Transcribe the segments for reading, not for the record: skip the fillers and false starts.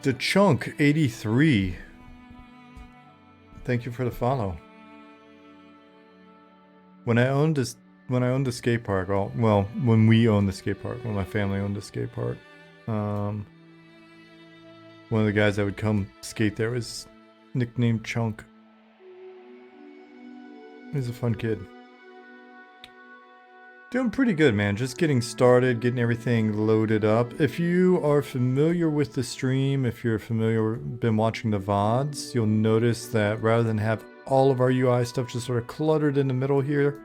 The Chunk 83. Thank you for the follow. When I owned the skate park, well, when we owned the skate park, when my family owned the skate park, one of the guys that would come skate there was nicknamed Chunk. He's a fun kid. Doing pretty good, man. Just getting started, getting everything loaded up. If you are familiar with the stream, if you're been watching the VODs, you'll notice that rather than have all of our UI stuff just sort of cluttered in the middle here,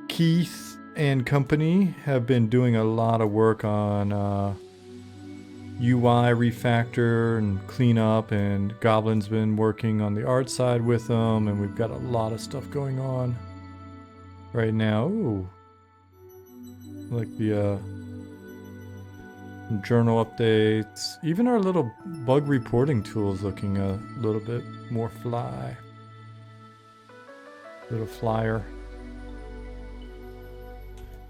Keith and company have been doing a lot of work on UI refactor and cleanup, and Goblin's been working on the art side with them, and we've got a lot of stuff going on right now. Ooh. Like the journal updates, even our little bug reporting tool is looking a little bit more little flyer.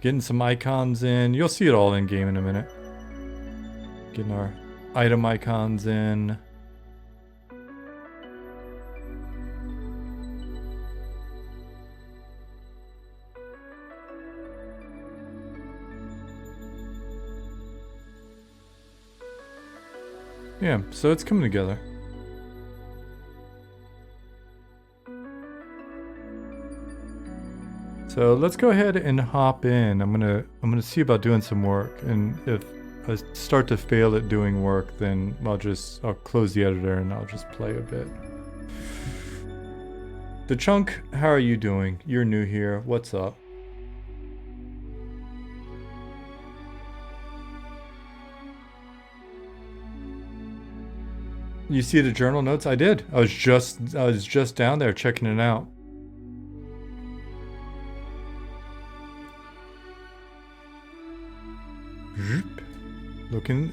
Getting some icons in. You'll see it all in game in a minute. Getting our item icons in. Yeah, so it's coming together. So let's go ahead and hop in. I'm gonna see about doing some work, and if I start to fail at doing work, then I'll close the editor and I'll just play a bit. The Chunk, how are you doing? You're new here. What's up? You see the journal notes? I did. I was just down there checking it out.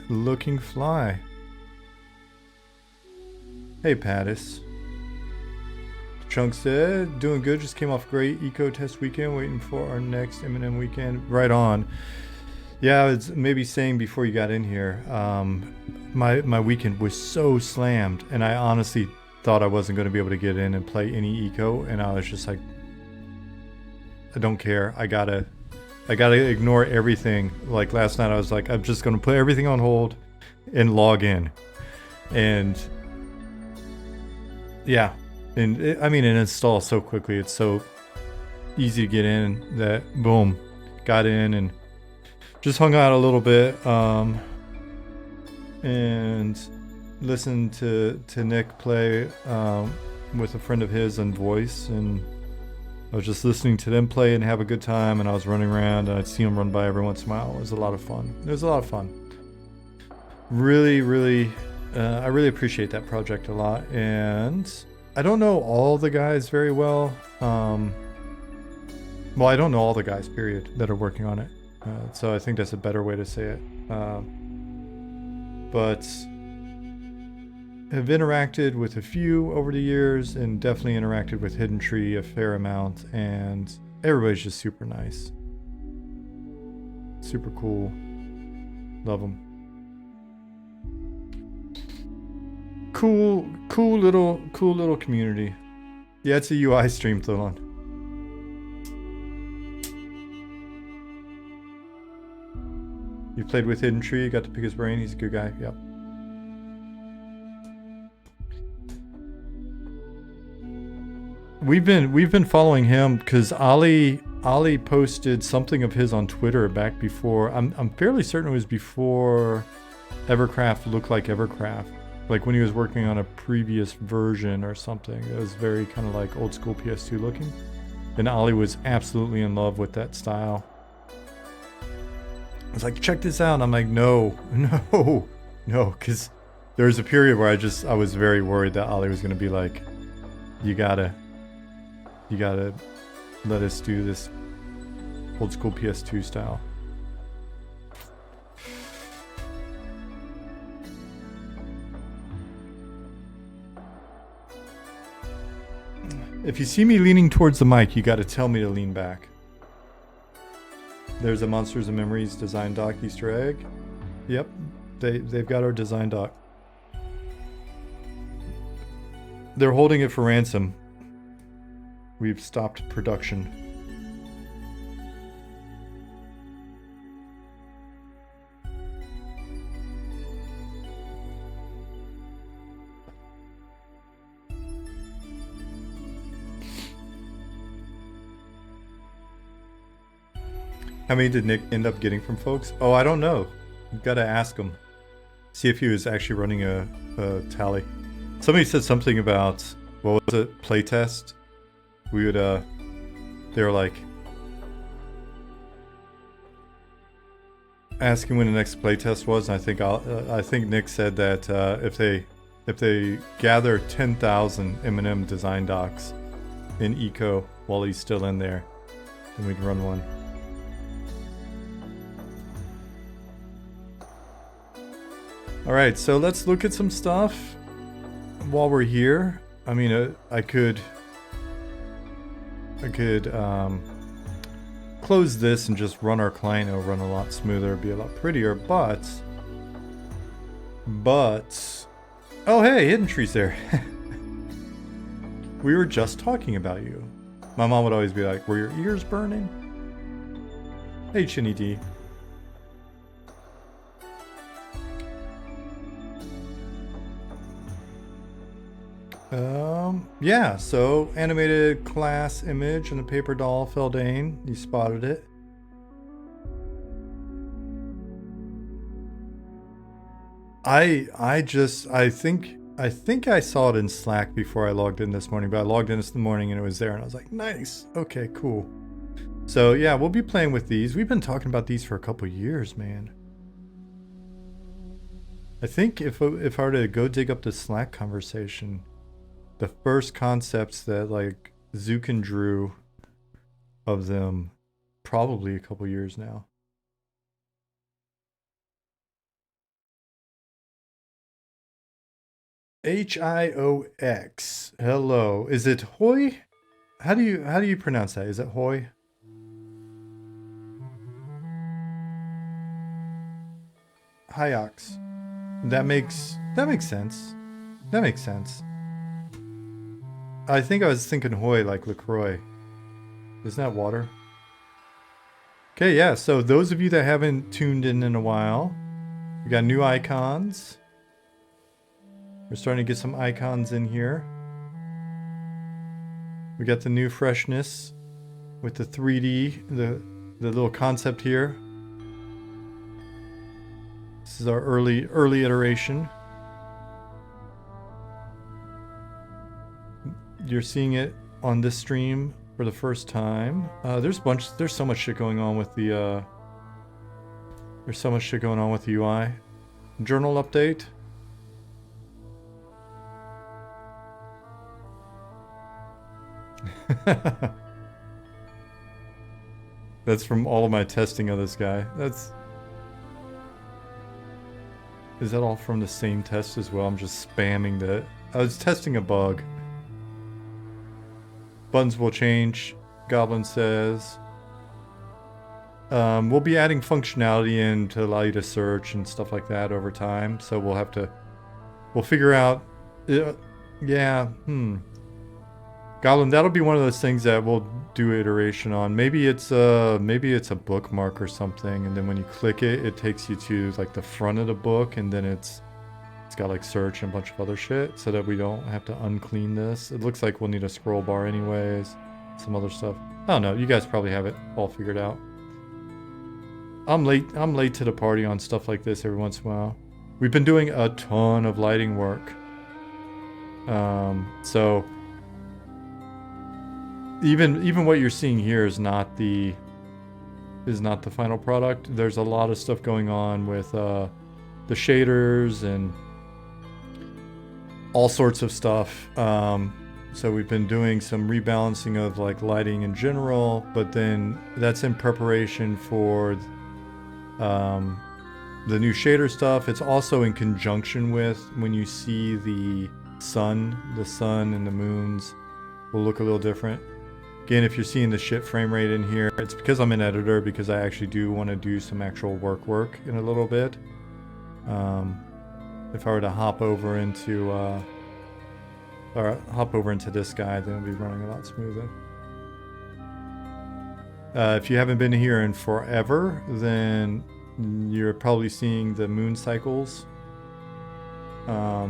Looking fly. Hey, Pattis. Chunk said, doing good. Just came off great eco test weekend. Waiting for our next M&M weekend. Right on. Yeah, I was maybe saying before you got in here, my weekend was so slammed, and I honestly thought I wasn't going to be able to get in and play any eco, and I was just like, I don't care. I gotta ignore everything. Like last night, I was like, I'm just going to put everything on hold and log in, and yeah, and it installs so quickly. It's so easy to get in that boom, got in and just hung out a little bit, and listened to Nick play with a friend of his on voice, and I was just listening to them play and have a good time, and I was running around, and I'd see them run by every once in a while. It was a lot of fun. Really, I really appreciate that project a lot, and I don't know all the guys very well. Well, I don't know all the guys, period, that are working on it. So I think that's a better way to say it. But have interacted with a few over the years, and definitely interacted with Hidden Tree a fair amount, and everybody's just super nice. Super cool. Love them. Cool little community. Yeah, it's a UI stream, Thilon. You played with Hidden Tree, got to pick his brain. He's a good guy. Yep. We've been following him because Ali posted something of his on Twitter back before. I'm fairly certain it was before Evercraft looked like Evercraft, like when he was working on a previous version or something. It was very kind of like old school PS2 looking, and Ali was absolutely in love with that style. I was like, check this out. And I'm like, no, because there was a period where I was very worried that Ali was going to be like, you gotta let us do this old school PS2 style. If you see me leaning towards the mic, you got to tell me to lean back. There's a Monsters and Memories design doc Easter egg. Yep, they've got our design doc. They're holding it for ransom. We've stopped production. How many did Nick end up getting from folks? Oh, I don't know. You've got to ask him. See if he was actually running a tally. Somebody said something about, what was it, Playtest? We would, they were like, asking when the next playtest was, and I think Nick said that if they gather 10,000 M&M design docs in Eco while he's still in there, then we'd run one. Alright, so let's look at some stuff while we're here. I mean, I could close this and just run our client. It'll run a lot smoother, it'd be a lot prettier, but... Oh hey, Hidden Tree's there. We were just talking about you. My mom would always be like, were your ears burning? Hey, Chinny D. Yeah, so animated class image and a paper doll, Feldane. You spotted it. I think I saw it in Slack before I logged in this morning, but I logged in this morning and it was there and I was like, nice. Okay, cool. So yeah, we'll be playing with these. We've been talking about these for a couple years, man. I think if I were to go dig up the Slack conversation, the first concepts that like Zukin drew of them, probably a couple years now. H-I-O-X. Hello. Is it Hoy? How do you pronounce that? Is it Hoy? Hyox. That makes sense. That makes sense. I think I was thinking Hoy like LaCroix. Isn't that water? Okay, yeah, so those of you that haven't tuned in a while, we got new icons. We're starting to get some icons in here. We got the new freshness with the 3D, the little concept here. This is our early iteration. You're seeing it on this stream for the first time. There's so much shit going on with the UI. Journal update. That's from all of my testing of this guy. Is that all from the same test as well? I'm just spamming that. I was testing a bug. Buttons will change, Goblin says. We'll be adding functionality in to allow you to search and stuff like that over time. So we'll figure out, Goblin, that'll be one of those things that we'll do iteration on. Maybe it's a bookmark or something, and then when you click it, it takes you to like the front of the book, and then it's got like search and a bunch of other shit, so that we don't have to unclean this. It looks like we'll need a scroll bar anyways, some other stuff. I don't know. You guys probably have it all figured out. I'm late to the party on stuff like this every once in a while. We've been doing a ton of lighting work. So even what you're seeing here is not the final product. There's a lot of stuff going on with the shaders and all sorts of stuff. So we've been doing some rebalancing of like lighting in general, but then that's in preparation for the new shader stuff. It's also in conjunction with when you see the sun and the moons will look a little different. Again, if you're seeing the shit frame rate in here, it's because I'm an editor, because I actually do want to do some actual work in a little bit. If I were to hop over into or hop over into this guy, then it'll be running a lot smoother. If you haven't been here in forever, then you're probably seeing the moon cycles for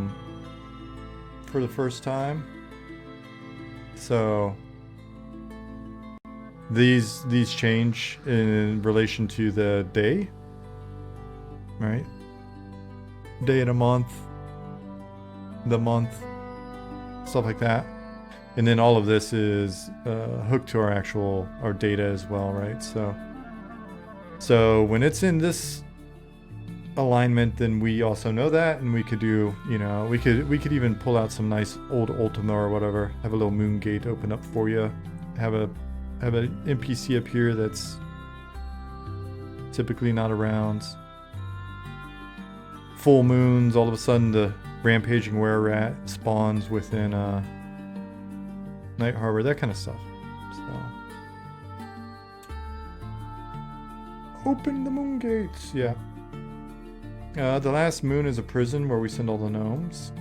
the first time. So these change in relation to the day, right? Day in a month, the month, stuff like that. And then all of this is hooked to our data as well, right? So when it's in this alignment, then we also know that, and we could do, you know, we could even pull out some nice old Ultima or whatever, have a little moon gate open up for you, have an NPC up here that's typically not around. Full moons, all of a sudden the rampaging were-rat spawns within Night Harbor, that kind of stuff. So open the moon gates, yeah. The last moon is a prison where we send all the gnomes.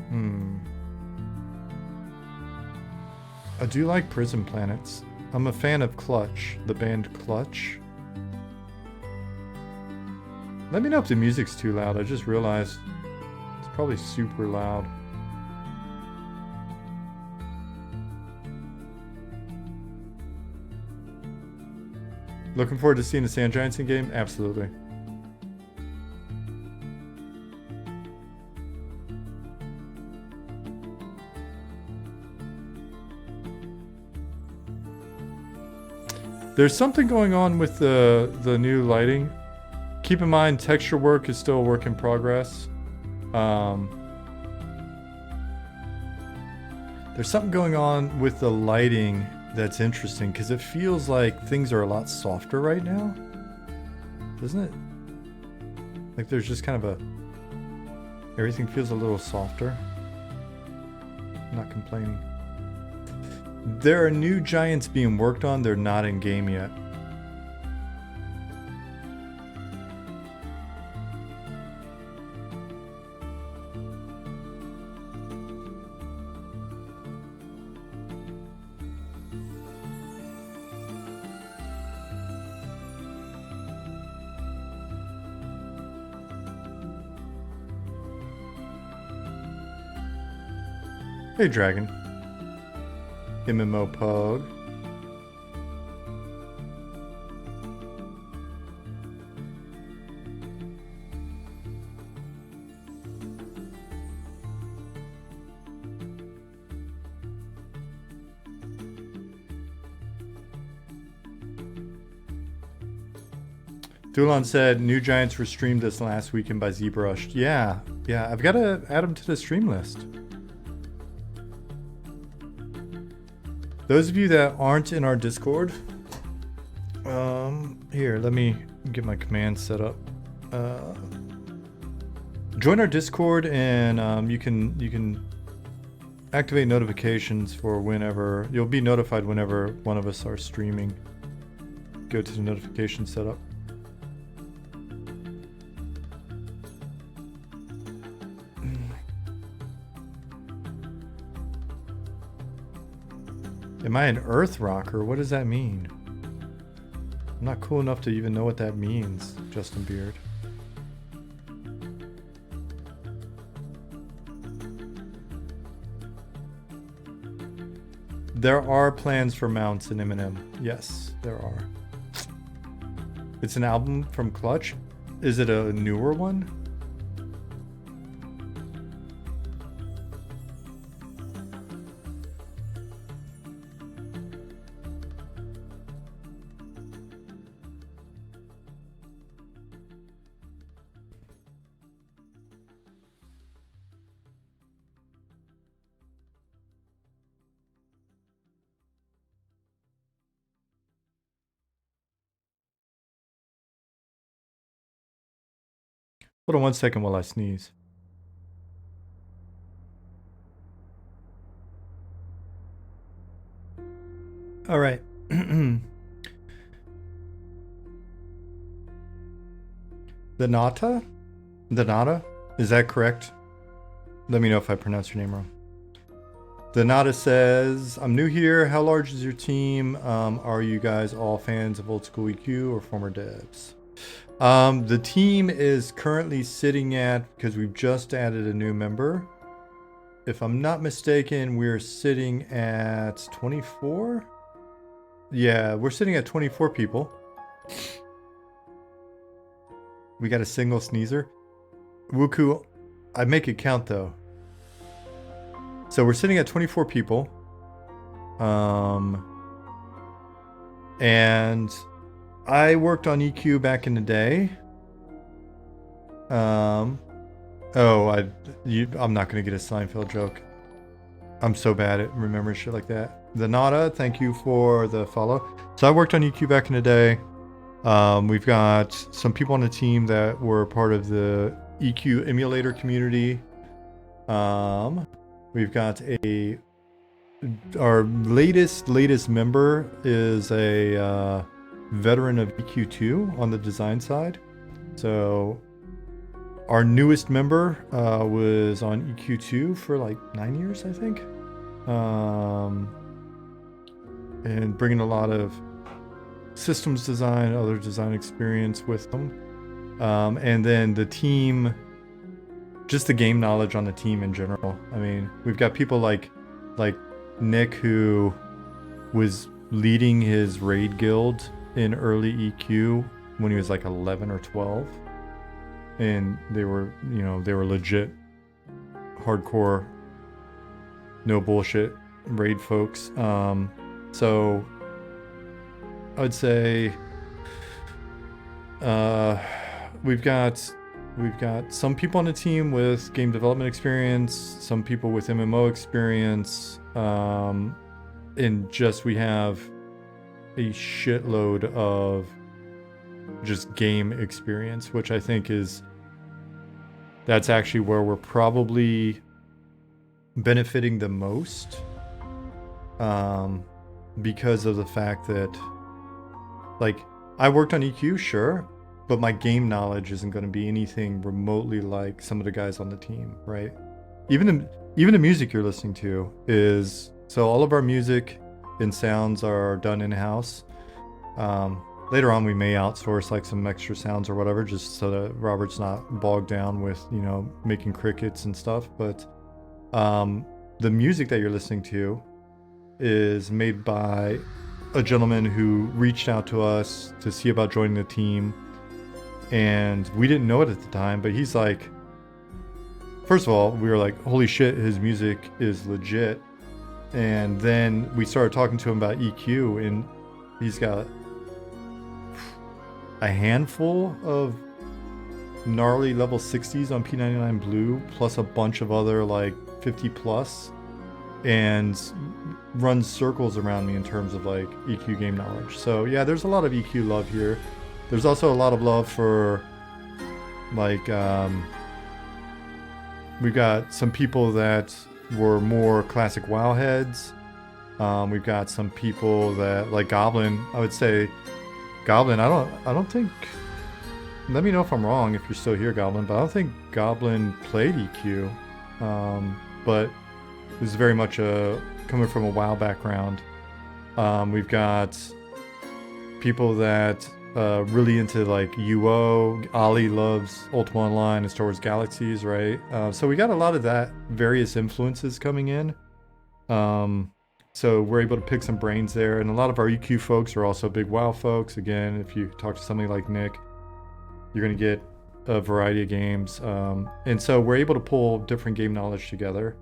I do like prison planets. I'm a fan of Clutch, the band Clutch. Let me know if the music's too loud. I just realized it's probably super loud. Looking forward to seeing the Sand Giants in game? Absolutely. There's something going on with the new lighting. Keep in mind, texture work is still a work in progress. There's something going on with the lighting that's interesting, because it feels like things are a lot softer right now. Doesn't it? Like there's just kind of everything feels a little softer. I'm not complaining. There are new giants being worked on. They're not in game yet. Hey, Dragon. MMO Pug. Dulon said new giants were streamed this last weekend by ZBrush. Yeah, I've got to add them to the stream list. Those of you that aren't in our Discord, here, let me get my command set up. Join our Discord, and you can activate notifications for whenever you'll be notified whenever one of us are streaming. Go to the notification setup. Am I an Earth Rocker? What does that mean? I'm not cool enough to even know what that means, Justin Beard. There are plans for mounts in M&M. Yes, there are. It's an album from Clutch. Is it a newer one? Hold on 1 second while I sneeze. All right. The Nata? The Nata? Is that correct? Let me know if I pronounce your name wrong. Donata says, I'm new here. How large is your team? Are you guys all fans of old school EQ or former devs? The team is currently sitting at, because we've just added a new member. If I'm not mistaken, we're sitting at 24? Yeah, we're sitting at 24 people. We got a single sneezer. Wuku, I make it count though. So we're sitting at 24 people. And I worked on EQ back in the day. I'm not gonna get a Seinfeld joke. I'm so bad at remembering shit like that. The Nada, thank you for the follow. So I worked on EQ back in the day. We've got some people on the team that were part of the EQ emulator community. We've got our latest member is a veteran of EQ2 on the design side. So our newest member was on EQ2 for like 9 years, I think. And bringing a lot of systems design, other design experience with them. And then the team, just the game knowledge on the team in general. I mean, we've got people like Nick, who was leading his raid guild in early EQ when he was like 11 or 12. And they were legit hardcore, no bullshit raid folks. So I'd say we've got some people on the team with game development experience, some people with MMO experience, and just we have a shitload of just game experience, which I think that's actually where we're probably benefiting the most, because of the fact that, like, I worked on EQ, sure, but my game knowledge isn't going to be anything remotely like some of the guys on the team, right? Even the music you're listening to is, so all of our music and sounds are done in-house. Later on, we may outsource like some extra sounds or whatever, just so that Robert's not bogged down with, making crickets and stuff. But the music that you're listening to is made by a gentleman who reached out to us to see about joining the team. And we didn't know it at the time, but he's like, first of all, we were like, holy shit, his music is legit. And then we started talking to him about EQ, and he's got a handful of gnarly level 60s on P99 Blue, plus a bunch of other like 50 plus, and runs circles around me in terms of like EQ game knowledge. So yeah, there's a lot of EQ love here. There's also a lot of love for like, we've got some people that were more classic WoW heads. We've got some people that like Goblin. I would say Goblin, I don't think, let me know if I'm wrong if you're still here, Goblin, but I don't think Goblin played EQ. But it was very much coming from a WoW background. We've got people that really into like UO. Ali loves Ultima Online and Star Wars Galaxies, right? So we got a lot of that various influences coming in. So we're able to pick some brains there. And a lot of our EQ folks are also big WoW folks. Again, if you talk to somebody like Nick, you're going to get a variety of games. And so we're able to pull different game knowledge together.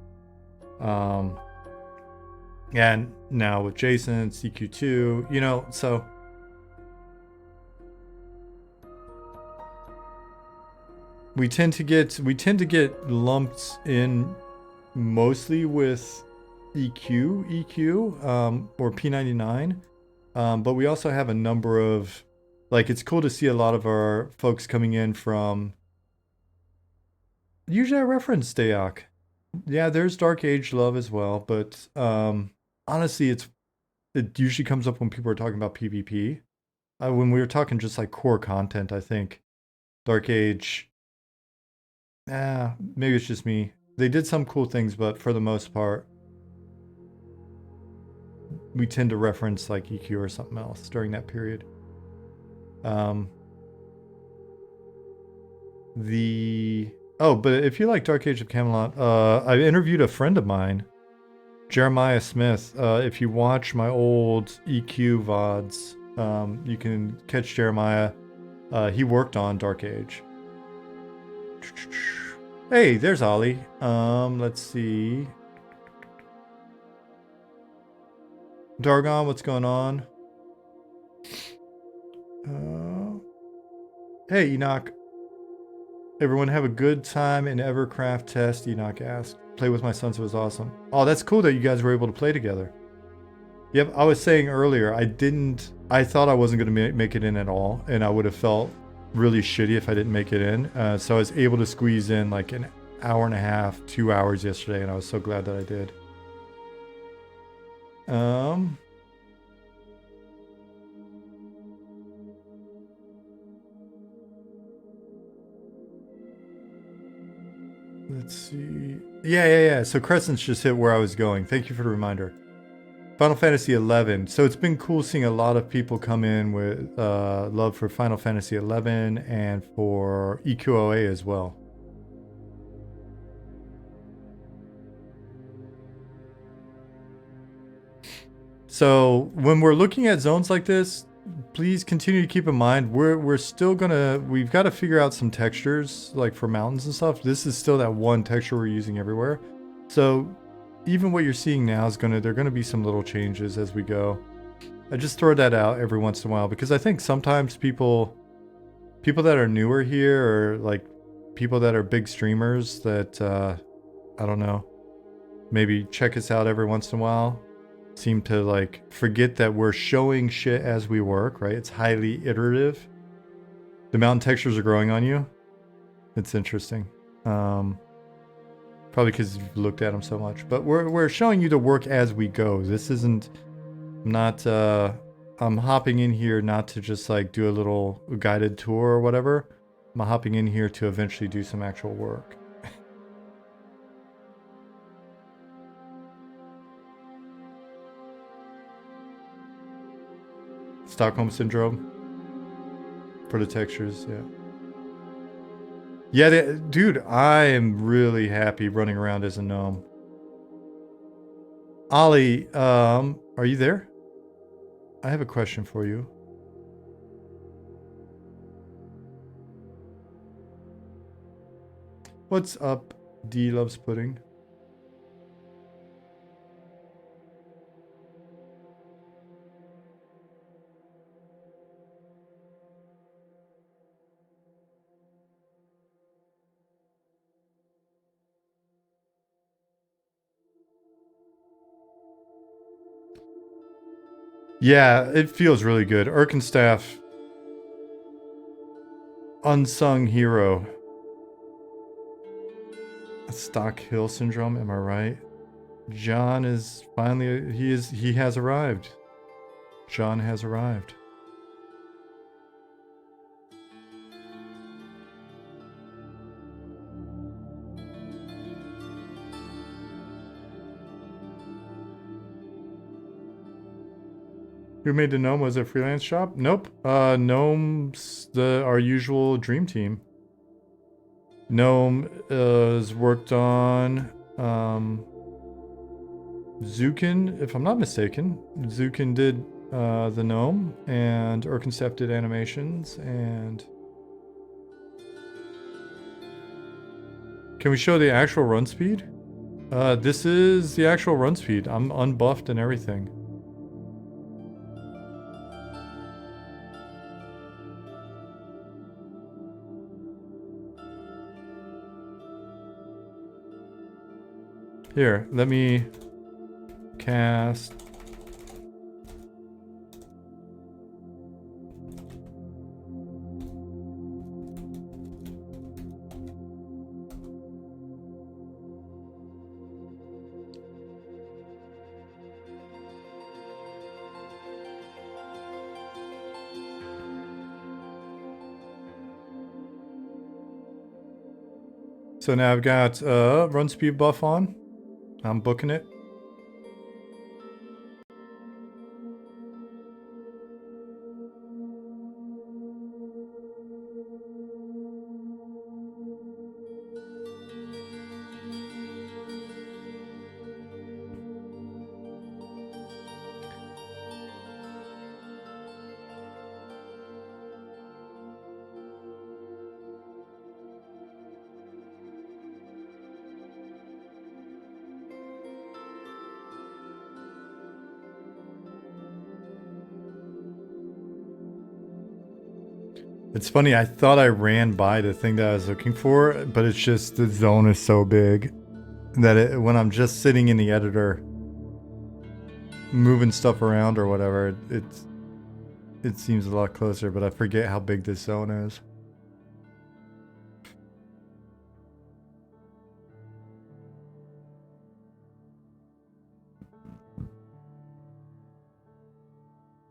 And now with Jason, CQ2, so we tend to get lumped in mostly with EQ, or P99. But we also have a number of, like, it's cool to see a lot of our folks coming in from, usually I reference Dayak. Yeah, there's Dark Age love as well, but honestly, it usually comes up when people are talking about PvP. When we were talking just like core content, I think Dark Age, maybe it's just me. They did some cool things, but for the most part, we tend to reference like EQ or something else during that period. But if you like Dark Age of Camelot, I interviewed a friend of mine, Jeremiah Smith. If you watch my old EQ VODs, you can catch Jeremiah. He worked on Dark Age. Hey, there's Ollie. Let's see. Dargon, what's going on? Hey, Enoch. Everyone have a good time in Evercraft test, Enoch asked. Play with my sons, it was awesome. Oh, that's cool that you guys were able to play together. Yep, I was saying earlier, I thought I wasn't going to make it in at all, and I would have felt really shitty if I didn't make it in. So I was able to squeeze in like an hour and a half, 2 hours yesterday, and I was so glad that I did. Let's see. Yeah. So Crescent's just hit where I was going. Thank you for the reminder. Final Fantasy 11. So it's been cool seeing a lot of people come in with love for Final Fantasy 11 and for EQOA as well. So when we're looking at zones like this, please continue to keep in mind we're still we've got to figure out some textures like for mountains and stuff. This is still that one texture we're using everywhere. So even what you're seeing now is there are gonna be some little changes as we go. I just throw that out every once in a while because I think sometimes people that are newer here or like people that are big streamers that I don't know, maybe check us out every once in a while, seem to like forget that we're showing shit as we work, right? It's highly iterative. The mountain textures are growing on you. It's interesting. Probably because you've looked at them so much. But we're showing you the work as we go. This isn't... I'm hopping in here not to just like do a little guided tour or whatever. I'm hopping in here to eventually do some actual work. Stockholm Syndrome. For the textures, yeah. Yeah, dude, I am really happy running around as a gnome. Ollie, are you there? I have a question for you. What's up, D loves pudding? Yeah, it feels really good. Erkenstaff, unsung hero. Stock Hill Syndrome, am I right? John is finally, he has arrived. John has arrived. Who made the gnome? Was it a freelance shop? Nope. Gnome's our usual dream team. Gnome is worked on Zukin, if I'm not mistaken. Zukin did the gnome, and Erkenstep did animations, and... Can we show the actual run speed? This is the actual run speed. I'm unbuffed and everything. Here, let me cast. So now I've got run speed buff on. I'm booking it. It's funny, I thought I ran by the thing that I was looking for, but it's just the zone is so big that when I'm just sitting in the editor moving stuff around or whatever, it seems a lot closer, but I forget how big this zone is.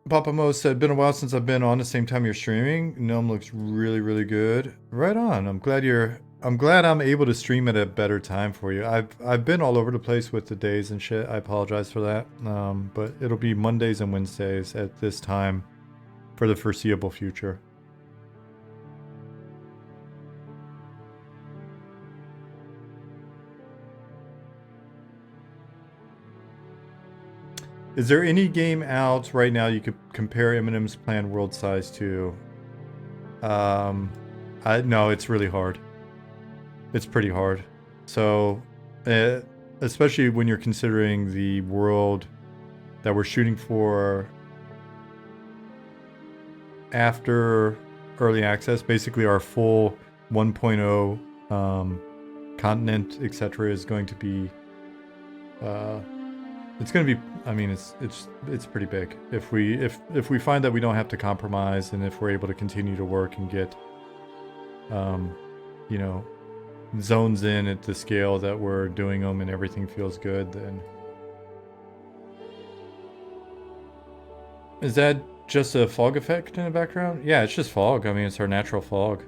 Papa Mo said, been a while since I've been on the same time you're streaming. Gnome looks really, really good. Right on. I'm glad I'm able to stream at a better time for you. I've been all over the place with the days and shit. I apologize for that. But it'll be Mondays and Wednesdays at this time for the foreseeable future. Is there any game out right now you could compare Eminem's Planned World Size to? No, it's really hard. It's pretty hard. So, especially when you're considering the world that we're shooting for after early access, basically our full 1.0 continent, etc., is going to be. It's going to be. I mean, it's pretty big. If we find that we don't have to compromise, and if we're able to continue to work and get, you know, zones in at the scale that we're doing them, and everything feels good, then is that just a fog effect in the background? Yeah, it's just fog. I mean, it's our natural fog.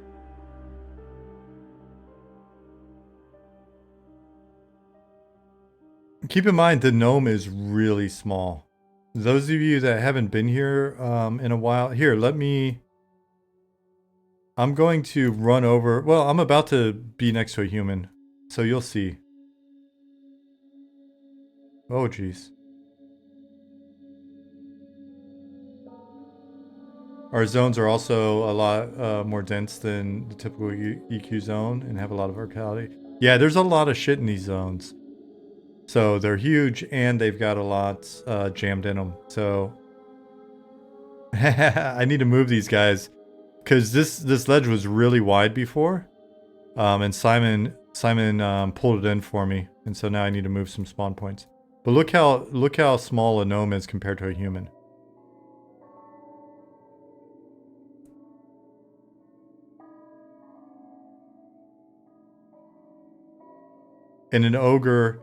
Keep in mind, the gnome is really small. Those of you that haven't been here in a while, here, I'm going to run over. Well, I'm about to be next to a human, so you'll see. Oh, jeez. Our zones are also a lot more dense than the typical EQ zone and have a lot of verticality. Yeah, there's a lot of shit in these zones. So they're huge and they've got a lot jammed in them. So I need to move these guys because this ledge was really wide before, and Simon pulled it in for me, and so now I need to move some spawn points. But look how small a gnome is compared to a human. And an ogre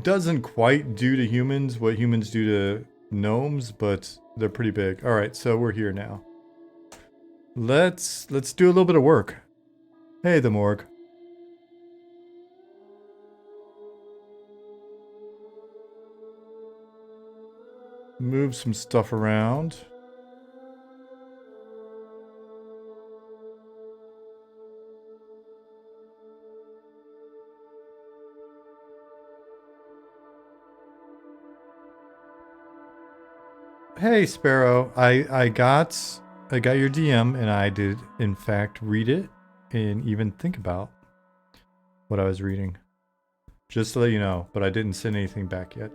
doesn't quite do to humans what humans do to gnomes, but they're pretty big. All right, so we're here now. Let's do a little bit of work. Hey, the morgue. Move some stuff around. Hey, Sparrow. I got your DM, and I did in fact read it and even think about what I was reading. Just to let you know, but I didn't send anything back yet.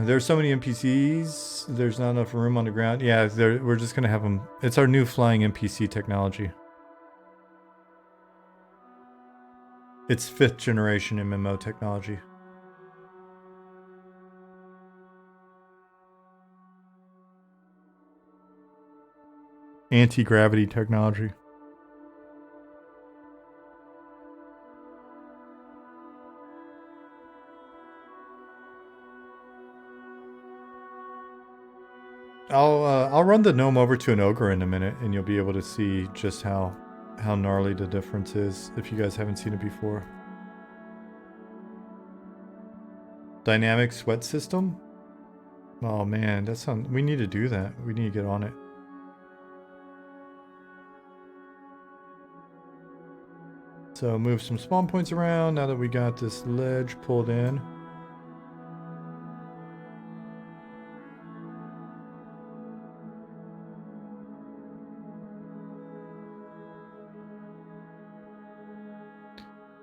There's so many NPCs. There's not enough room on the ground. Yeah, we're just gonna have them. It's our new flying NPC technology. It's 5th generation MMO technology. Anti-gravity technology. I'll run the gnome over to an ogre in a minute, and you'll be able to see just how gnarly the difference is if you guys haven't seen it before. Dynamic sweat system? Oh man, we need to do that. We need to get on it. So move some spawn points around now that we got this ledge pulled in.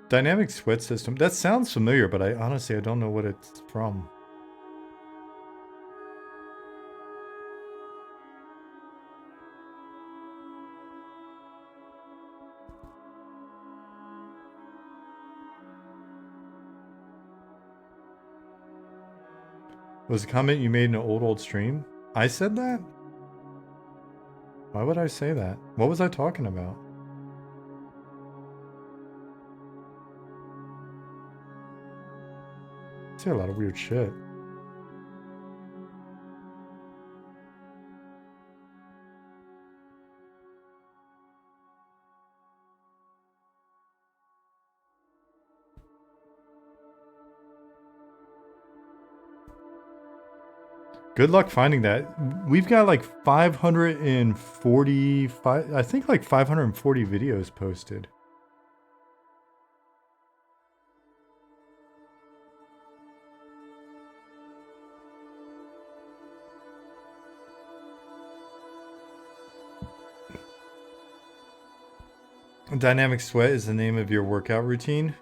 Dynamic sweat system. That sounds familiar, but I honestly don't know what it's from. Was a comment you made in an old stream? I said that? Why would I say that? What was I talking about? I say a lot of weird shit. Good luck finding that. We've got like 545, I think like 540 videos posted. Dynamic sweat is the name of your workout routine.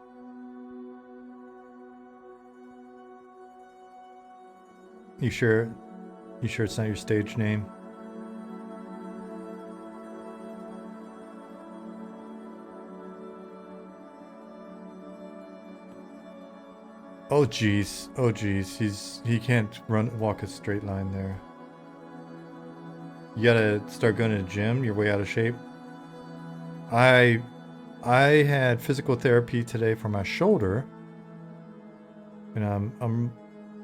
You sure? You sure it's not your stage name? Oh geez. Oh geez. He can't walk a straight line there. You gotta start going to the gym. You're way out of shape. I had physical therapy today for my shoulder, and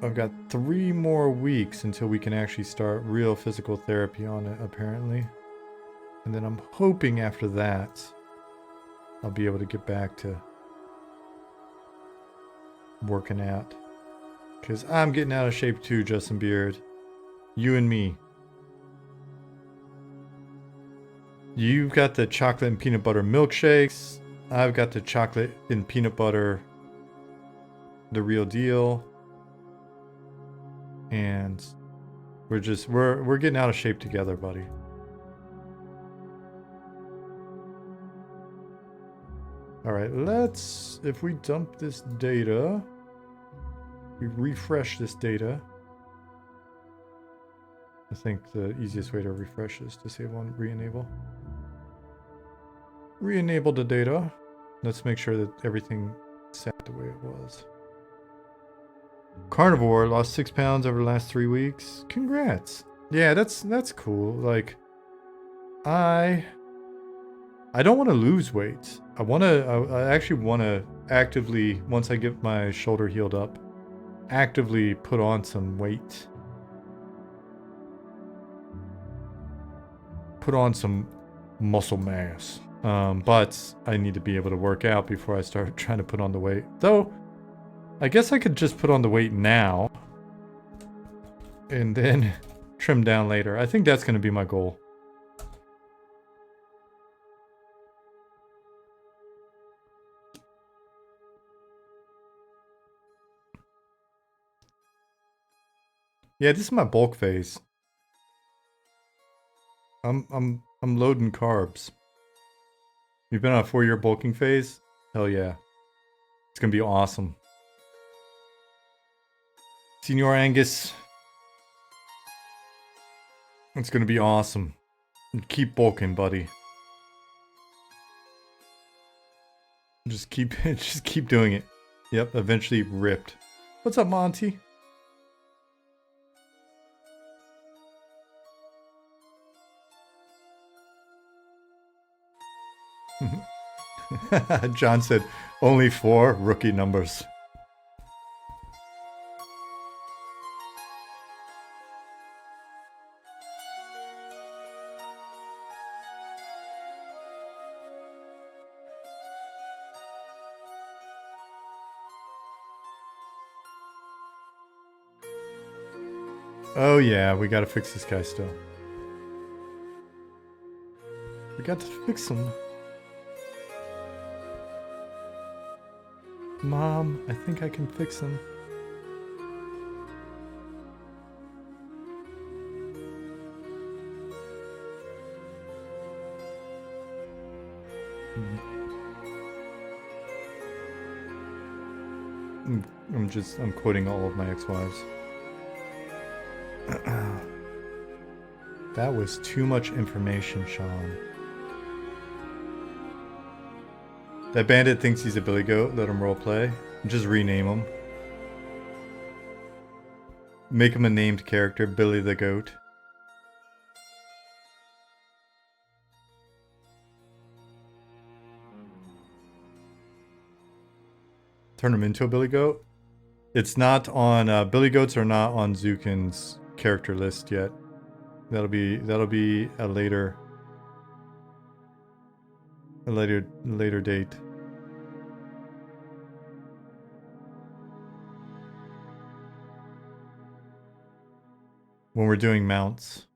I've got 3 more weeks until we can actually start real physical therapy on it, apparently. And then I'm hoping after that, I'll be able to get back to working out. Because I'm getting out of shape too, Justin Beard. You and me. You've got the chocolate and peanut butter milkshakes. I've got the chocolate and peanut butter, the real deal. And we're getting out of shape together, buddy. All right, if we dump this data, we refresh this data. I think the easiest way to refresh is disable and re-enable. Re-enable the data. Let's make sure that everything set the way it was. Carnivore lost 6 pounds over the last 3 weeks. Congrats. Yeah, that's cool. Like, I don't want to lose weight. I actually want to actively, once I get my shoulder healed up, actively put on some weight. Put on some muscle mass. But I need to be able to work out before I start trying to put on the weight. Though, I guess I could just put on the weight now and then trim down later. I think that's going to be my goal. Yeah, this is my bulk phase. I'm loading carbs. You've been on a 4-year bulking phase? Hell yeah. It's gonna be awesome. Senior Angus. It's gonna be awesome. Keep bulking, buddy. Just keep doing it. Yep, eventually ripped. What's up, Monty? John said, only 4 rookie numbers. Oh yeah, we gotta fix this guy still. We got to fix him. Mom, I think I can fix him. I'm quoting all of my ex-wives. That was too much information, Sean. That bandit thinks he's a billy goat. Let him roleplay. Just rename him. Make him a named character, Billy the Goat. Turn him into a Billy Goat? It's not on, Billy Goats are not on Zukin's character list yet. That'll be a later date. When we're doing mounts.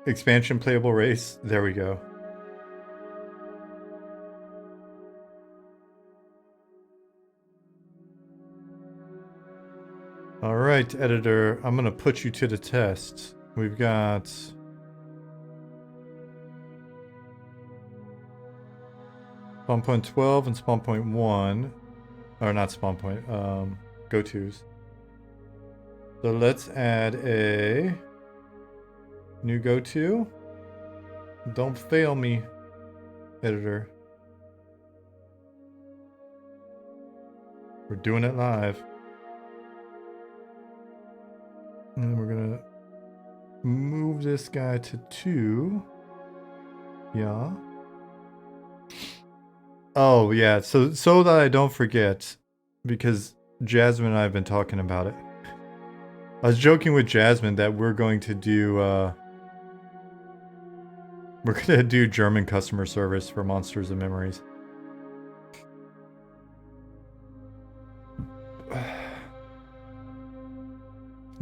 Expansion playable race. There we go. All right, editor. I'm going to put you to the test. We've got... spawn point 12 and spawn point 1. Or not spawn point. Go-tos. So let's add a... new go-to. Don't fail me, editor. We're doing it live. And we're gonna move this guy to 2. Yeah. Oh yeah, so that I don't forget, because Jasmine and I have been talking about it. I was joking with Jasmine that we're going to do German customer service for Monsters and Memories.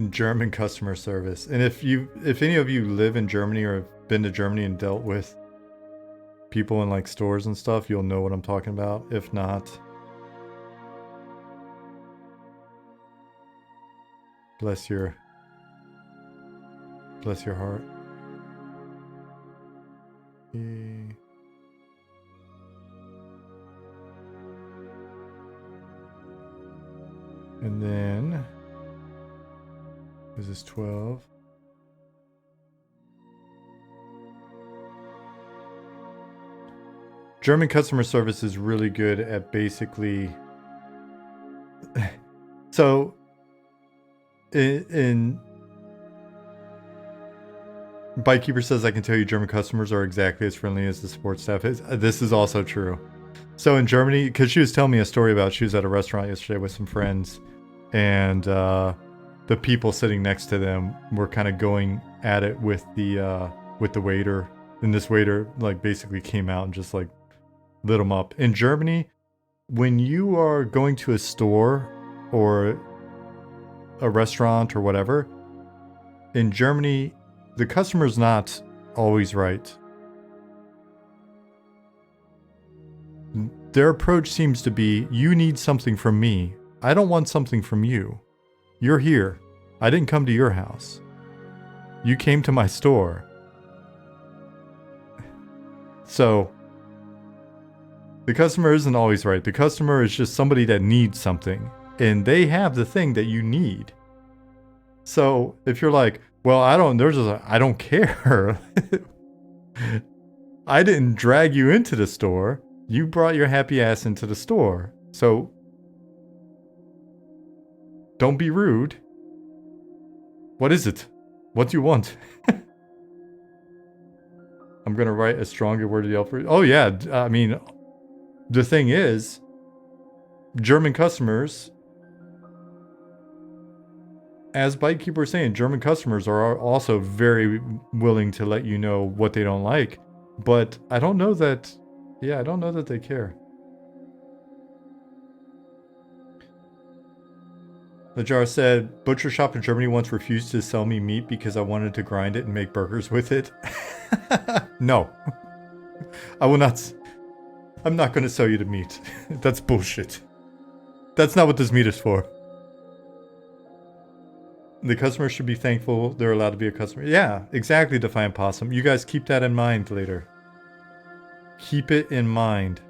German customer service. And if any of you live in Germany or have been to Germany and dealt with people in like stores and stuff, you'll know what I'm talking about. If not, bless your heart. And then this is 12. German customer service is really good at basically so in Bikekeeper says I can tell you German customers are exactly as friendly as the support staff is. This is also true. So in Germany, because she was telling me a story about she was at a restaurant yesterday with some friends, and the people sitting next to them were kind of going at it with the waiter, and this waiter like basically came out and just like lit them up. In Germany, when you are going to a store or a restaurant or whatever, in Germany, the customer's not always right. Their approach seems to be, you need something from me. I don't want something from you. You're here. I didn't come to your house. You came to my store. So, the customer isn't always right. The customer is just somebody that needs something. And they have the thing that you need. So, if you're like, well, I don't care. I didn't drag you into the store. You brought your happy ass into the store. So, don't be rude. What is it? What do you want? I'm going to write a stronger word to the Alpha. Oh, yeah. I mean, the thing is, German customers, as Bikekeeper was saying, German customers are also very willing to let you know what they don't like. But I don't know that, yeah, I don't know that they care. Najar said, butcher shop in Germany once refused to sell me meat because I wanted to grind it and make burgers with it. No. I will not. I'm not going to sell you the meat. That's bullshit. That's not what this meat is for. The customer should be thankful they're allowed to be a customer. Yeah, exactly, Defiant Possum. You guys keep that in mind later. Keep it in mind.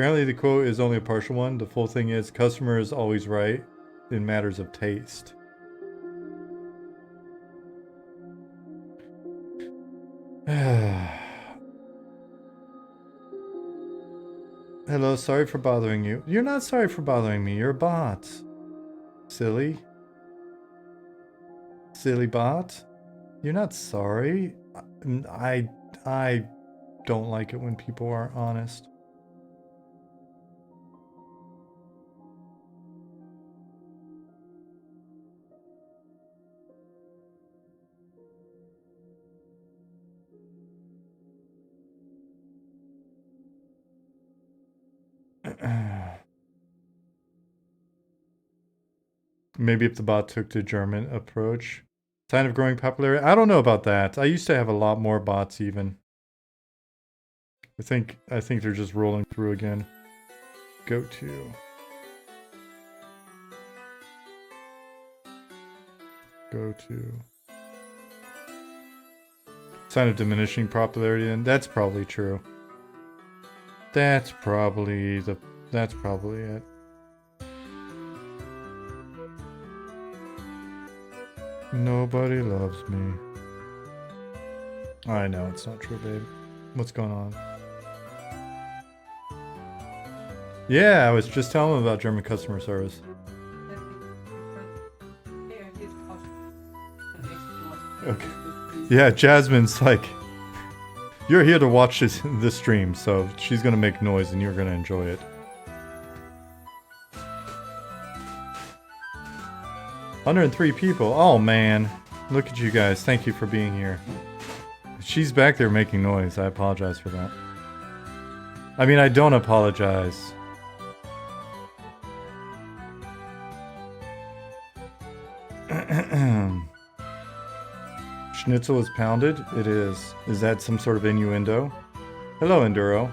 Apparently the quote is only a partial one. The full thing is, customer is always right in matters of taste. Hello, sorry for bothering you. You're not sorry for bothering me. You're a bot. Silly. Silly bot. You're not sorry. I don't like it when people aren't honest. Maybe if the bot took the German approach. Sign of growing popularity? I don't know about that. I used to have a lot more bots even. I think they're just rolling through again. Go to. Go to. Sign of diminishing popularity, and that's probably true. That's probably it. Nobody loves me. I know it's not true, babe. What's going on? Yeah, I was just telling him about German customer service. Okay. Yeah, Jasmine's like, you're here to watch this stream, so she's gonna make noise and you're gonna enjoy it. 103 people. Oh man, look at you guys. Thank you for being here. She's back there making noise. I apologize for that. I mean, I don't apologize. Schnitzel is pounded? It is. Is that some sort of innuendo? Hello, Enduro.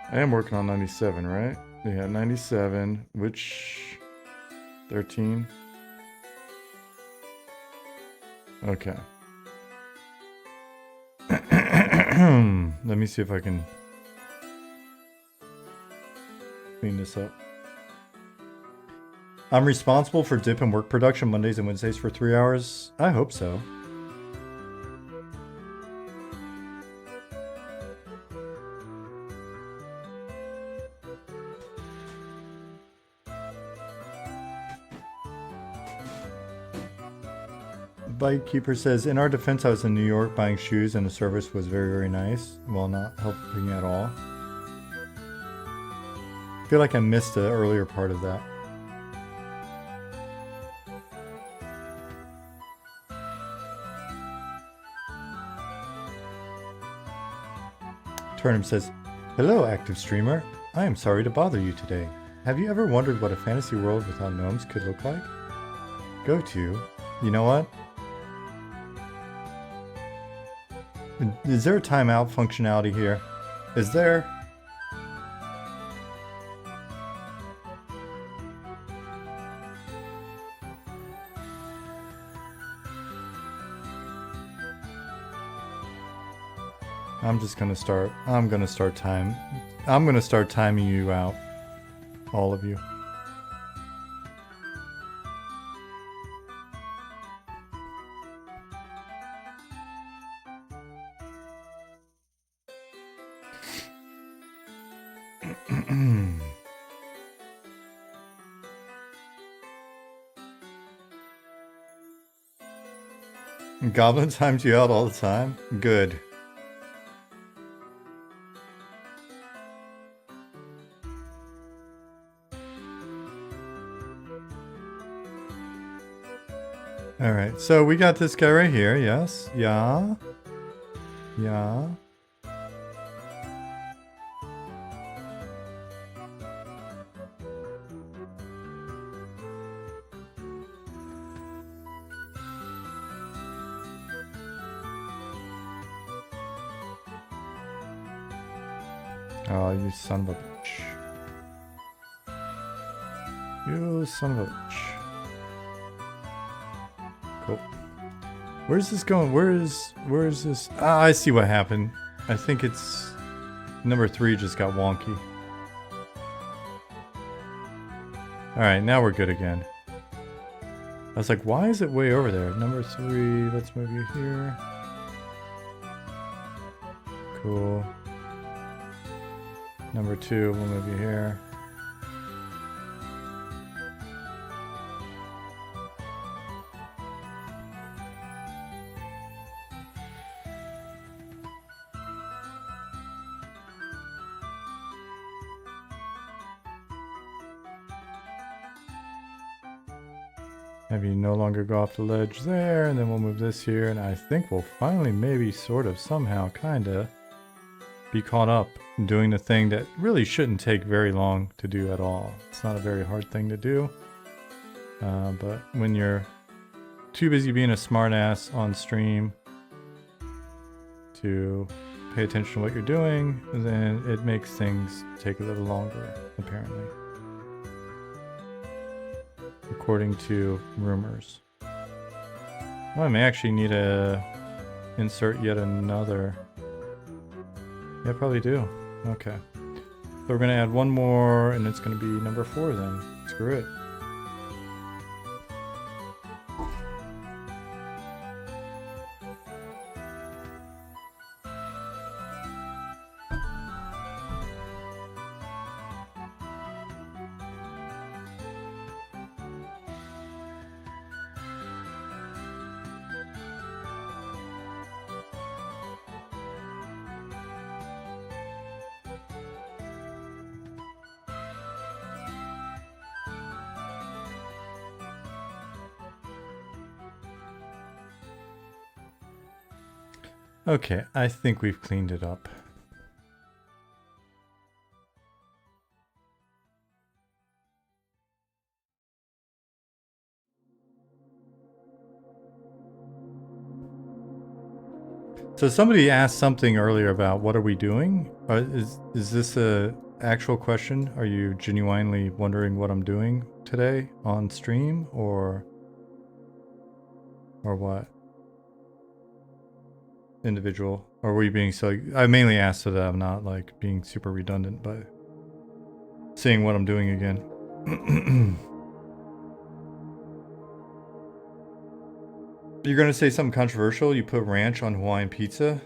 I am working on 97, right? Yeah, 97, which 13. Okay. Let me see if I can clean this up. I'm responsible for dip and work production Mondays and Wednesdays for 3 hours. I hope so. Bike Keeper says, in our defense, I was in New York buying shoes and the service was very, very nice. Well, not helping at all. I feel like I missed the earlier part of that. Turnham says, hello, active streamer. I am sorry to bother you today. Have you ever wondered what a fantasy world without gnomes could look like? Go to... You know what? Is there a timeout functionality here? Is there? I'm gonna start timing you out. All of you. Goblin times you out all the time? Good. Alright, so we got this guy right here, yes? Yeah. Yeah. Oh, you son of a bitch. You son of a bitch. Cool. Where's this going? Where is this? Ah, I see what happened. I think it's number 3 just got wonky. Alright, now we're good again. I was like, why is it way over there? Number 3, let's move you here. Cool. Number 2, we'll move you here. Have you no longer go off the ledge there, and then we'll move this here, and I think we'll finally maybe sort of somehow kinda be caught up doing the thing that really shouldn't take very long to do at all. It's not a very hard thing to do, but when you're too busy being a smartass on stream to pay attention to what you're doing, then it makes things take a little longer, apparently. According to rumors. Well, I may actually need to insert yet another. Yeah, I probably do. Okay. So we're going to add one more, and it's going to be number 4 then. Screw it. Okay, I think we've cleaned it up. So somebody asked something earlier about what are we doing? Is this a actual question? Are you genuinely wondering what I'm doing today on stream, or what? Individual, or were you being so? I mainly asked so that I'm not like being super redundant by saying what I'm doing again. You're gonna say something controversial? You put ranch on Hawaiian pizza?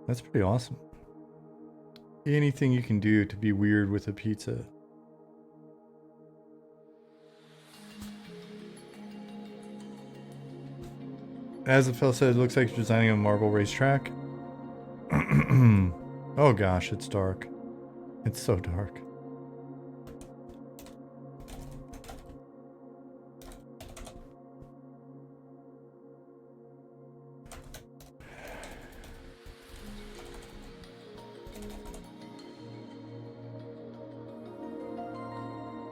That's pretty awesome. Anything you can do to be weird with a pizza. As the fellow said, it looks like you're designing a marble racetrack. Oh gosh, it's dark. It's so dark.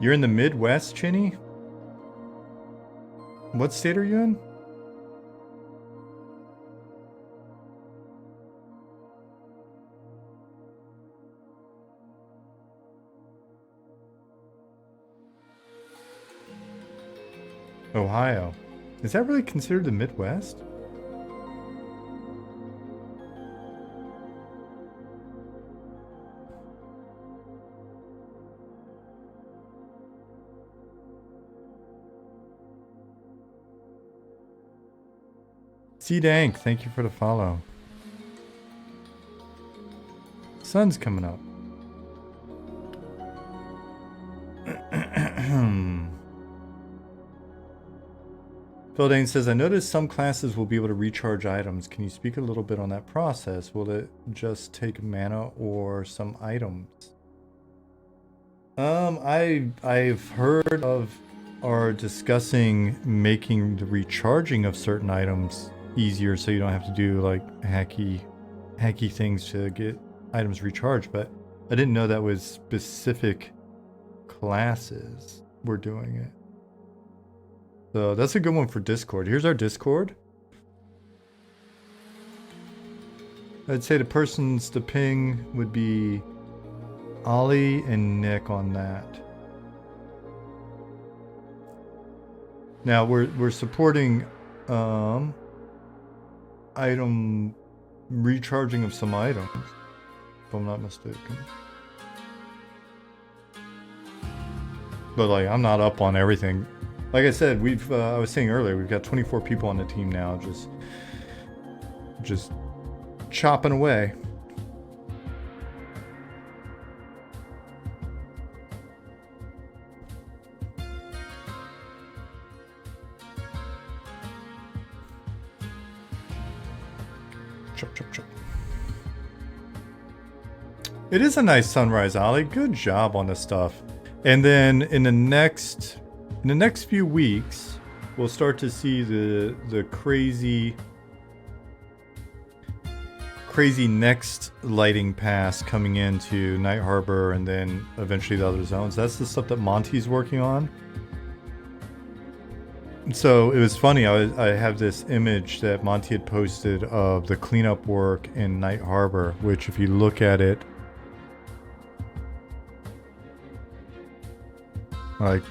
You're in the Midwest, Chinny? What state are you in? Ohio. Is that really considered the Midwest? C-Dank, thank you for the follow. Sun's coming up. Phildane says, I noticed some classes will be able to recharge items. Can you speak a little bit on that process? Will it just take mana or some items? I've heard of or discussing making the recharging of certain items easier so you don't have to do like hacky things to get items recharged, but I didn't know that was specific classes were doing it. So that's a good one for Discord. Here's our Discord. I'd say the ping would be Ollie and Nick on that. Now we're supporting item recharging of some items, if I'm not mistaken. But like, I'm not up on everything. Like I said, I was saying earlier, we've got 24 people on the team now, just chopping away. Chop, chop, chop. It is a nice sunrise, Ollie. Good job on this stuff. And then in the next few weeks, we'll start to see the crazy next lighting pass coming into Night Harbor and then eventually the other zones. That's the stuff that Monty's working on. So it was funny, I have this image that Monty had posted of the cleanup work in Night Harbor, which if you look at it, like,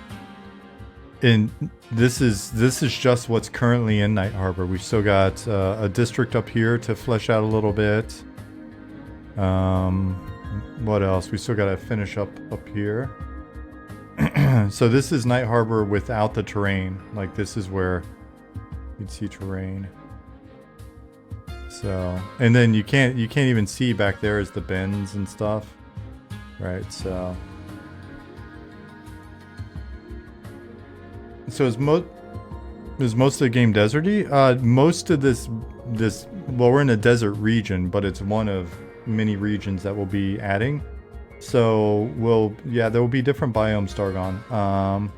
this is just what's currently in Night Harbor. We've still got a district up here to flesh out a little bit. What else? We still got to finish up here. So this is Night Harbor without the terrain. Like, this is where you'd see terrain. So, and then you can't even see back there is the bends and stuff, right? So is most of the game deserty? Most of this, well, we're in a desert region, but it's one of many regions that we'll be adding. So there will be different biomes, Dargon.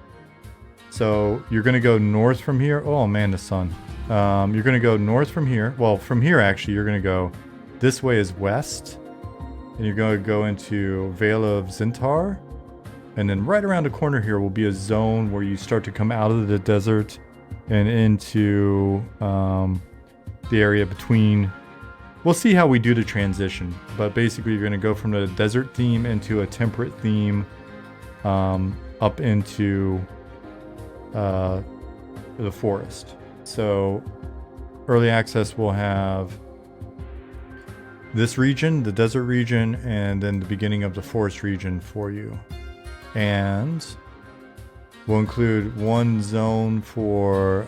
So you're gonna go north from here. Oh man, the sun. You're gonna go north from here. Well, from here actually, you're gonna go this way is west, and you're gonna go into Vale of Zintar. And then right around the corner here will be a zone where you start to come out of the desert and into the area between. We'll see how we do the transition, but basically you're going to go from the desert theme into a temperate theme, up into the forest. So early access will have this region, the desert region, and then the beginning of the forest region for you. And we'll include one zone for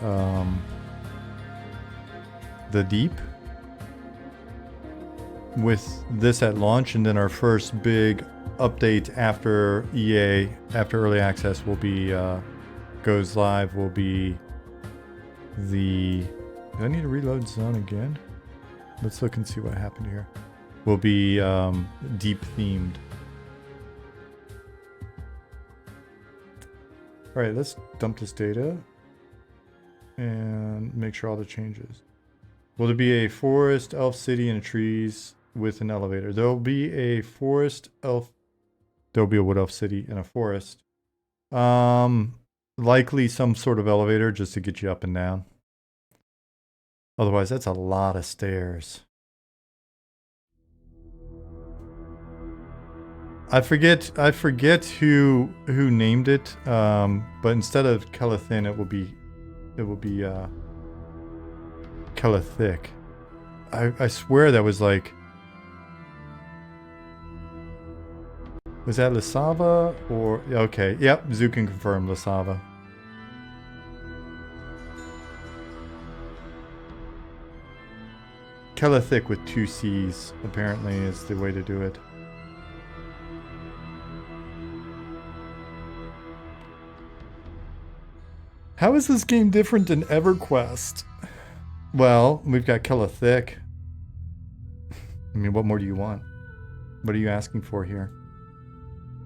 the deep with this at launch, and then our first big update after EA, after early access will be goes live, will be the, do I need to reload zone again? Let's look and see what happened here. Will be deep themed. All right, let's dump this data and make sure all the changes. Will there be a forest, elf city, and trees with an elevator? There'll be a forest, elf. There'll be a wood elf city and a forest. Likely some sort of elevator just to get you up and down. Otherwise, that's a lot of stairs. I forget who named it, but instead of Kelathin, it will be Kelathic. I swear that was like, was that Lasava or, okay, yep, Zoo can confirm Lasava. Kelathic with 2 C's apparently is the way to do it. How is this game different than EverQuest? Well, we've got Kelathic. I mean, what more do you want? What are you asking for here?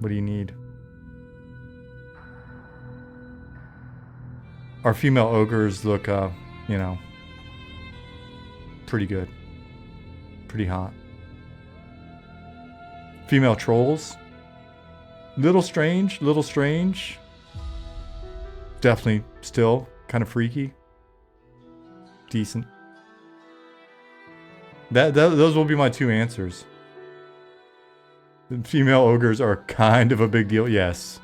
What do you need? Our female ogres look, you know, pretty good. Pretty hot. Female trolls. Little strange, little strange. Definitely still kind of freaky. Decent. Those will be my 2 answers. Female ogres are kind of a big deal. Yes.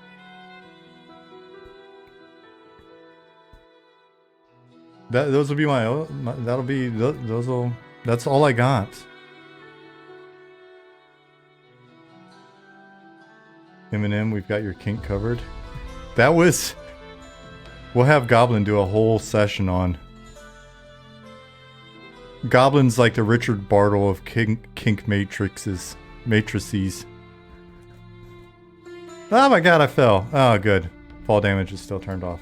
Those will be that'll be, those will, that's all I got. Eminem, we've got your kink covered. That was, we'll have Goblin do a whole session on. Goblin's like the Richard Bartle of kink matrices. Oh my god, I fell. Oh, good. Fall damage is still turned off.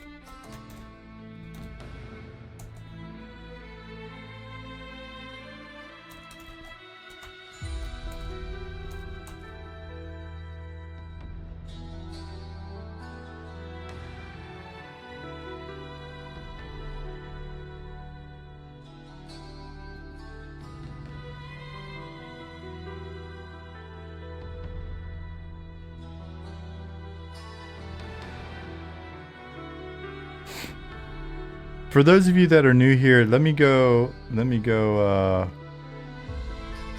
For those of you that are new here, let me go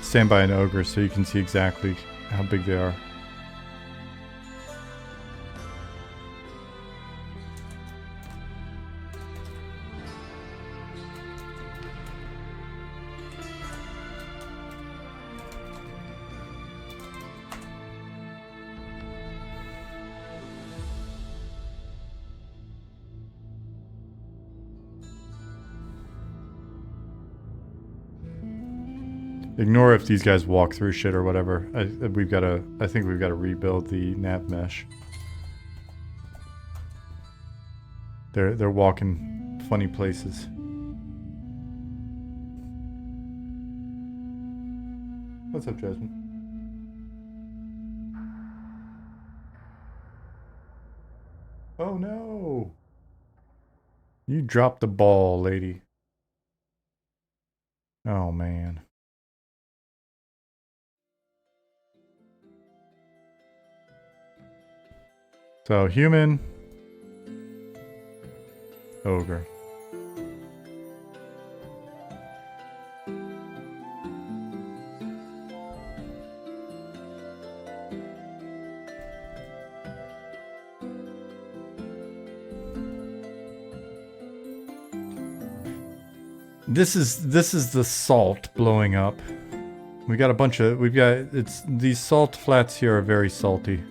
stand by an ogre so you can see exactly how big they are. Ignore if these guys walk through shit or whatever. I think we've got to rebuild the nav mesh. They're walking funny places. What's up, Jasmine? Oh no! You dropped the ball, lady. Oh man. So, human, ogre. This is the salt blowing up. We got a bunch of, these salt flats here are very salty.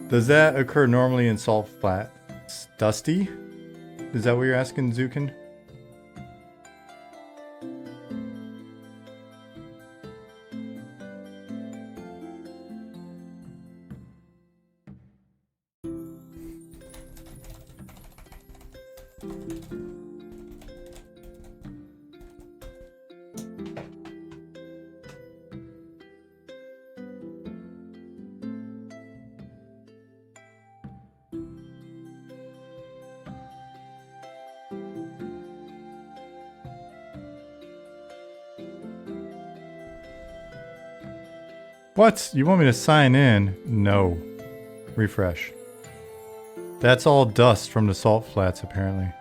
Does that occur normally in salt flats? Dusty? Is that what you're asking, Zukin? What? You want me to sign in? No. Refresh. That's all dust from the salt flats, apparently.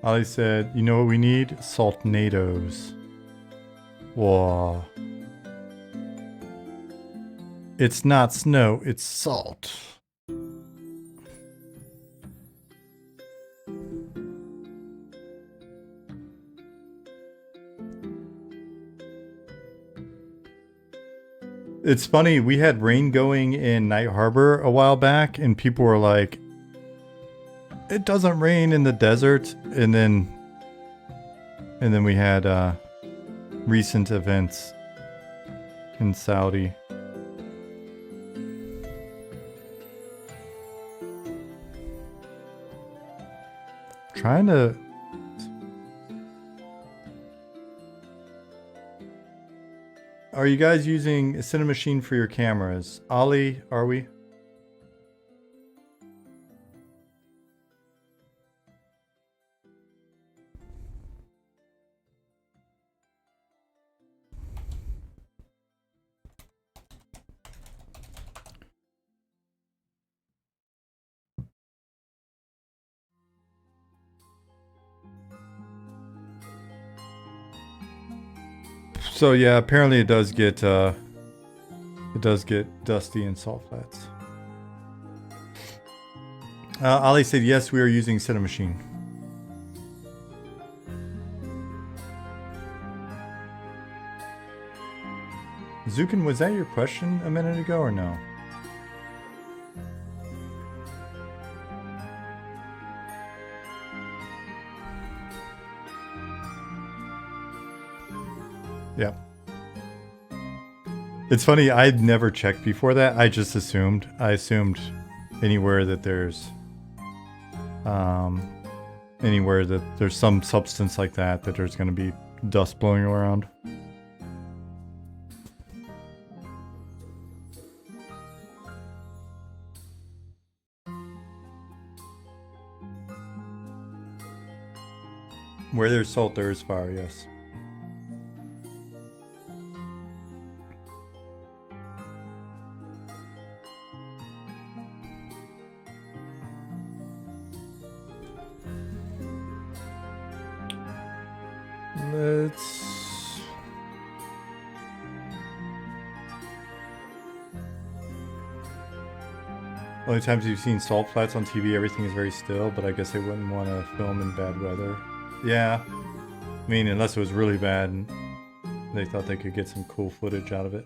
Ollie said, you know what we need? Saltnadoes. Whoa. It's not snow, it's salt. It's funny, we had rain going in Night Harbor a while back, and people were like, it doesn't rain in the desert. And then we had recent events in Saudi. Trying to... Are you guys using Cinemachine for your cameras? Ali, are we? So yeah, apparently it does get dusty in salt flats. Ali said yes, we are using Cinemachine. Zukin, was that your question a minute ago or no? Yep. It's funny, I'd never checked before that. I just assumed. I assumed anywhere that there's some substance like that there's going to be dust blowing around. Where there's salt, there is fire, yes. Let's... Only times you've seen salt flats on TV, everything is very still, but I guess they wouldn't want to film in bad weather. Yeah. I mean, unless it was really bad and they thought they could get some cool footage out of it.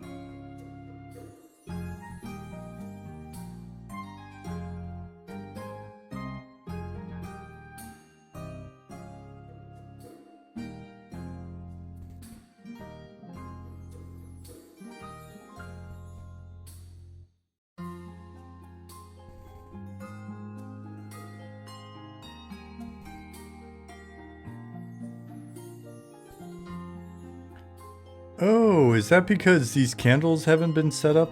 Oh, is that because these candles haven't been set up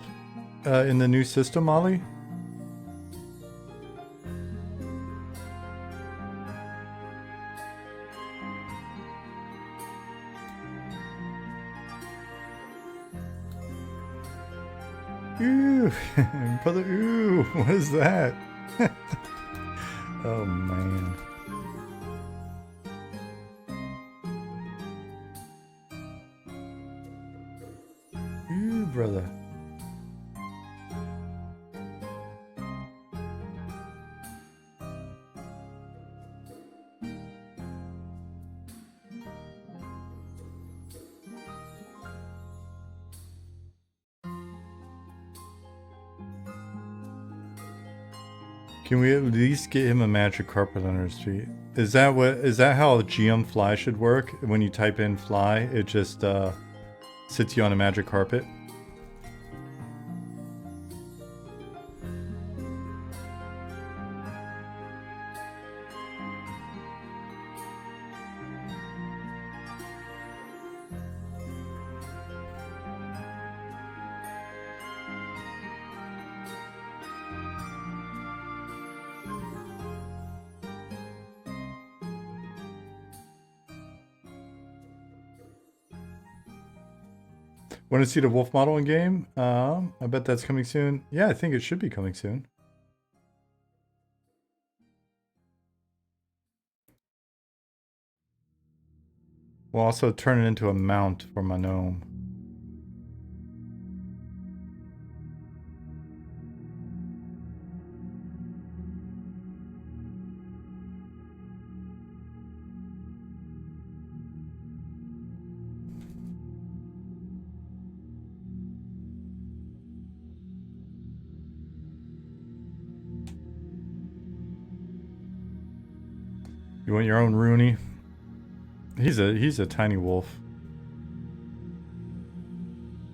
in the new system, Ollie? Ooh, brother, ooh, what is that? Oh, man. Ooh, brother. Can we at least get him a magic carpet under his feet? Is that how a GM fly should work? When you type in fly, it just sits you on a magic carpet? Want to see the wolf model in game? I bet that's coming soon. Yeah, I think it should be coming soon. We'll also turn it into a mount for my gnome. You want your own Rooney? He's a tiny wolf.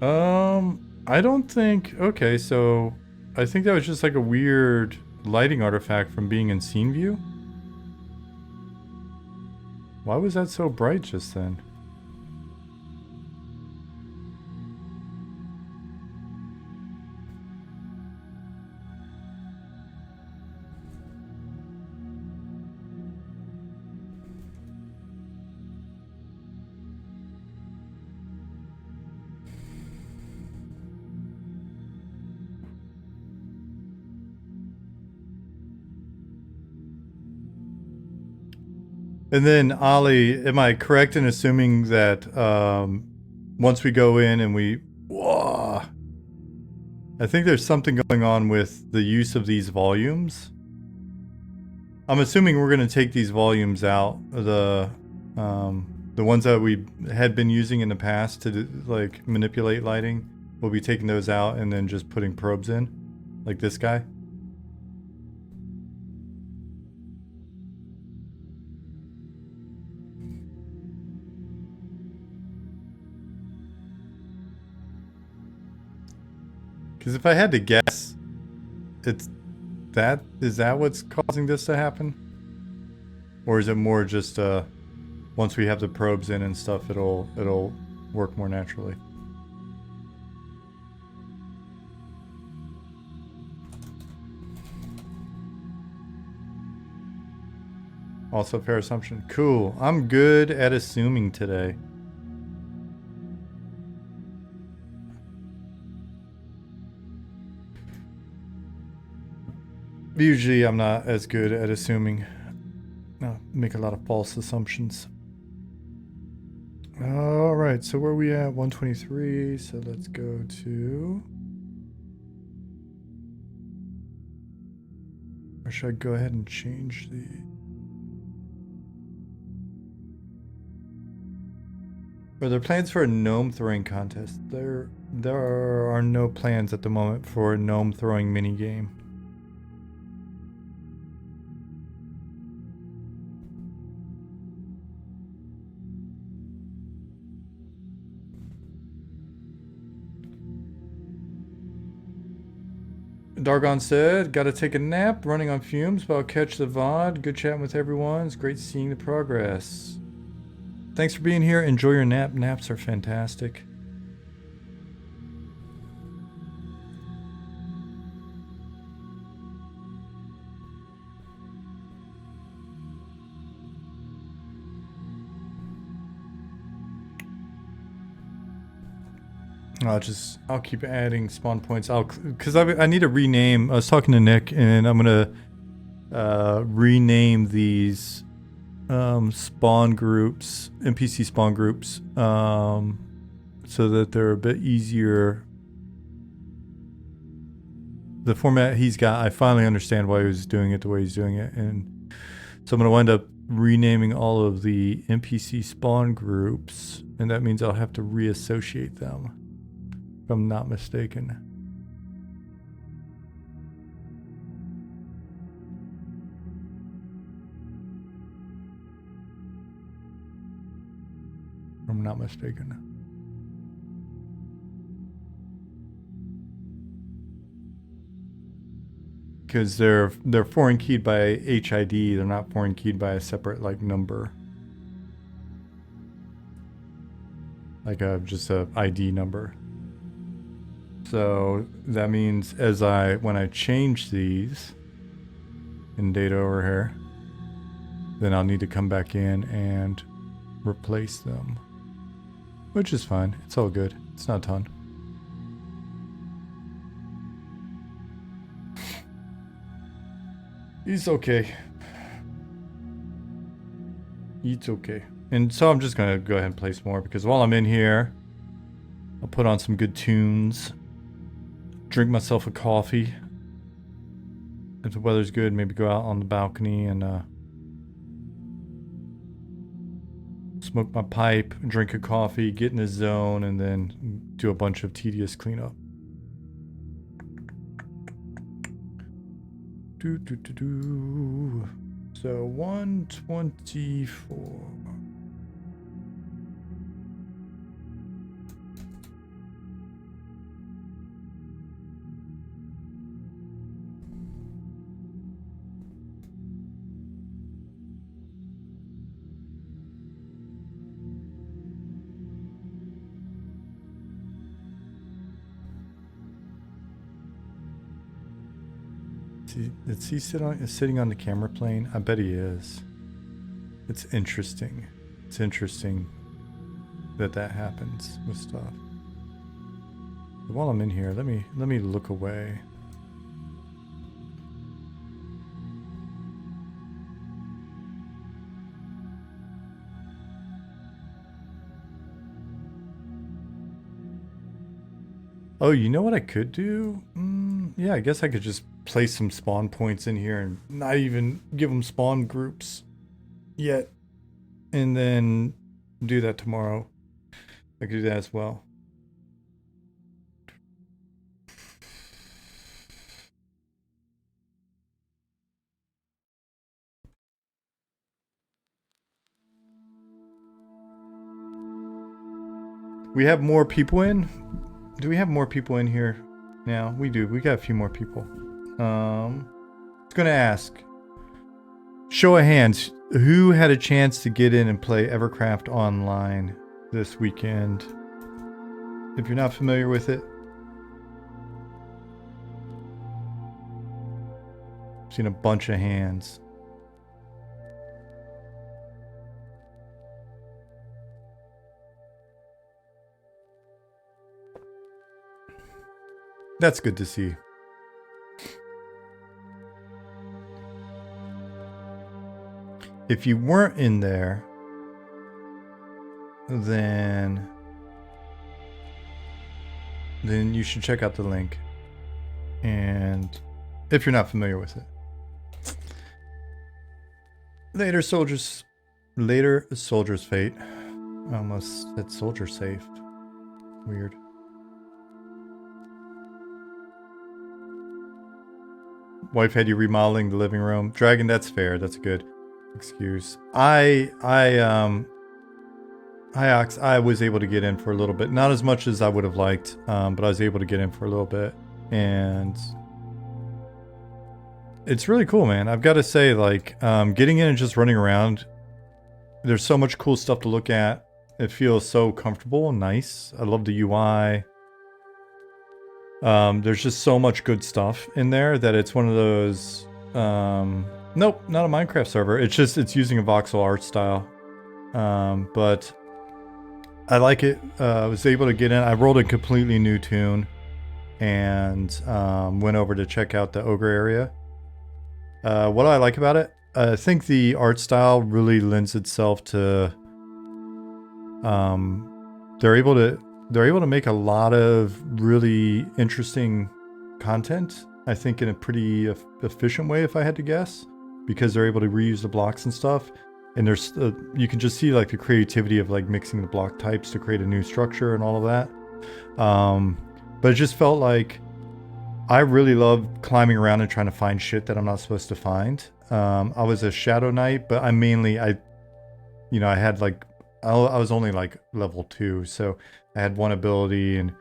I don't think... Okay, so... I think that was just like a weird lighting artifact from being in scene view. Why was that so bright just then? And then, Ollie, am I correct in assuming that once we go in and we... Whoa, I think there's something going on with the use of these volumes. I'm assuming we're going to take these volumes out, the ones that we had been using in the past to like manipulate lighting. We'll be taking those out and then just putting probes in, like this guy. Because if I had to guess, is that what's causing this to happen? Or is it more just once we have the probes in and stuff, it'll work more naturally? Also fair assumption. Cool. I'm good at assuming today. Usually I'm not as good at assuming. I make a lot of false assumptions. Alright, so where are we at? 123, so let's go to... Or should I go ahead and change the... Are there plans for a gnome throwing contest? There are no plans at the moment for a gnome throwing minigame. Dargon said, gotta take a nap, running on fumes, but I'll catch the VOD. Good chatting with everyone. It's great seeing the progress. Thanks for being here. Enjoy your nap. Naps are fantastic. I'll keep adding spawn points. Because I need to rename. I was talking to Nick, and I'm gonna rename these spawn groups, NPC spawn groups, so that they're a bit easier. The format he's got, I finally understand why he was doing it the way he's doing it, and so I'm gonna wind up renaming all of the NPC spawn groups, and that means I'll have to reassociate them. If I'm not mistaken. If I'm not mistaken. Because they're foreign keyed by HID, they're not foreign keyed by a separate like number. Like just a ID number. So that means when I change these in data over here, then I'll need to come back in and replace them. Which is fine. It's all good. It's not a ton. It's okay. It's okay. And so I'm just going to go ahead and place more because while I'm in here, I'll put on some good tunes. Drink myself a coffee. If the weather's good, maybe go out on the balcony and smoke my pipe, drink a coffee, get in the zone, and then do a bunch of tedious cleanup. So 124. Is he sitting on the camera plane? I bet he is. It's interesting. It's interesting that happens with stuff. But while I'm in here, let me look away. Oh, you know what I could do? Yeah, I guess I could just place some spawn points in here and not even give them spawn groups yet. And then do that tomorrow. I could do that as well. We have more people in? Do we have more people in here now? We do. We got a few more people. I was gonna ask. Show of hands. Who had a chance to get in and play Evercraft online this weekend? If you're not familiar with it. I've seen a bunch of hands. That's good to see. If you weren't in there, then you should check out the link. And if you're not familiar with it. Later Soldier's Fate. I almost said Soldier Safe. Weird. Wife had you remodeling the living room. Dragon, that's fair. That's a good excuse. I was able to get in for a little bit. Not as much as I would have liked, but I was able to get in for a little bit. And it's really cool, man. I've got to say, like, getting in and just running around, there's so much cool stuff to look at. It feels so comfortable and nice. I love the UI. There's just so much good stuff in there that it's one of those, nope, not a Minecraft server. It's using a voxel art style. But I like it. I was able to get in. I rolled a completely new tune and went over to check out the ogre area. What do I like about it? I think the art style really lends itself to, they're able to make a lot of really interesting content, I think, in a pretty efficient way, if I had to guess, because they're able to reuse the blocks and stuff. And there's, you can just see like the creativity of like mixing the block types to create a new structure and all of that. But it just felt like I really love climbing around and trying to find shit that I'm not supposed to find. I was a Shadow Knight, but I had like, I was only like level 2, so I had one ability, and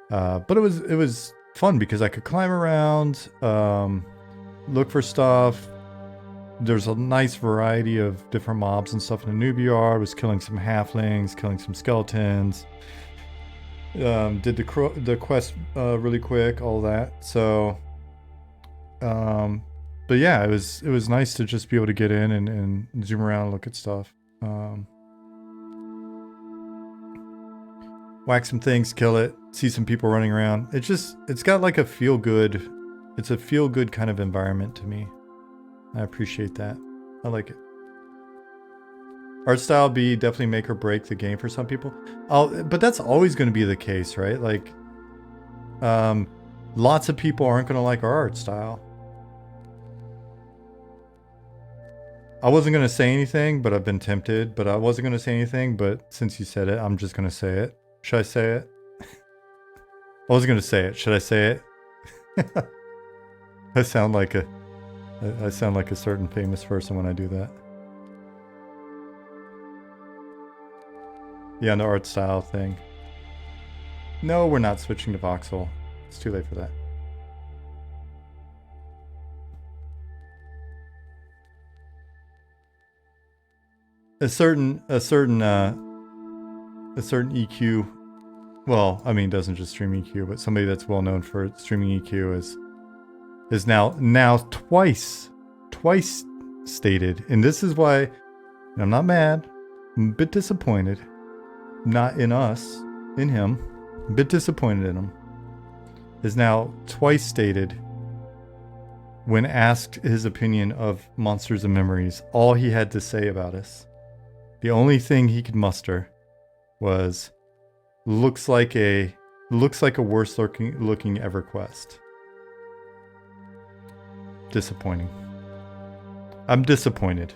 but it was fun because I could climb around, look for stuff. There's a nice variety of different mobs and stuff in the newbie yard. I was killing some halflings, killing some skeletons. Did the quest really quick, all that. So, but yeah, it was nice to just be able to get in and zoom around and look at stuff. Whack some things, kill it, see some people running around. It's got like a it's a feel good kind of environment to me. I appreciate that. I like it. Art style be definitely make or break the game for some people. But that's always going to be the case, right? Like, lots of people aren't going to like our art style. I wasn't going to say anything, but I've been tempted. But I wasn't going to say anything, but since you said it, I'm just going to say it. Should I say it? I wasn't going to say it. Should I say it? I sound like a I sound like a certain famous person when I do that. Yeah, the art style thing. No, we're not switching to voxel. It's too late for that. A certain EQ. Well, I mean, doesn't just stream EQ, but somebody that's well known for streaming EQ is now twice stated, and this is why I'm not mad. I'm a bit disappointed. Not in us, in him. I'm a bit disappointed in him. Is now twice stated when asked his opinion of Monsters and Memories. All he had to say about us, the only thing he could muster, was looks like a worse looking EverQuest. Disappointing. I'm disappointed.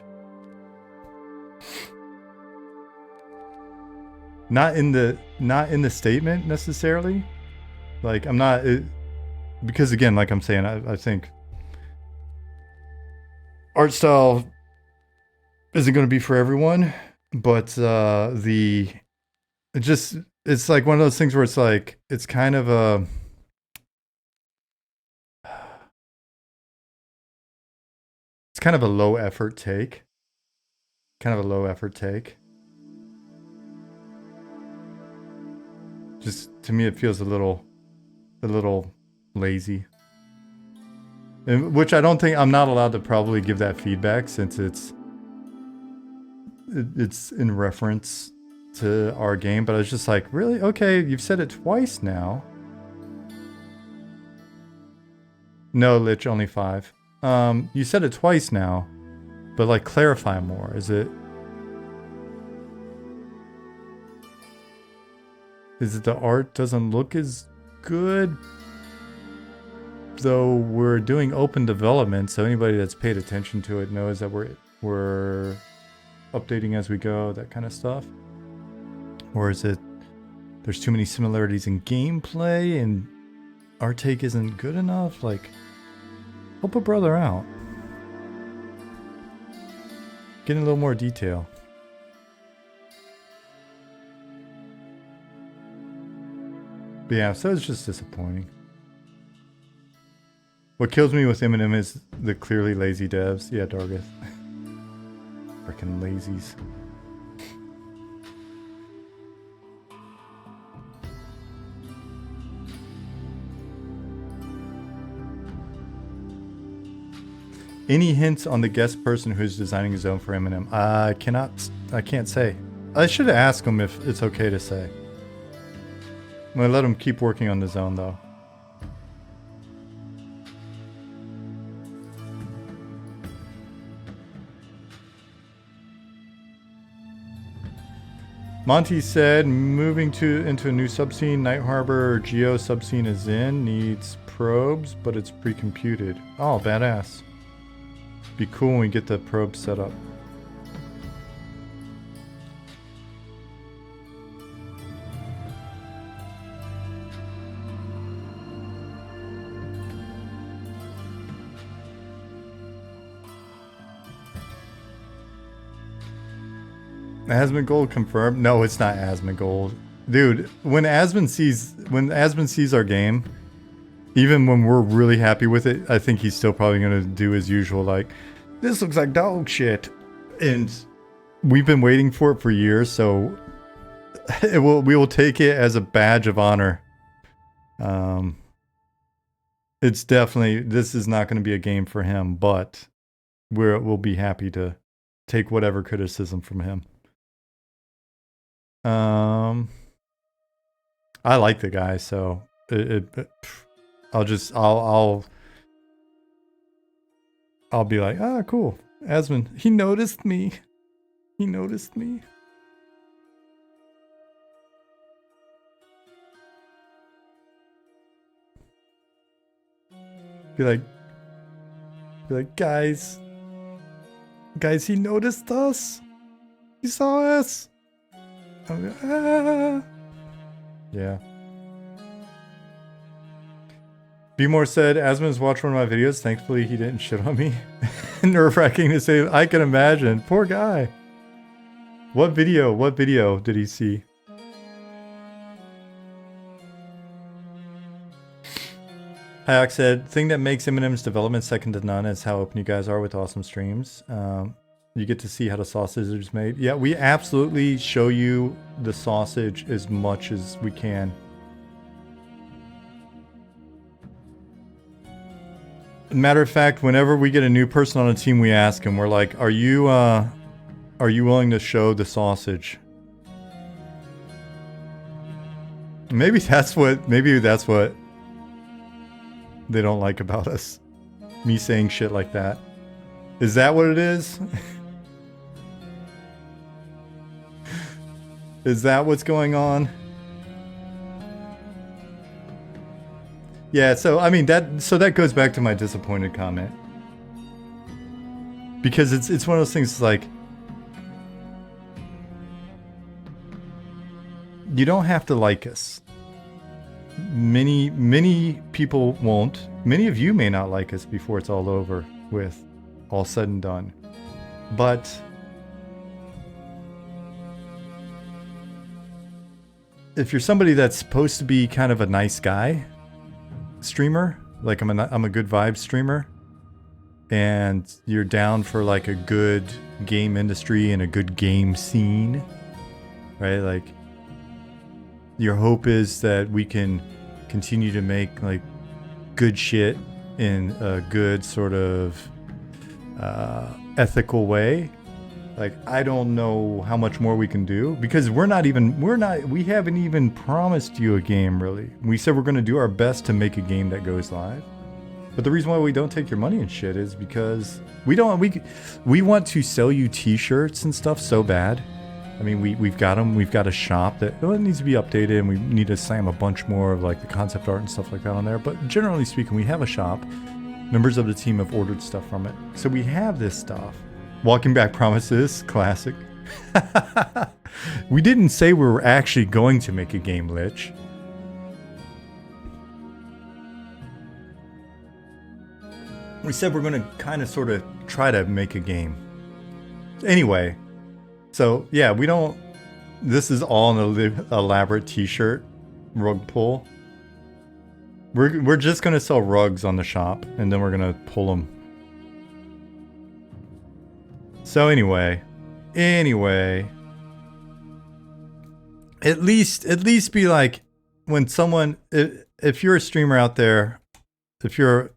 Not in the statement necessarily. Like, I'm not, because again, like I'm saying, I think art style isn't going to be for everyone, but it's like one of those things where it's like, it's kind of a, it's kind of a low effort take. Just, to me, it feels a little lazy. And, which I don't think, I'm not allowed to probably give that feedback since it's in reference to our game, but I was just like, really? Okay, you've said it twice now. No, Lich, only 5. You said it twice now, but like clarify more. Is it the art doesn't look as good? Though we're doing open development, so anybody that's paid attention to it knows that we're updating as we go, that kind of stuff. Or is it there's too many similarities in gameplay and our take isn't good enough? Like, help a brother out. Get in a little more detail. But yeah, so it's just disappointing. What kills me with Eminem is the clearly lazy devs. Yeah, Dargith. Freaking lazies. Any hints on the guest person who's designing his own for Eminem? I can't say. I should ask him if it's okay to say. I'm gonna let him keep working on the zone though. Monty said, moving into a new subscene, Night Harbor Geo subscene is in, needs probes, but it's pre-computed. Oh, badass. Be cool when we get the probe set up. Asmongold confirmed. No, it's not Asmongold. Dude, when Asmon sees our game, even when we're really happy with it, I think he's still probably going to do his usual, like, this looks like dog shit. And we've been waiting for it for years, so we will take it as a badge of honor. It's definitely, this is not going to be a game for him, but we'll be happy to take whatever criticism from him. I like the guy, so I'll be like, ah, cool. Asmon, he noticed me. He noticed me. Be like, guys, he noticed us. He saw us. I'm like, ah. Yeah. Be More said, Asmon's watched one of my videos. Thankfully, he didn't shit on me. Nerve-wracking to say, I can imagine. Poor guy. What video? What video did he see? Hayek said, thing that makes Eminem's development second to none is how open you guys are with awesome streams. You get to see how the sausage is made. Yeah, we absolutely show you the sausage as much as we can. Matter of fact, whenever we get a new person on a team, we ask him, we're like, are you willing to show the sausage? Maybe that's what they don't like about us. Me saying shit like that. Is that what it is? Is that what's going on? Yeah, so I mean that goes back to my disappointed comment. Because it's one of those things like you don't have to like us. Many people won't. Many of you may not like us before it's all over with, all said and done. But if you're somebody that's supposed to be kind of a nice guy streamer, like I'm a good vibe streamer, and you're down for like a good game industry and a good game scene, right? Like your hope is that we can continue to make like good shit in a good sort of ethical way. Like I don't know how much more we can do because we haven't even promised you a game really. We said we're going to do our best to make a game that goes live. But the reason why we don't take your money and shit is because we want to sell you t-shirts and stuff so bad. I mean, we've got them. We've got a shop that it needs to be updated, and we need to slam a bunch more of like the concept art and stuff like that on there. But generally speaking, we have a shop. Members of the team have ordered stuff from it, so we have this stuff. Walking Back Promises, classic. We didn't say we were actually going to make a game, Lich. We said we're going to kind of sort of try to make a game. Anyway. So, yeah, we don't... This is all an elaborate t-shirt rug pull. We're just going to sell rugs on the shop, and then we're going to pull them. So anyway. At least be like, when someone... If you're a streamer out there, if you're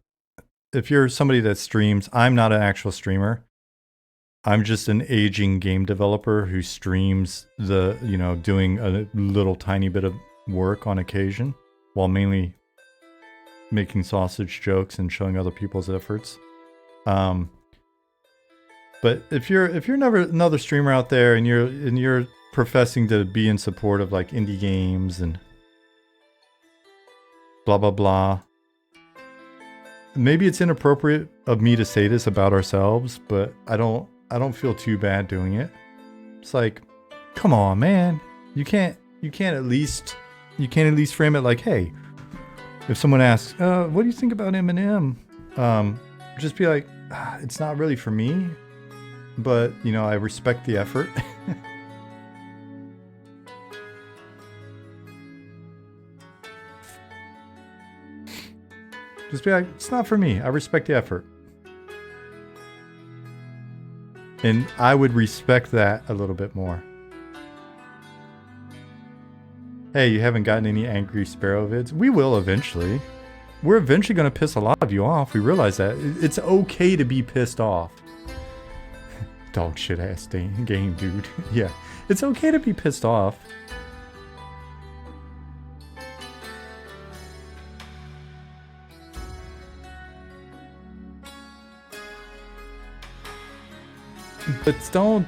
somebody that streams, I'm not an actual streamer. I'm just an aging game developer who streams doing a little tiny bit of work on occasion while mainly making sausage jokes and showing other people's efforts. But if you're never another streamer out there and you're professing to be in support of like indie games and blah blah blah, maybe it's inappropriate of me to say this about ourselves, but I don't feel too bad doing it. It's like, come on, man. You can't at least frame it like, hey, if someone asks, what do you think about Eminem? Just be like, it's not really for me, but I respect the effort. Just be like, it's not for me. I respect the effort. And I would respect that a little bit more. Hey, you haven't gotten any Angry Sparrow vids? We will eventually. We're eventually going to piss a lot of you off. We realize that. It's okay to be pissed off. Dog shit ass game, dude. Yeah. It's okay to be pissed off. But don't,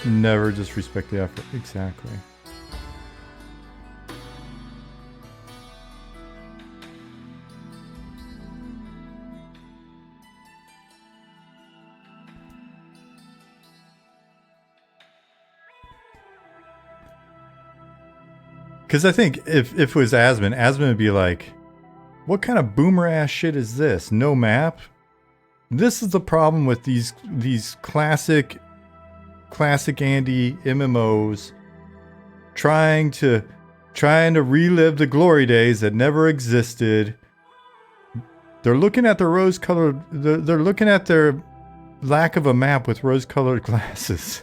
never disrespect the effort. Exactly. Because I think if it was Asmon would be like, what kind of boomer ass shit is this? No map? This is the problem with these classic Andy MMOs trying to relive the glory days that never existed. They're looking at their rose-colored, they're looking at their lack of a map with rose-colored glasses.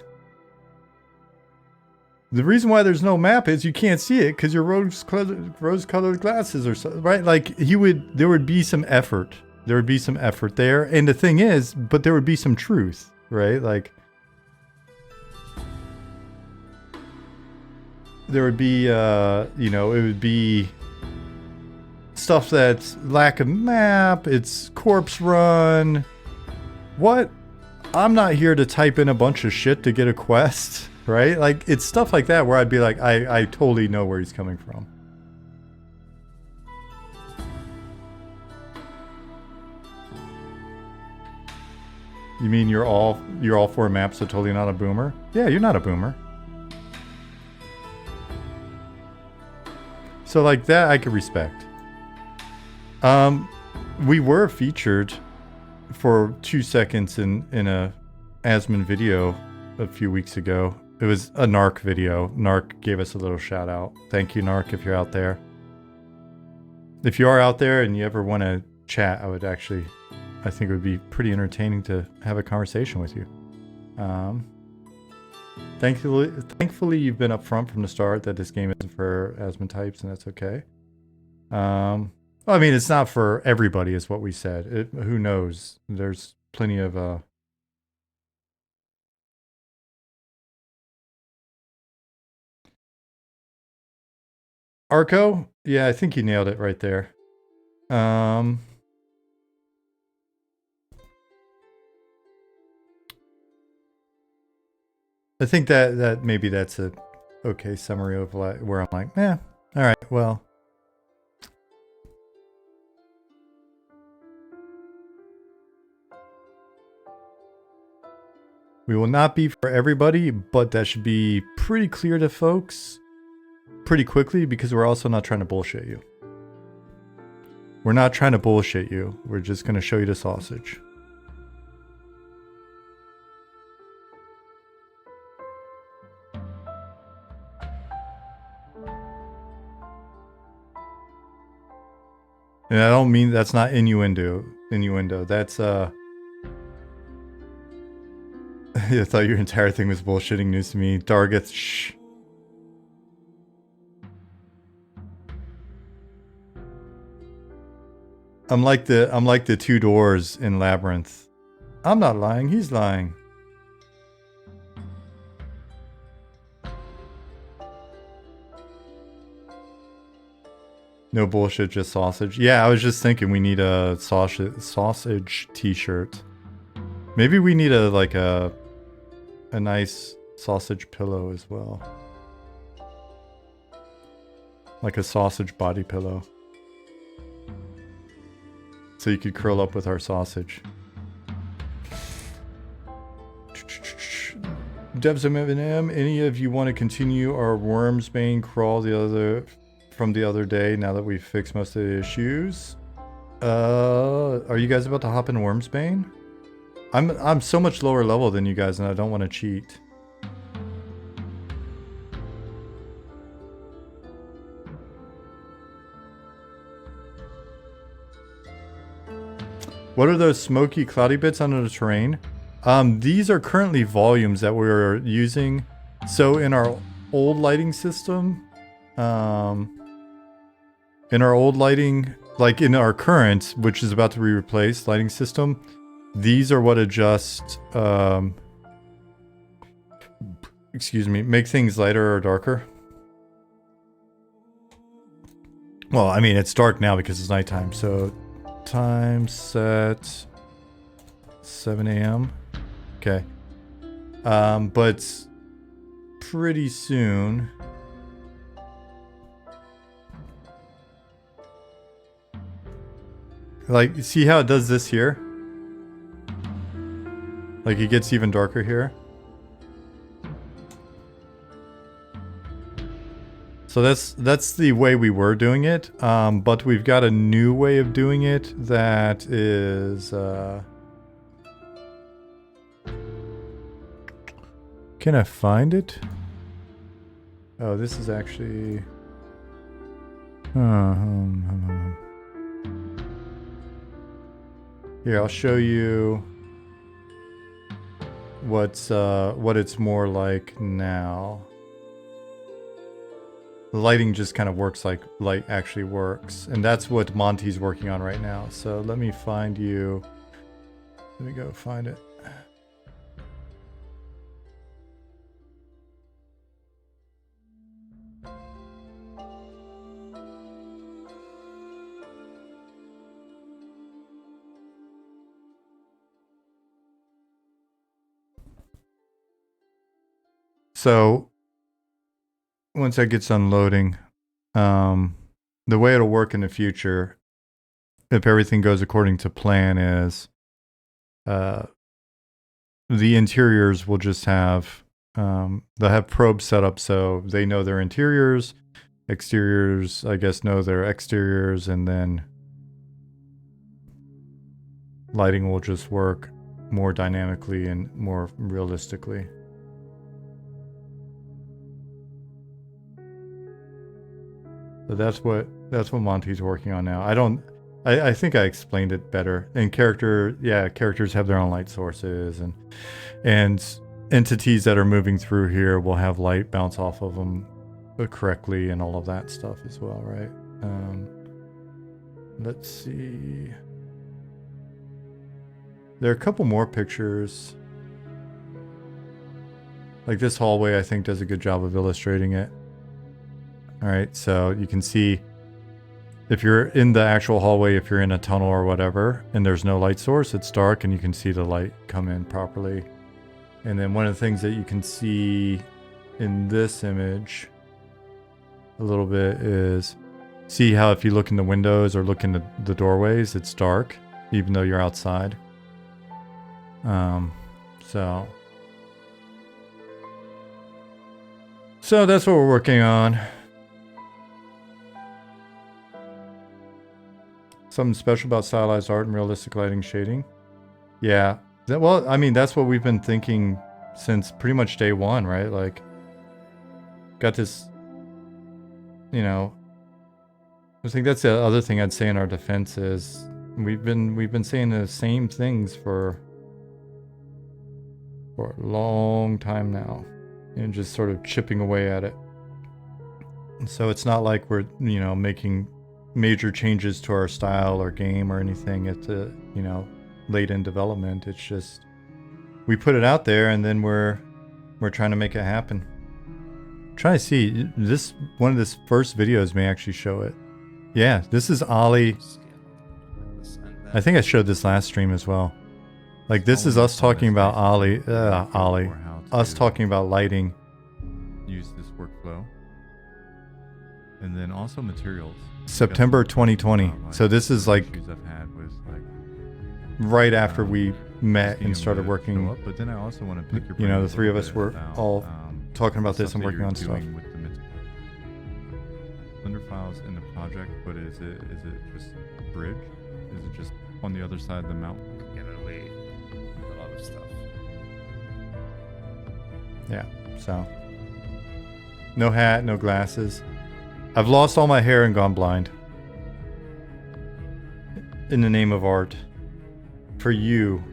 The reason why there's no map is you can't see it because your rose-colored glasses are so, right. Like there would be some effort. There would be some effort there, and the thing is, but there would be some truth, right? Like there would be, you know, it would be stuff that's lack of map. It's corpse run. What? I'm not here to type in a bunch of shit to get a quest. Right? Like, it's stuff like that where I'd be like, I totally know where he's coming from. You mean you're all for maps, so totally not a boomer? Yeah, you're not a boomer. So like that I could respect. We were featured for 2 seconds in a Asmon video a few weeks ago. It was a Narc video. Narc gave us a little shout out. Thank you, Narc, if you're out there. If you are out there and you ever want to chat, I think it would be pretty entertaining to have a conversation with you. Thankfully, you've been upfront from the start that this game isn't for Asmon types, and that's okay. Well, I mean, it's not for everybody, is what we said. Who knows? There's plenty of... Arco? Yeah, I think you nailed it right there. I think that maybe that's a okay summary of where I'm like, all right, well. We will not be for everybody, but that should be pretty clear to folks pretty quickly, because we're also not trying to bullshit you. We're not trying to bullshit you. We're just going to show you the sausage. And I don't mean, that's not innuendo. That's I thought your entire thing was bullshitting news to me. Dargeth, shh. I'm like the two doors in Labyrinth. I'm not lying, he's lying. No bullshit, just sausage. Yeah, I was just thinking we need a sausage t-shirt. Maybe we need a nice sausage pillow as well. Like a sausage body pillow. So you could curl up with our sausage. Devs M&M, any of you want to continue our Wyrmsbane crawl from the other day now that we've fixed most of the issues? Are you guys about to hop in Wyrmsbane? I'm so much lower level than you guys, and I don't want to cheat. What are those smoky, cloudy bits under the terrain? These are currently volumes that we're using. So in our old lighting system, like in our current, which is about to be replaced, lighting system, these are what adjust, excuse me, make things lighter or darker. Well, I mean, it's dark now because it's nighttime, so time set 7 a.m. Okay. But pretty soon, like, see how it does this here? Like, it gets even darker here. So that's the way we were doing it, but we've got a new way of doing it that is... Can I find it? Oh, this is actually... Here, I'll show you what it's more like now. The lighting just kind of works like light actually works, and that's what Monty's working on right now. So let me find you. Let me go find it. So once that gets unloading, the way it'll work in the future, if everything goes according to plan, is the interiors will just have they'll have probes set up so they know their interiors. Exteriors, I guess, know their exteriors, and then lighting will just work more dynamically and more realistically. So that's what Monty's working on now. I think I explained it better. And characters have their own light sources, and entities that are moving through here will have light bounce off of them correctly and all of that stuff as well, right? Let's see. There are a couple more pictures. Like this hallway, I think, does a good job of illustrating it. All right, so you can see if you're in the actual hallway, if you're in a tunnel or whatever, and there's no light source, it's dark and you can see the light come in properly. And then one of the things that you can see in this image a little bit is, see how if you look in the windows or look in the doorways, it's dark, even though you're outside. So that's what we're working on. Something special about stylized art and realistic lighting shading. Yeah. Well, I mean, that's what we've been thinking since pretty much day one, right? Like, got this, you know, I think that's the other thing I'd say in our defense is we've been saying the same things for a long time now, and just sort of chipping away at it. And so it's not like we're, you know, making major changes to our style or game or anything at the, you know, late in development. It's just we put it out there and then we're trying to make it happen. Try to see this, one of this first videos may actually show it. Yeah, this is Ollie. I think I showed this last stream as well. Like this is us talking about Ollie, us talking about lighting. Use this workflow. And then also materials. September 2020. So this is like right after we met and started working. But then I also want to pick your brain, you know, the three of us were all talking about this and working on stuff. Blender files in the project, but is it just a bridge? Is it just on the other side of the mountain? Get away with a lot of stuff. Yeah. So no hat, no glasses. I've lost all my hair and gone blind. In the name of art. For you.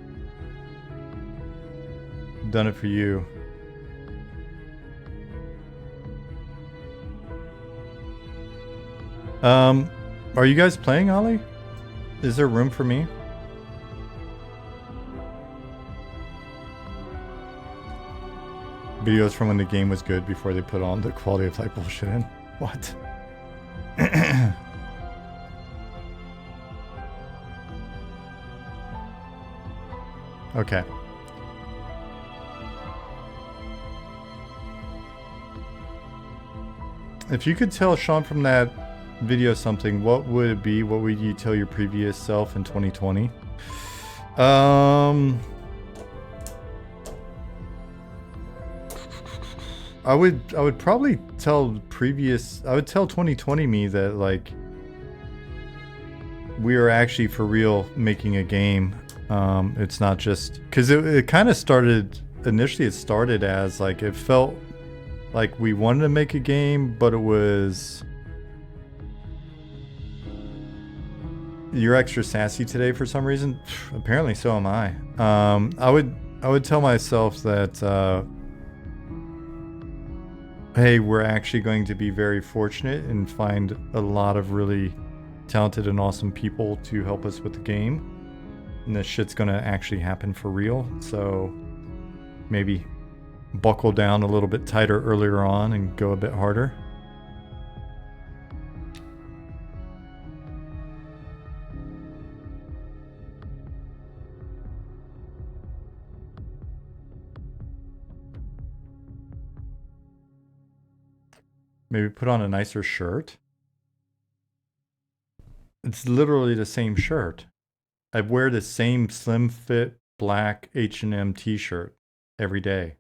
Done it for you. Are you guys playing, Ollie? Is there room for me? Videos from when the game was good before they put on the quality of life bullshit in. What? Okay. If you could tell Sean from that video something, what would it be? What would you tell your previous self in 2020? I would probably tell I would tell 2020 me that like we are actually for real making a game. It's not just because it kind of started initially. It started as like it felt like we wanted to make a game, but it was. You're extra sassy today for some reason. Apparently, so am I. I would tell myself that. Hey, we're actually going to be very fortunate and find a lot of really talented and awesome people to help us with the game. And this shit's gonna actually happen for real. So maybe buckle down a little bit tighter earlier on and go a bit harder. Maybe put on a nicer shirt. It's literally the same shirt. I wear the same slim fit black H&M t-shirt every day.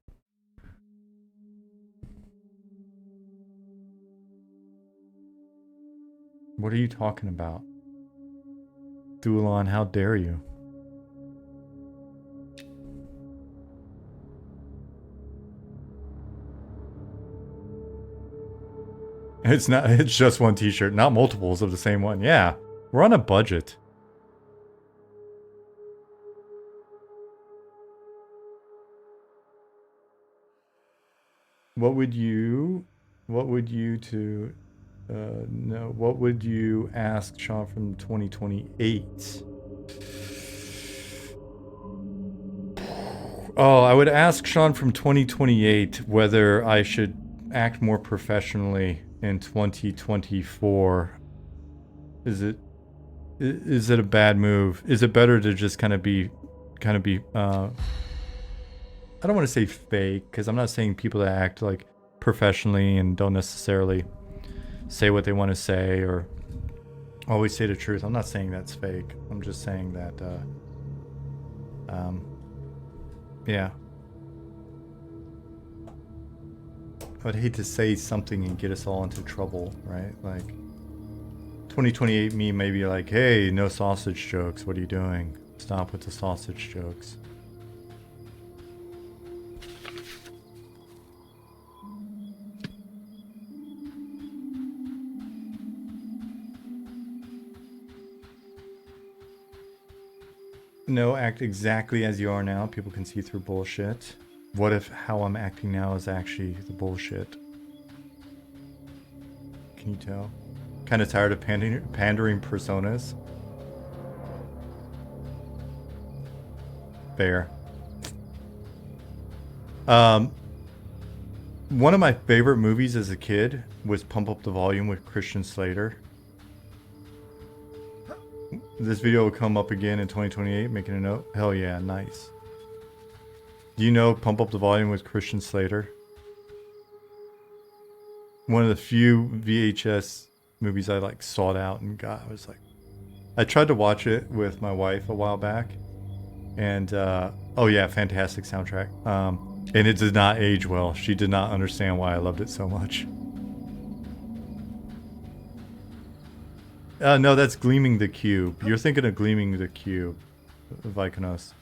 What are you talking about? Dulon, how dare you? It's not, it's just one t-shirt, not multiples of the same one. Yeah, we're on a budget. What would you ask Sean from 2028? Oh, I would ask Sean from 2028 whether I should act more professionally in 2024. Is it a bad move? Is it better to just kind of be I don't want to say fake, because I'm not saying people that act like professionally and don't necessarily say what they want to say or always say the truth. I'm not saying that's fake. I'm just saying that, yeah. I'd hate to say something and get us all into trouble, right? Like, 2028 me may be like, hey, no sausage jokes. What are you doing? Stop with the sausage jokes. No, act exactly as you are now. People can see through bullshit. What if how I'm acting now is actually the bullshit? Can you tell? Kind of tired of pandering personas. Fair. One of my favorite movies as a kid was Pump Up the Volume with Christian Slater. This video will come up again in 2028, making a note. Hell yeah, nice. Do you know Pump Up the Volume with Christian Slater? One of the few VHS movies I like sought out and got. I was like, I tried to watch it with my wife a while back, and oh yeah, fantastic soundtrack. And it did not age well. She did not understand why I loved it so much. No, that's Gleaming the Cube. You're thinking of Gleaming the Cube, Vykonos.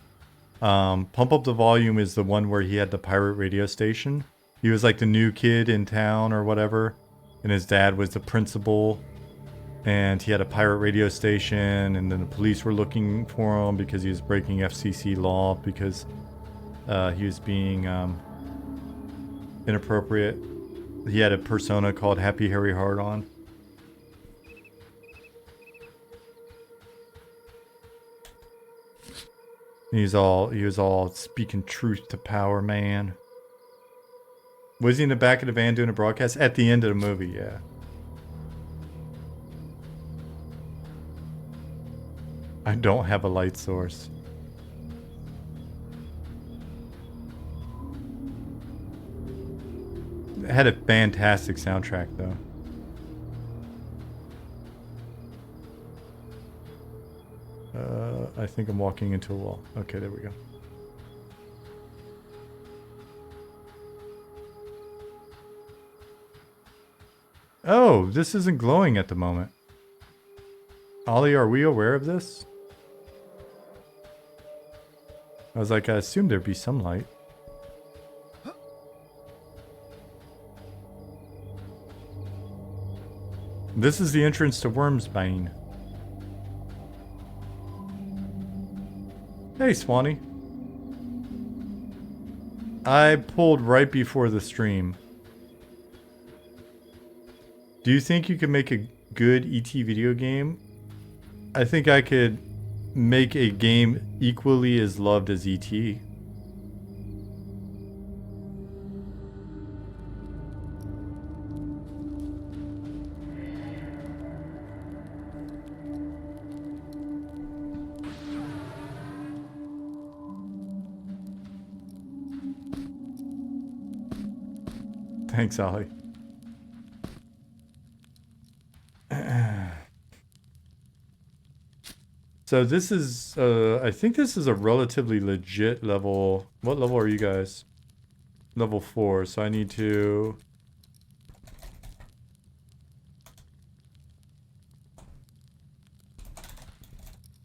Pump Up the Volume is the one where he had the pirate radio station. He was like the new kid in town or whatever, and his dad was the principal, and he had a pirate radio station, and then the police were looking for him because he was breaking FCC law because he was being inappropriate. He had a persona called Happy Harry Hard-On. He was all speaking truth to power, man. Was he in the back of the van doing a broadcast? At the end of the movie, yeah. I don't have a light source. It had a fantastic soundtrack, though. I think I'm walking into a wall. Okay, there we go. Oh, this isn't glowing at the moment. Ollie, are we aware of this? I was like, I assumed there'd be some light. This is the entrance to Wyrmsbane. Hey, Swanee. I pulled right before the stream. Do you think you could make a good ET video game? I think I could make a game equally as loved as ET. Thanks, Ollie. So this is, I think this is a relatively legit level. What level are you guys? Level 4, so I need to...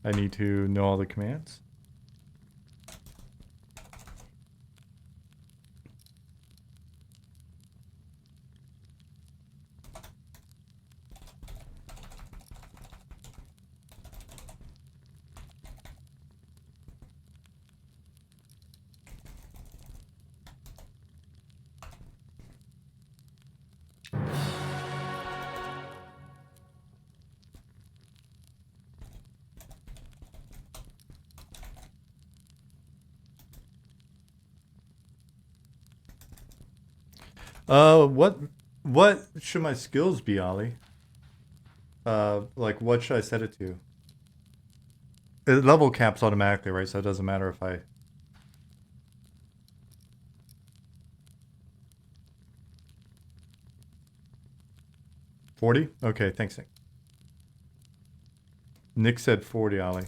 know all the commands. What should my skills be, Ollie? Like what should I set it to? It level caps automatically, right? So it doesn't matter if I... $40? Okay, thanks, Nick. Nick said 40, Ollie.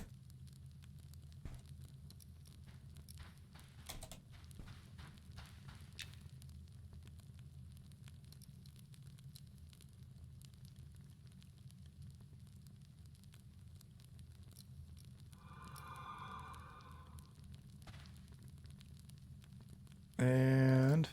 And...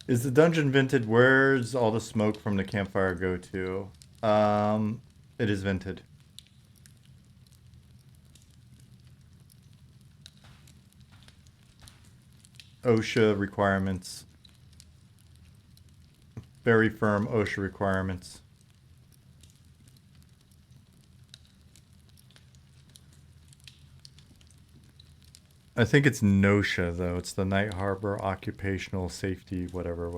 Is the dungeon vented? Where's all the smoke from the campfire go to? It is vented. OSHA requirements. Very firm OSHA requirements. I think it's NOSHA, though. It's the Night Harbor Occupational Safety, whatever.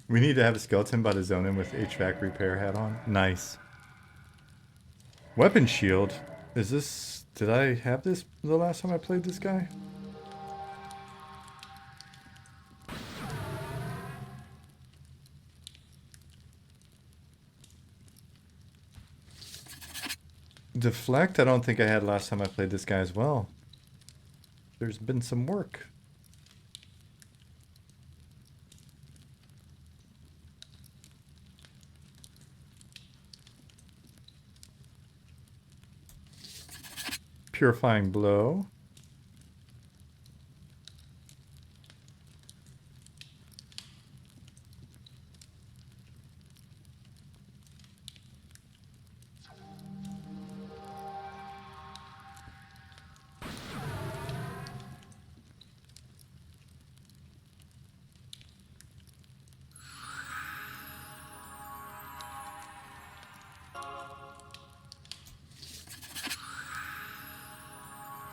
We need to have a skeleton by the zone in with HVAC repair hat on. Nice. Weapon shield. Is this... Did I have this the last time I played this guy? Deflect? I don't think I had last time I played this guy as well. There's been some work. Purifying blow.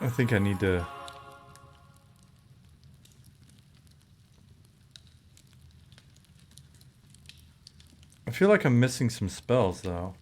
I think I need to... I feel like I'm missing some spells, though.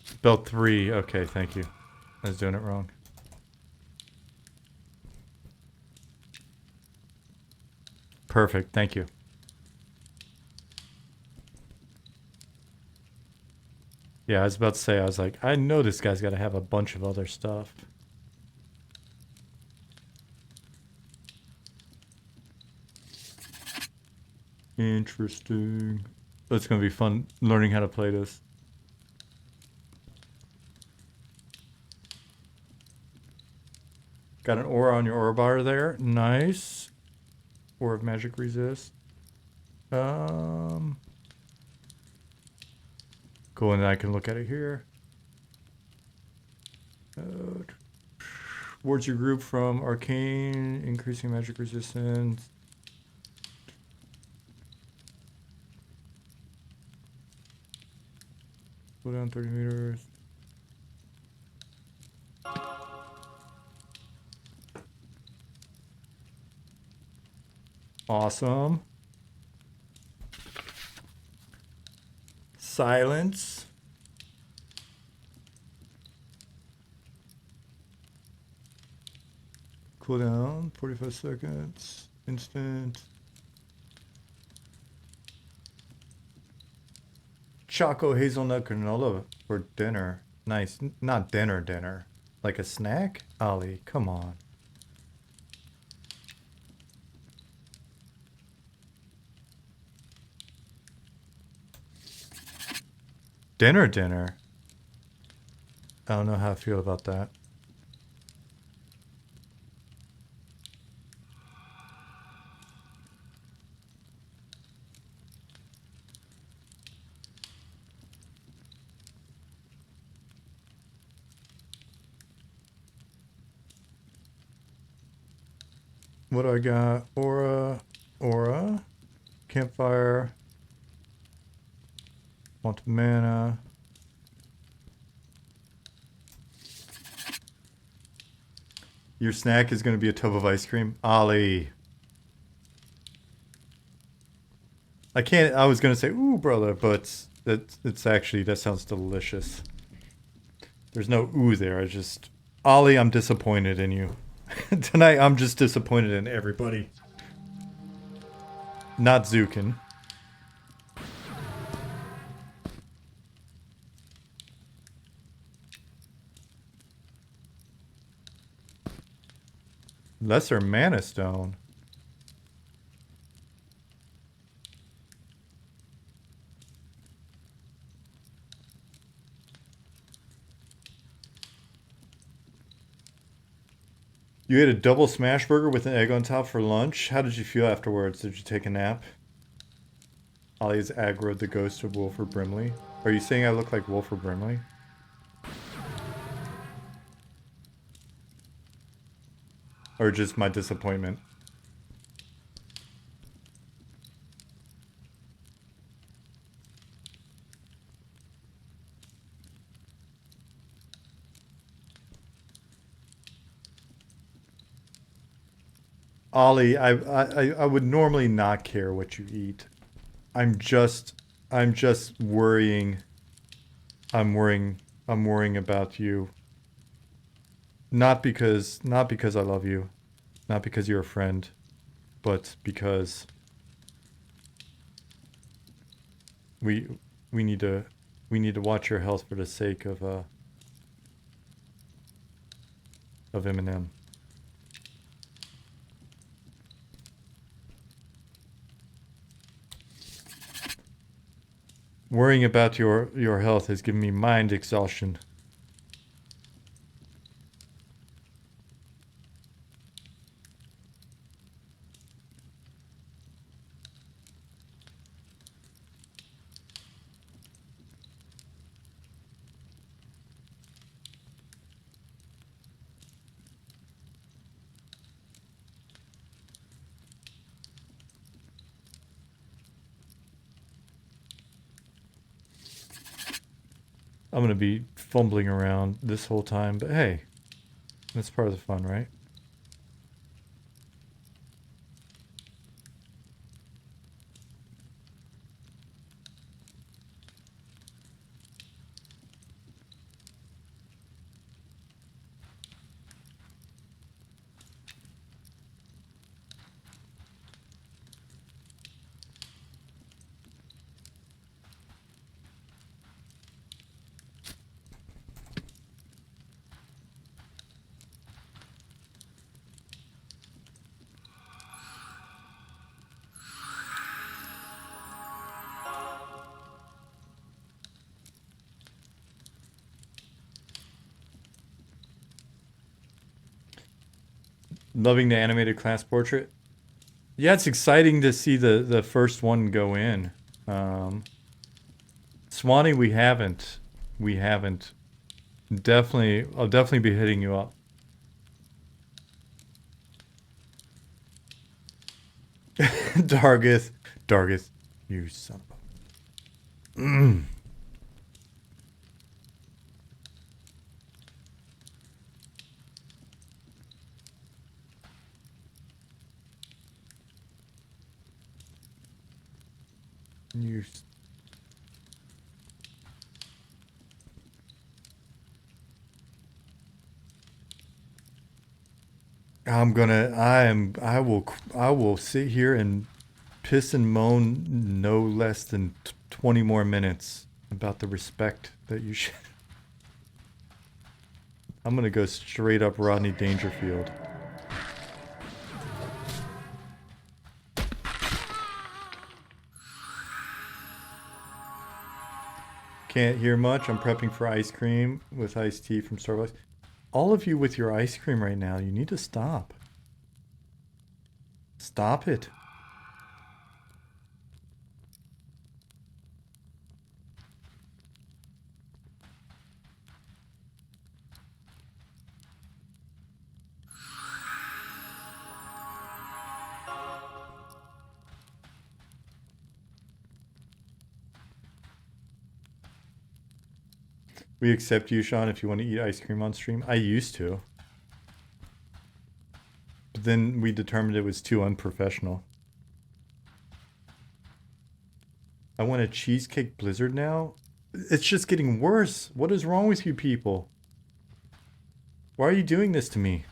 Spell 3. Okay, thank you. I was doing it wrong. Perfect, thank you. Yeah, I was about to say, I was like, I know this guy's got to have a bunch of other stuff. Interesting. That's going to be fun learning how to play this. Got an aura on your aura bar there. Nice. Aura of magic resist. Cool, and then I can look at it here. Wards your group from arcane, increasing magic resistance. Go down 30 meters. Awesome. Silence. Cooldown, 45 seconds. Instant. Choco hazelnut granola for dinner. Nice. Not dinner. Like a snack? Ollie, come on. Dinner. I don't know how I feel about that. What do I got? Aura. Campfire. Want mana. Your snack is going to be a tub of ice cream? Ollie. I was going to say, ooh, brother, but it's actually, that sounds delicious. There's no ooh there. Ollie, I'm disappointed in you. Tonight, I'm just disappointed in everybody. Not Zukin. Lesser Mana Stone. You ate a double smash burger with an egg on top for lunch. How did you feel afterwards? Did you take a nap? Ollie's aggroed the ghost of Wilford Brimley. Are you saying I look like Wilford Brimley? Or just my disappointment? Ollie, I would normally not care what you eat. I'm just worrying. I'm worrying about you. Not because I love you, not because you're a friend, but because we need to watch your health for the sake of Eminem. Worrying about your health has given me mind exhaustion. I'm gonna be fumbling around this whole time, but hey, that's part of the fun, right? Loving the animated class portrait. Yeah, it's exciting to see the first one go in. Swanee, we haven't. Definitely, I'll definitely be hitting you up. Dargith, you son of a... You... I will sit here and piss and moan no less than 20 more minutes about the respect that you should. I'm gonna go straight up Rodney Dangerfield. Can't hear much. I'm prepping for ice cream with iced tea from Starbucks. All of you with your ice cream right now, you need to stop. Stop it. We accept you, Sean, if you want to eat ice cream on stream. I used to. But then we determined it was too unprofessional. I want a cheesecake blizzard now? It's just getting worse. What is wrong with you people? Why are you doing this to me?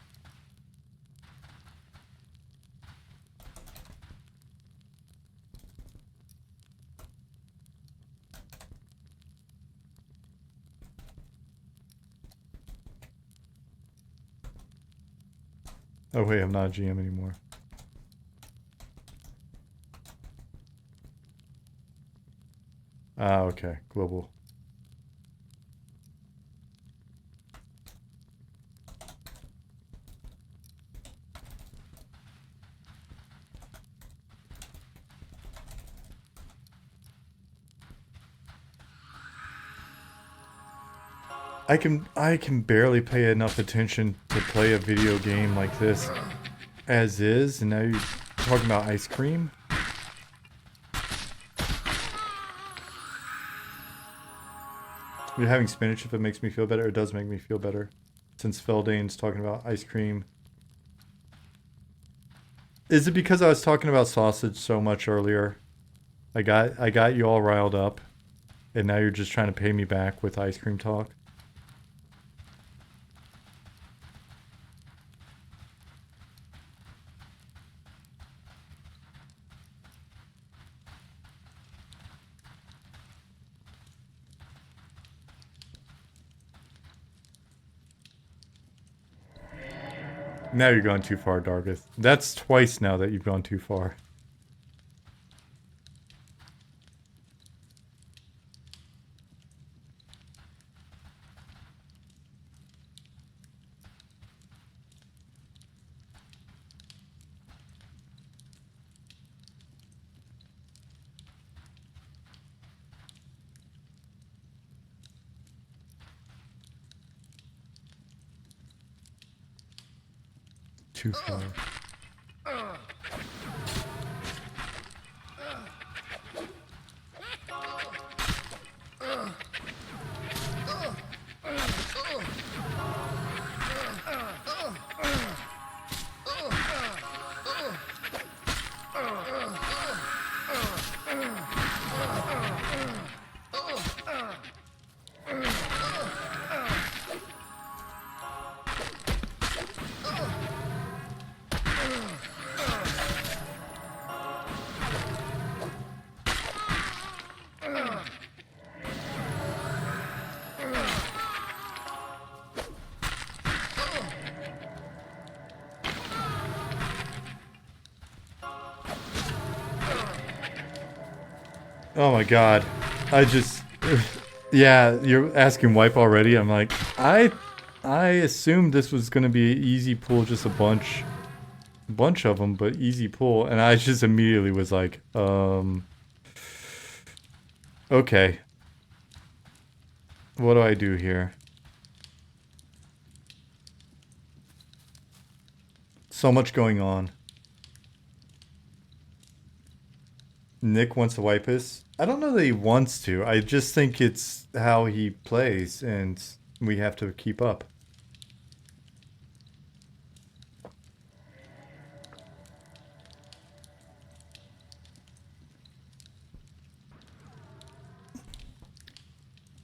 Oh wait, I'm not a GM anymore. Ah, okay. Global. I can barely pay enough attention to play a video game like this as is, and now you're talking about ice cream? You're having spinach if it makes me feel better. It does make me feel better. Since Feldane's talking about ice cream. Is it because I was talking about sausage so much earlier? I got you all riled up, and now you're just trying to pay me back with ice cream talk? Now you're going too far, Dargith. That's twice now that you've gone too far. Too far. Oh my god. I just... Yeah, you're asking wipe already? I'm like, I assumed this was gonna be an easy pull, just a bunch of them, but easy pull, and I just immediately was like, okay. What do I do here? So much going on. Nick wants to wipe us. I don't know that he wants to. I just think it's how he plays, and we have to keep up.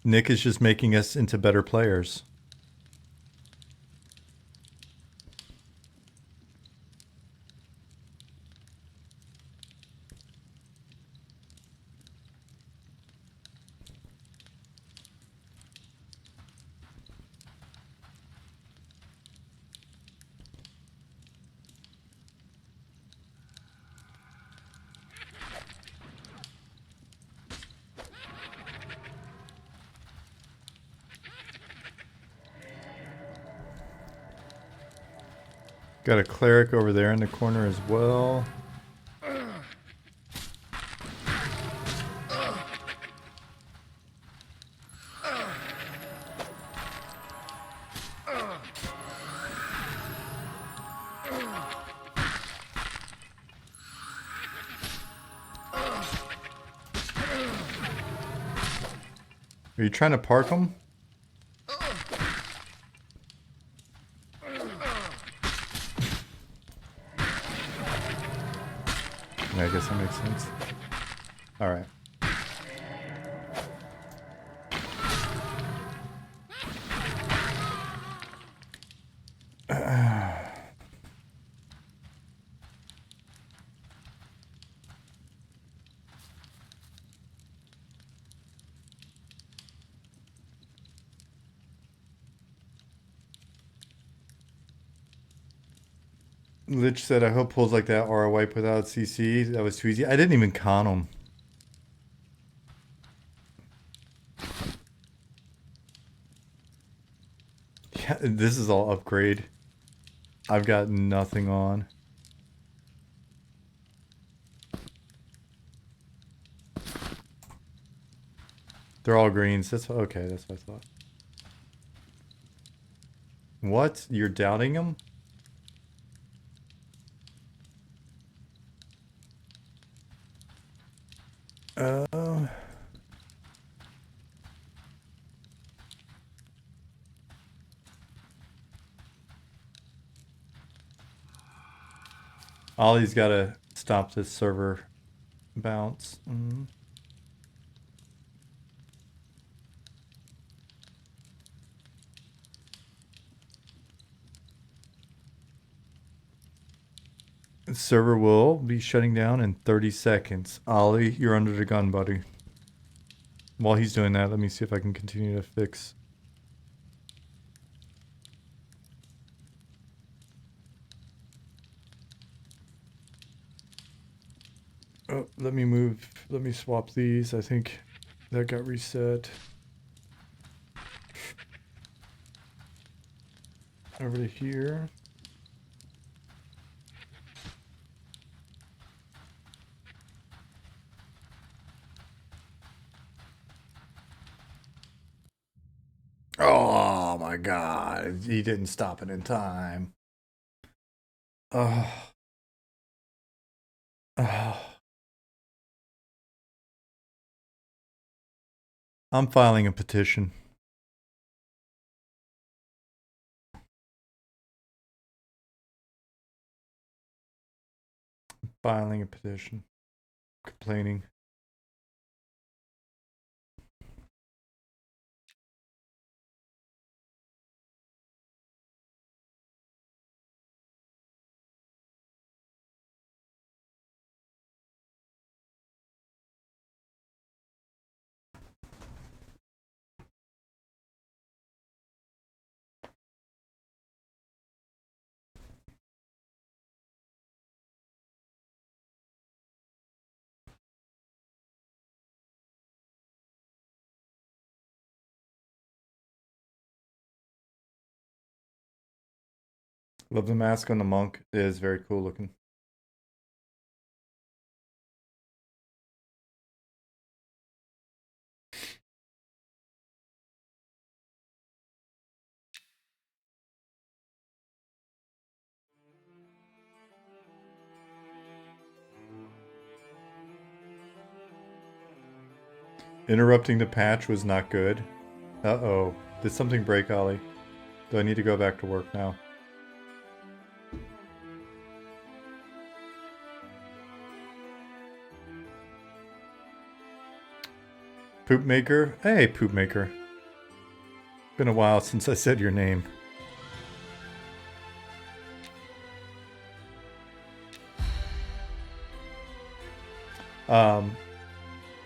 Nick is just making us into better players. Got a cleric over there in the corner as well. Are you trying to park him? Yeah, I guess that makes sense. Alright. Lich said, I hope pulls like that are a wipe without CC. That was too easy. I didn't even con him. Yeah, this is all upgrade. I've got nothing on. They're all greens. That's okay. That's what I thought. What? You're doubting him? Ollie's got to stop this server bounce. The server will be shutting down in 30 seconds. Ollie, you're under the gun, buddy. While he's doing that, let me see if I can continue to fix. Oh, let me swap these. I think that got reset. Over to here. Oh my god, he didn't stop it in time. Oh. Oh. I'm filing a petition. Filing a petition. Complaining. Love the mask on the monk. It is very cool looking. Interrupting the patch was not good. Uh-oh. Did something break, Ollie? Do I need to go back to work now? Poop Maker? Hey, Poop Maker. Been a while since I said your name.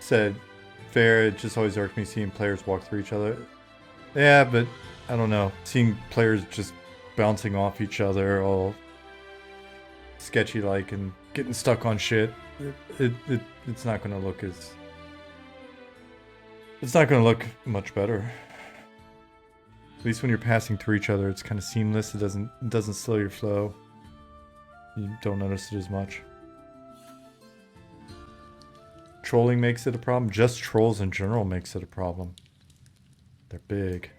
Said, fair, it just always irked me seeing players walk through each other. Yeah, but I don't know. Seeing players just bouncing off each other all sketchy like and getting stuck on shit. It's not gonna look as... It's not gonna look much better. At least when you're passing through each other, it's kind of seamless. It doesn't slow your flow. You don't notice it as much. Trolling makes it a problem. Just trolls in general makes it a problem. They're big.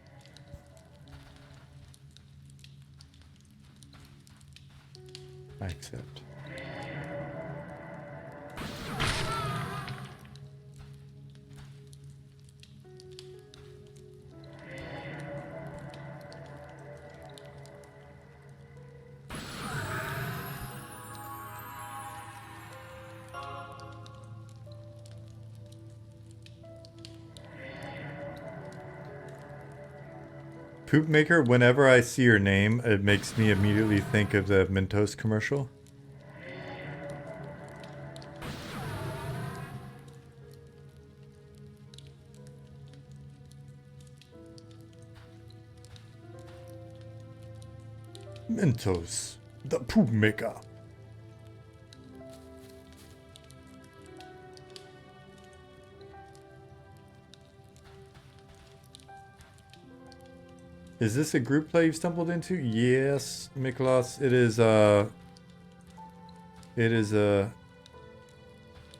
I accept. Poop Maker, whenever I see your name, it makes me immediately think of the Mentos commercial. Mentos, the Poop Maker. Is this a group play you've stumbled into? Yes, Miklos.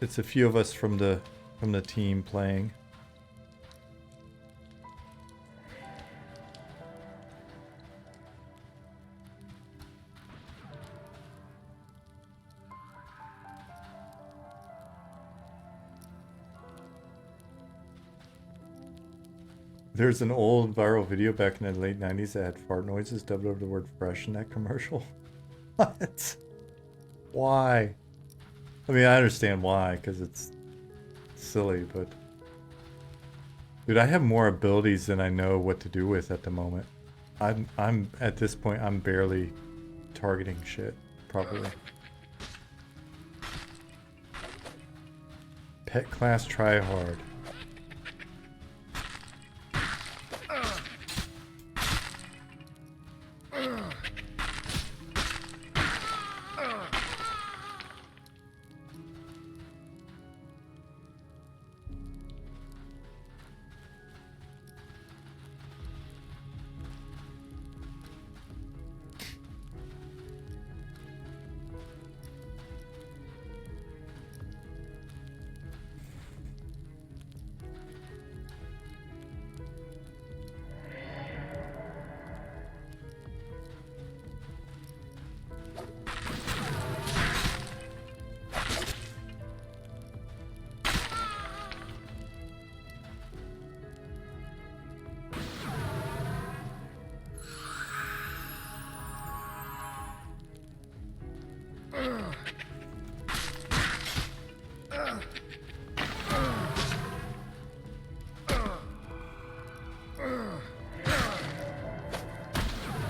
It's a few of us from the team playing. There's an old viral video back in the late 90s that had fart noises dubbed over the word fresh in that commercial. What? Why? I mean, I understand why, because it's silly, but... Dude, I have more abilities than I know what to do with at the moment. I'm at this point, I'm barely targeting shit properly. Pet class try hard.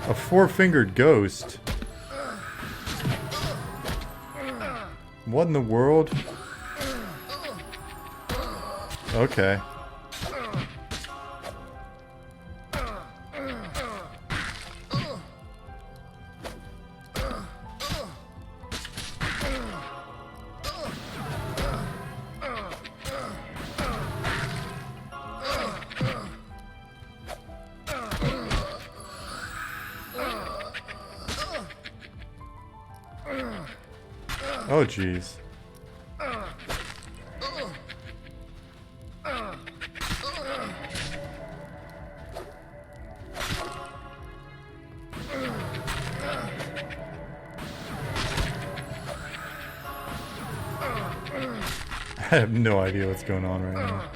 A four-fingered ghost? What in the world? Okay. Oh, jeez. I have no idea what's going on right now.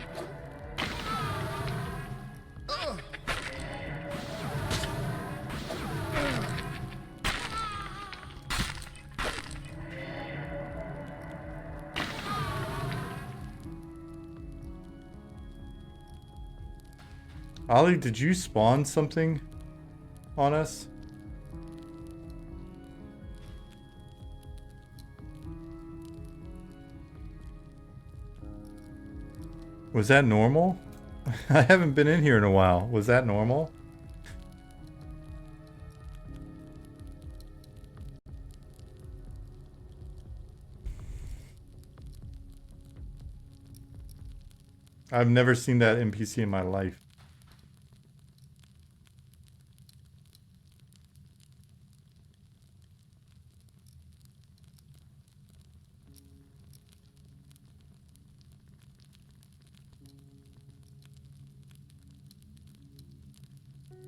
Ollie, did you spawn something on us? Was that normal? I haven't been in here in a while. Was that normal? I've never seen that NPC in my life.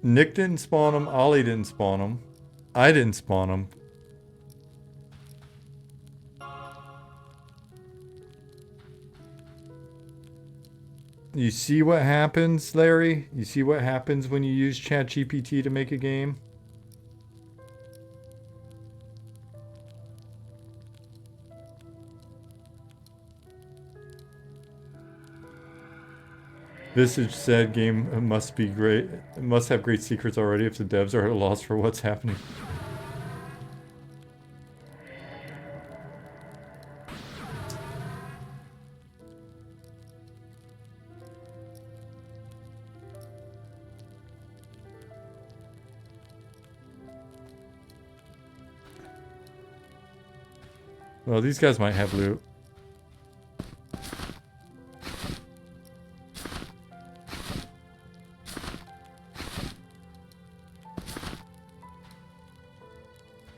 Nick didn't spawn him. Ollie didn't spawn him. I didn't spawn him. You see what happens, Larry? You see what happens when you use ChatGPT to make a game? Visage said game must be great. Must have great secrets already if the devs are at a loss for what's happening. Well, these guys might have loot.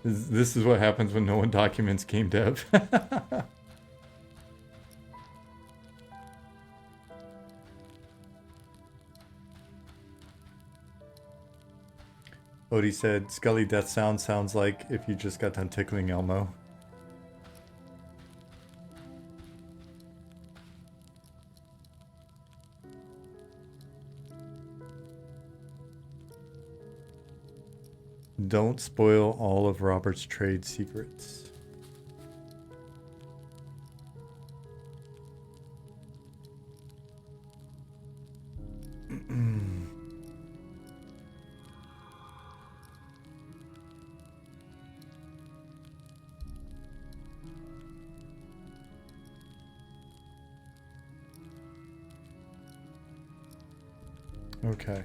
This is what happens when no one documents game dev. Odie said, Scully death sounds like if you just got done tickling Elmo. Don't spoil all of Robert's trade secrets. Okay.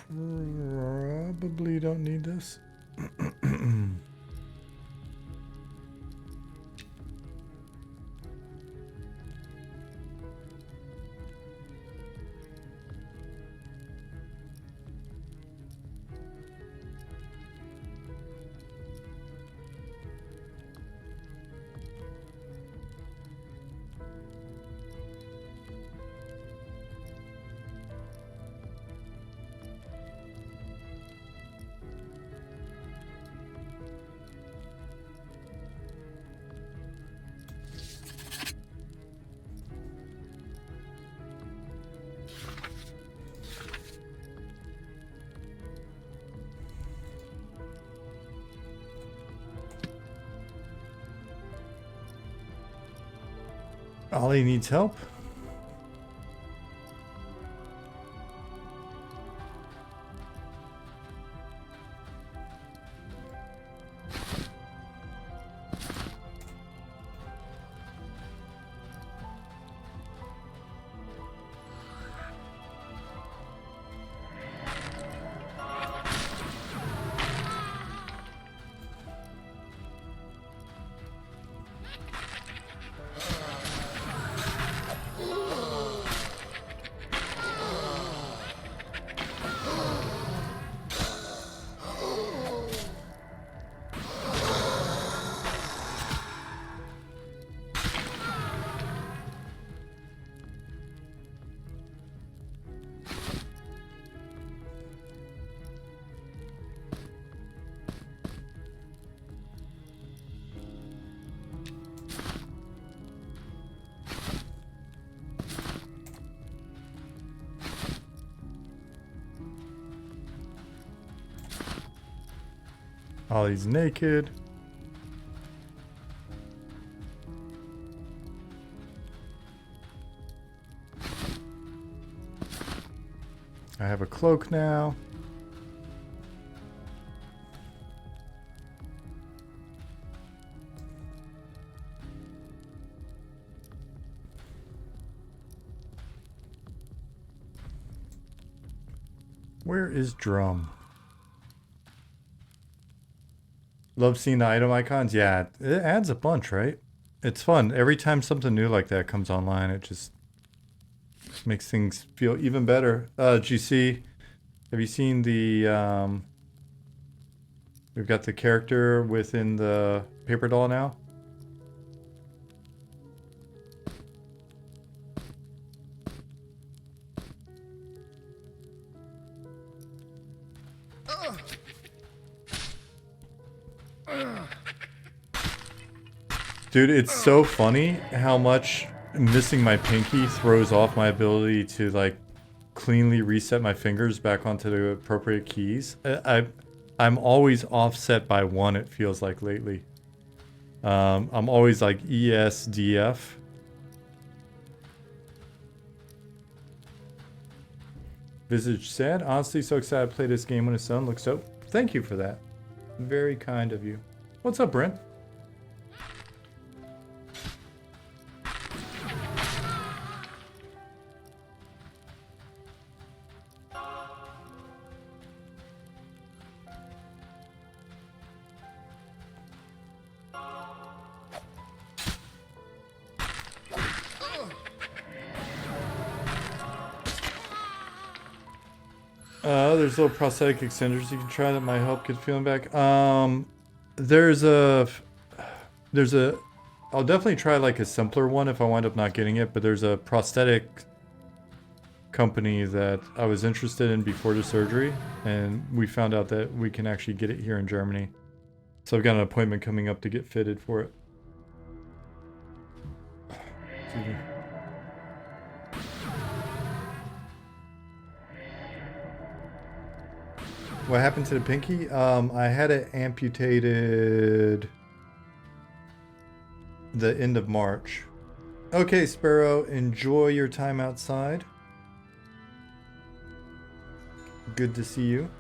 Probably don't need this. Ollie needs help. Ollie's naked. I have a cloak now. Where is Drum? Love seeing the item icons. Yeah, it adds a bunch, right? It's fun. Every time something new like that comes online, it just makes things feel even better. Did you see? Have you seen the? We've got the character within the paper doll now. Dude, it's so funny how much missing my pinky throws off my ability to like cleanly reset my fingers back onto the appropriate keys. I'm always offset by one, it feels like lately. I'm always like ESDF. Visage sad. Honestly, so excited to play this game when it's done. Looks dope. Thank you for that. Very kind of you. What's up, Brent? There's little prosthetic extenders you can try that might help get feeling back. There's a, I'll definitely try like a simpler one if I wind up not getting it, but there's a prosthetic company that I was interested in before the surgery, and we found out that we can actually get it here in Germany. So I've got an appointment coming up to get fitted for it. Excuse me. What happened to the pinky? I had it amputated the end of March. Okay, Sparrow, enjoy your time outside. Good to see you.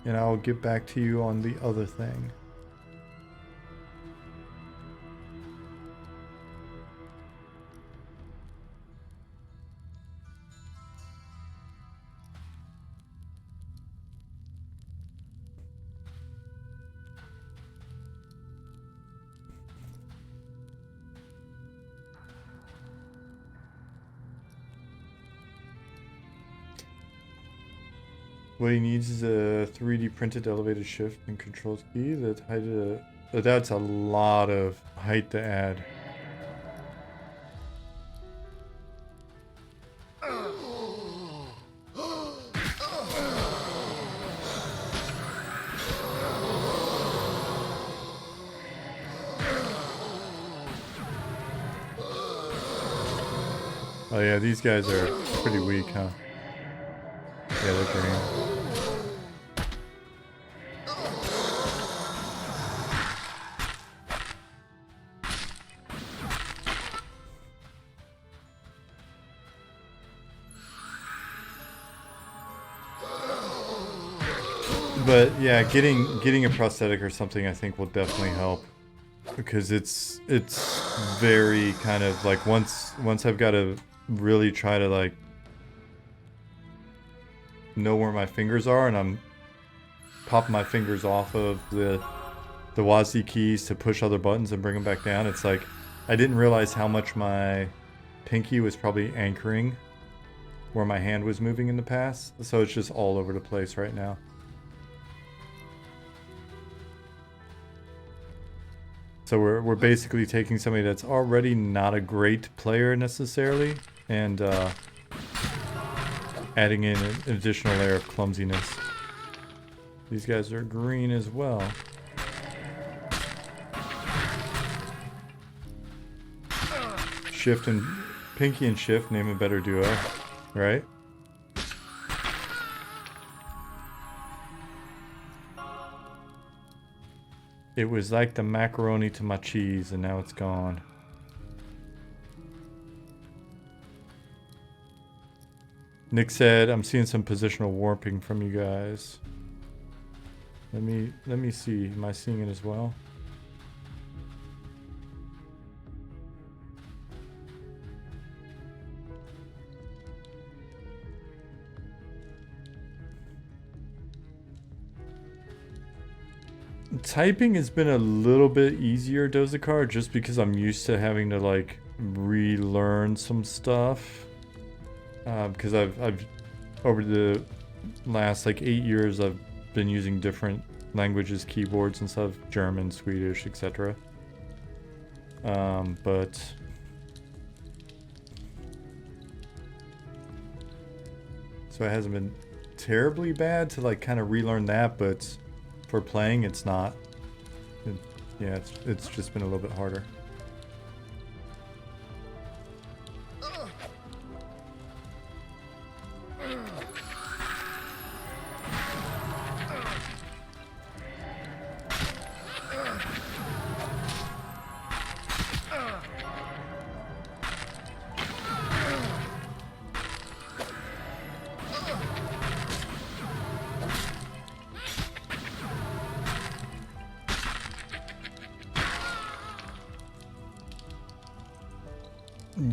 And I'll get back to you on the other thing. What he needs is a 3D printed elevated shift and controls key that that's a lot of height to add. Oh yeah, these guys are pretty weak, huh? Yeah, they're green. But yeah, getting a prosthetic or something I think will definitely help. Because it's very kind of like once I've got to really try to like know where my fingers are, and I'm popping my fingers off of the WASD keys to push other buttons and bring them back down. It's like I didn't realize how much my pinky was probably anchoring where my hand was moving in the past, so it's just all over the place right now. So we're basically taking somebody that's already not a great player necessarily, and adding in an additional layer of clumsiness. These guys are green as well. Shift and Pinky and Shift, name a better duo, right? It was like the macaroni to my cheese, and now it's gone. Nick said, "I'm seeing some positional warping from you guys." Let me see. Am I seeing it as well? Typing has been a little bit easier, Dozakar, just because I'm used to having to like relearn some stuff. Because I've over the last like 8 years I've been using different languages, keyboards and stuff, German, Swedish, etc. But so it hasn't been terribly bad to like kind of relearn that, but for playing it's not. Yeah, it's just been a little bit harder.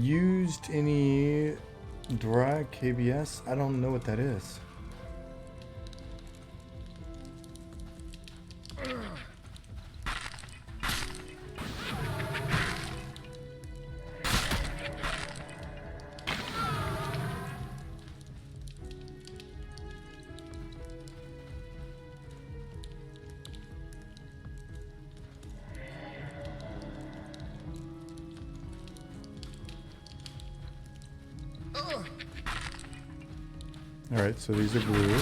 Used any drag KBS? I don't know what that is. Alright, so these are blue.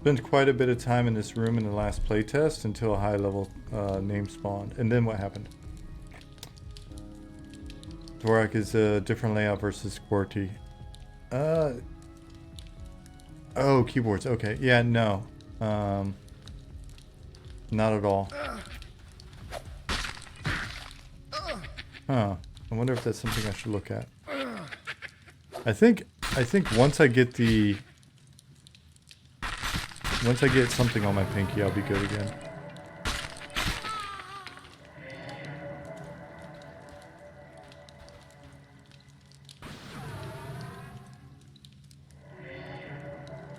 Spent quite a bit of time in this room in the last playtest until a high level name spawned. And then what happened? Dvorak is a different layout versus QWERTY. Oh, keyboards. Okay. Yeah, no. Not at all. Huh. I wonder if that's something I should look at. I think once I get something on my pinky, I'll be good again.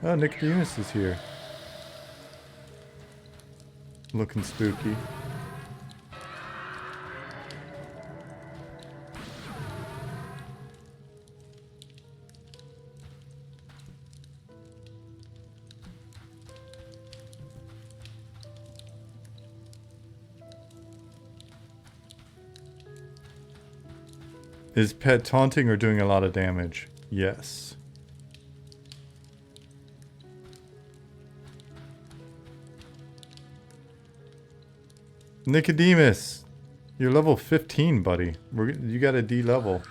Oh, Nick Demus is here. Looking spooky. Is pet taunting or doing a lot of damage? Yes. Nicodemus, you're level 15, buddy. You got a D level.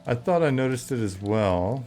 I thought I noticed it as well.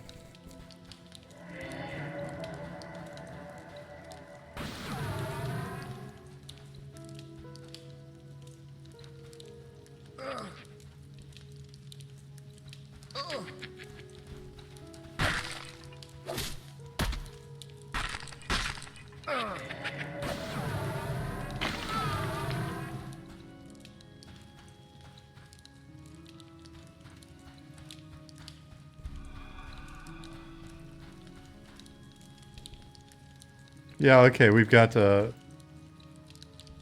Yeah, okay, we've got the,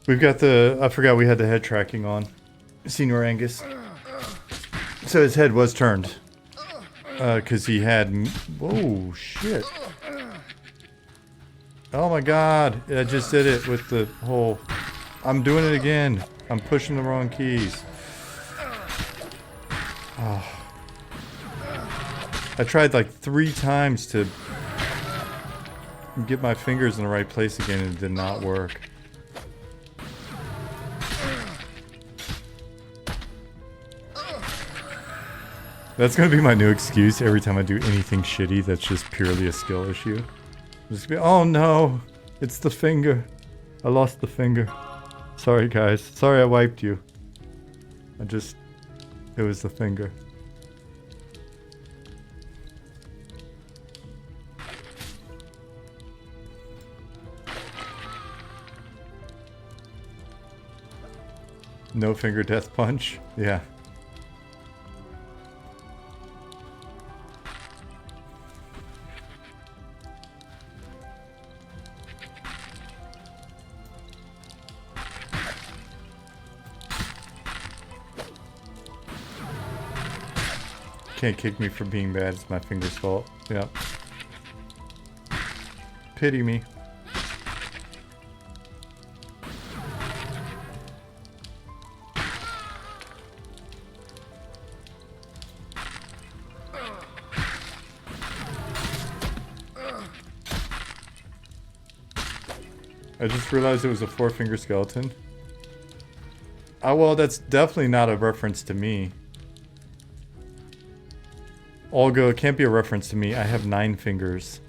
I forgot we had the head tracking on. Senior Angus. So his head was turned. Cause he had, whoa, shit. Oh my god, I just did it with the whole, I'm doing it again. I'm pushing the wrong keys. Oh. I tried like 3 times to get my fingers in the right place again and it did not work. That's gonna be my new excuse every time I do anything shitty that's just purely a skill issue. Just be, oh no, it's the finger. I lost the finger. Sorry guys, sorry I wiped you. It was the finger. No finger death punch? Yeah. Can't kick me for being bad, it's my finger's fault. Yep. Pity me. I just realized it was a 4-finger skeleton. Oh, well, that's definitely not a reference to me. Olga, it can't be a reference to me. I have 9 fingers.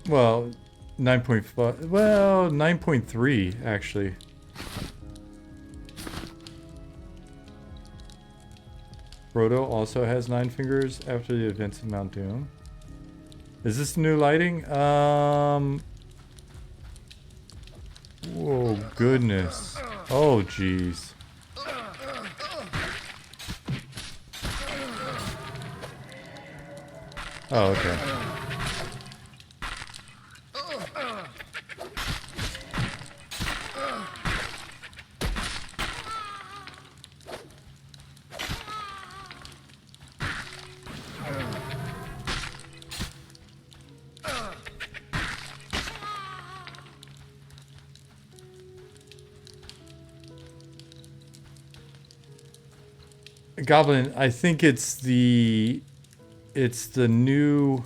Well, 9.5. Well, 9.3 actually. Frodo also has 9 fingers after the events of Mount Doom. Is this new lighting? Whoa, goodness. Oh, jeez. Oh, okay. Goblin, I think it's the new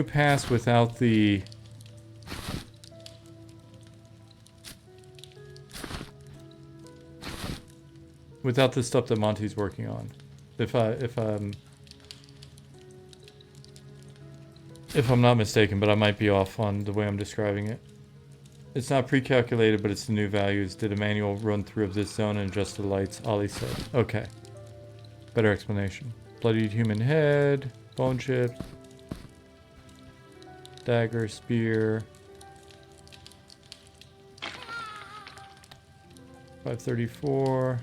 pass without the stuff that Monty's working on. If I'm If I'm not mistaken, but I might be off on the way I'm describing it. It's not pre-calculated, but it's the new values. Did a manual run through of this zone and adjust the lights, Ollie said. Okay. Better explanation. Bloodied human head, bone chip, dagger, spear. 534.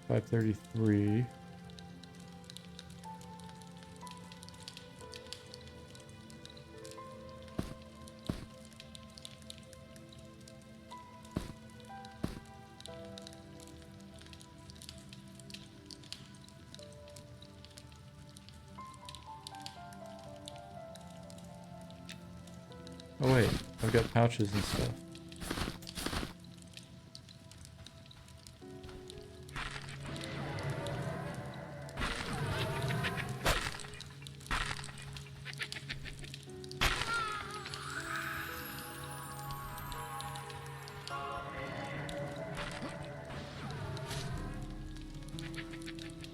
533. Oh wait, I've got pouches and stuff.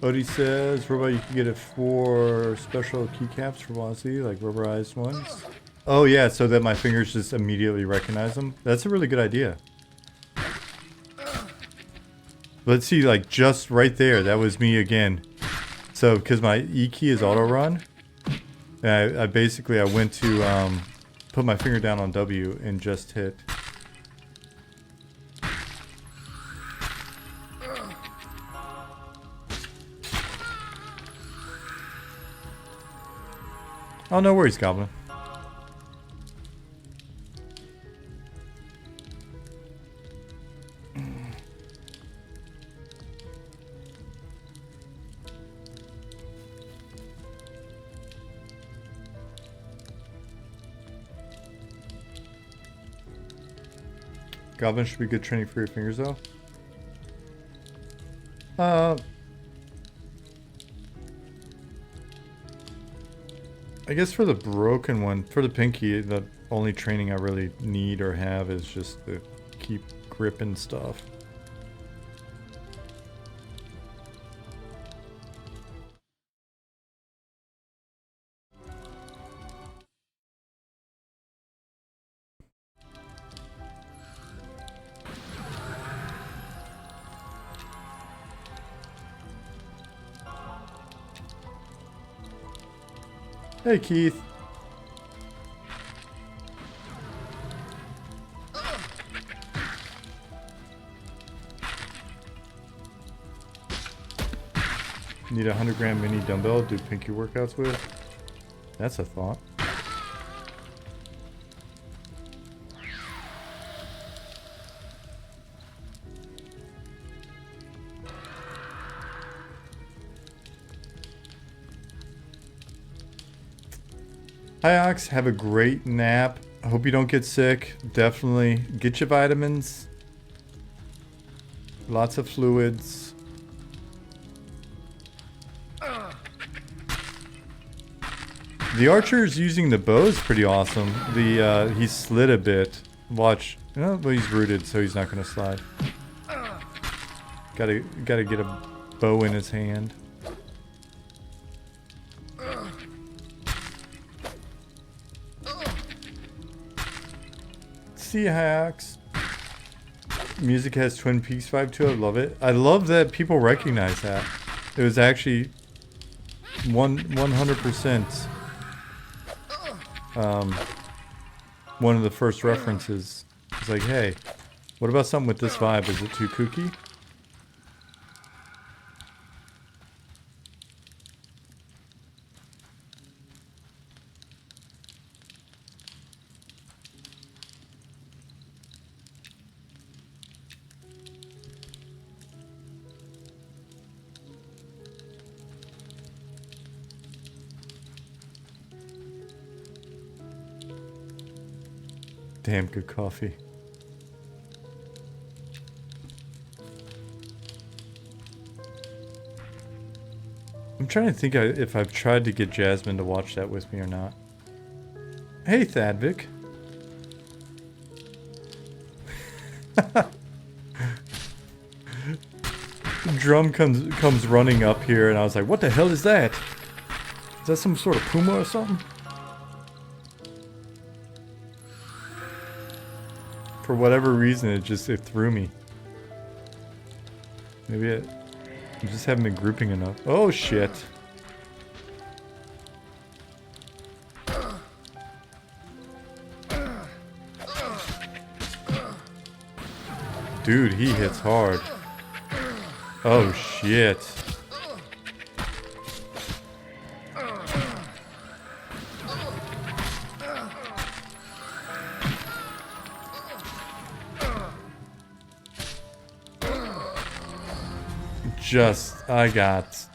Odie says, Robot, you can get it for special keycaps for Wazzy, like rubberized ones. Oh yeah, so that my fingers just immediately recognize them. That's a really good idea. Let's see, like just right there, that was me again. So, because my E key is auto run, I basically went to put my finger down on W and just hit. Oh, no worries, Goblin. Goblin should be good training for your fingers, though. I guess for the broken one, for the pinky, the only training I really need or have is just to keep gripping stuff. Hey, Keith. Need a 100-gram mini dumbbell to do pinky workouts with? That's a thought. Hi Ox, have a great nap. I hope you don't get sick. Definitely get your vitamins. Lots of fluids. The archer's using the bow is pretty awesome. He slid a bit. Watch. Oh, but he's rooted, so he's not gonna slide. Gotta get a bow in his hand. See hacks. Music has Twin Peaks vibe to it. I love it. I love that people recognize that. It was actually 100% one of the first references. It's like, hey, what about something with this vibe? Is it too kooky? Damn good coffee. I'm trying to think if I've tried to get Jasmine to watch that with me or not. Hey Thadvik. Drum comes running up here and I was like, what the hell is that? Is that some sort of puma or something? For whatever reason, it threw me. Maybe I just haven't been grouping enough. Oh shit. Dude, he hits hard. Oh shit. I got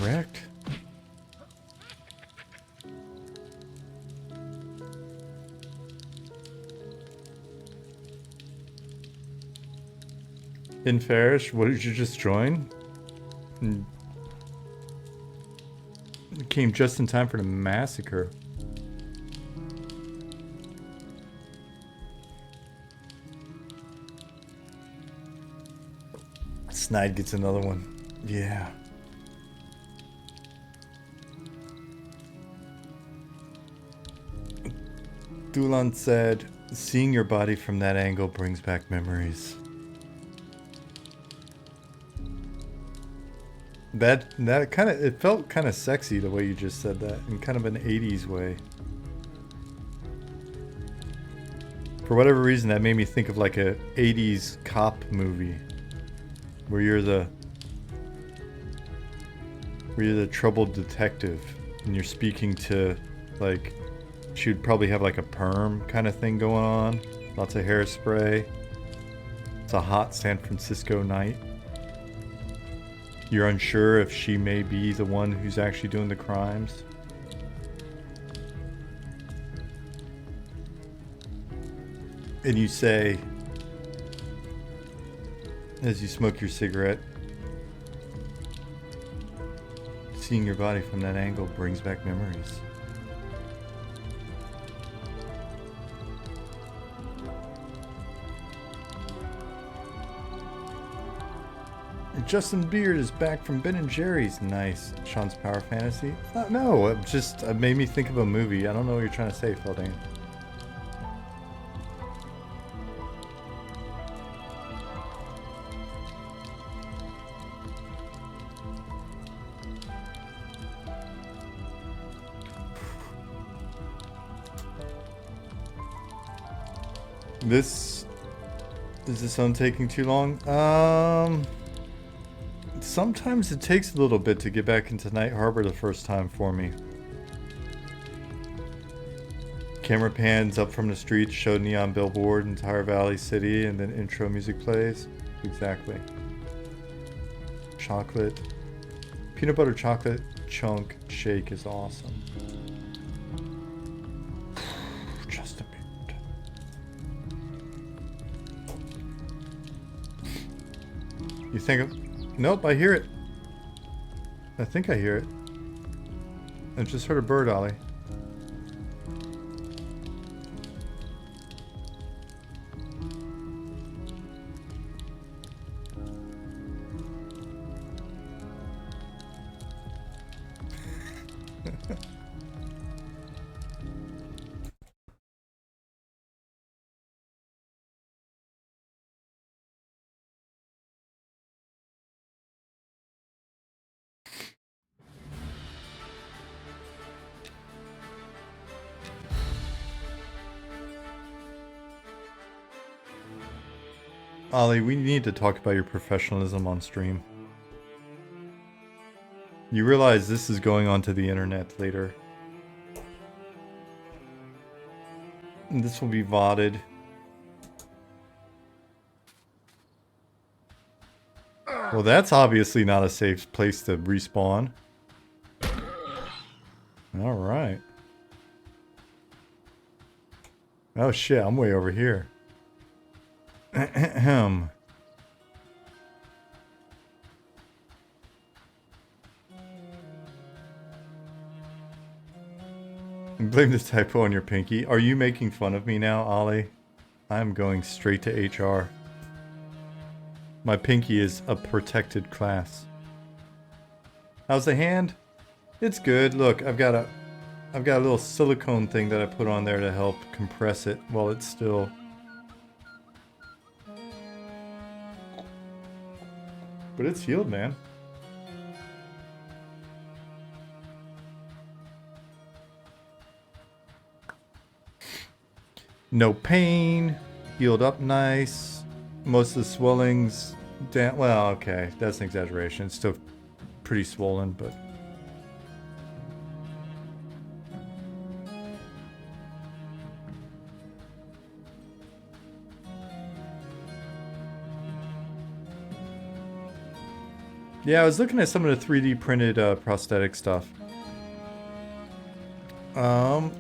wrecked. In Farish, what did you just join? You came just in time for the massacre. Snide gets another one. Yeah. Dulan said, seeing your body from that angle brings back memories. That kind of, it felt kind of sexy the way you just said that, in kind of an 80s way. For whatever reason, that made me think of like a 80s cop movie. Where you're the troubled detective and you're speaking to, like, she would probably have like a perm kind of thing going on, lots of hairspray. It's a hot San Francisco night. You're unsure if she may be the one who's actually doing the crimes. And you say, as you smoke your cigarette, seeing your body from that angle brings back memories. Justin Beard is back from Ben & Jerry's. Nice. Sean's Power Fantasy. No, it made me think of a movie. I don't know what you're trying to say, Feldane. Is this one taking too long? Sometimes it takes a little bit to get back into Night Harbor the first time for me. Camera pans up from the streets, show neon billboard, entire Valley City, and then intro music plays. Exactly. Chocolate. Peanut butter chocolate chunk shake is awesome. Just a bit. You think of... Nope, I hear it. I think I hear it. I just heard a bird, Ollie. Ollie, we need to talk about your professionalism on stream. You realize this is going onto the internet later. And this will be VODed. Well, that's obviously not a safe place to respawn. Alright. Oh shit, I'm way over here. Ahem. Blame the typo on your pinky. Are you making fun of me now, Ollie? I'm going straight to HR. My pinky is a protected class. How's the hand? It's good. Look, I've got I've got a little silicone thing that I put on there to help compress it while it's still. But it's healed, man. No pain. Healed up nice. Most of the swelling's down. Well, okay, that's an exaggeration. It's still pretty swollen, but. Yeah, I was looking at some of the 3D printed prosthetic stuff. I'm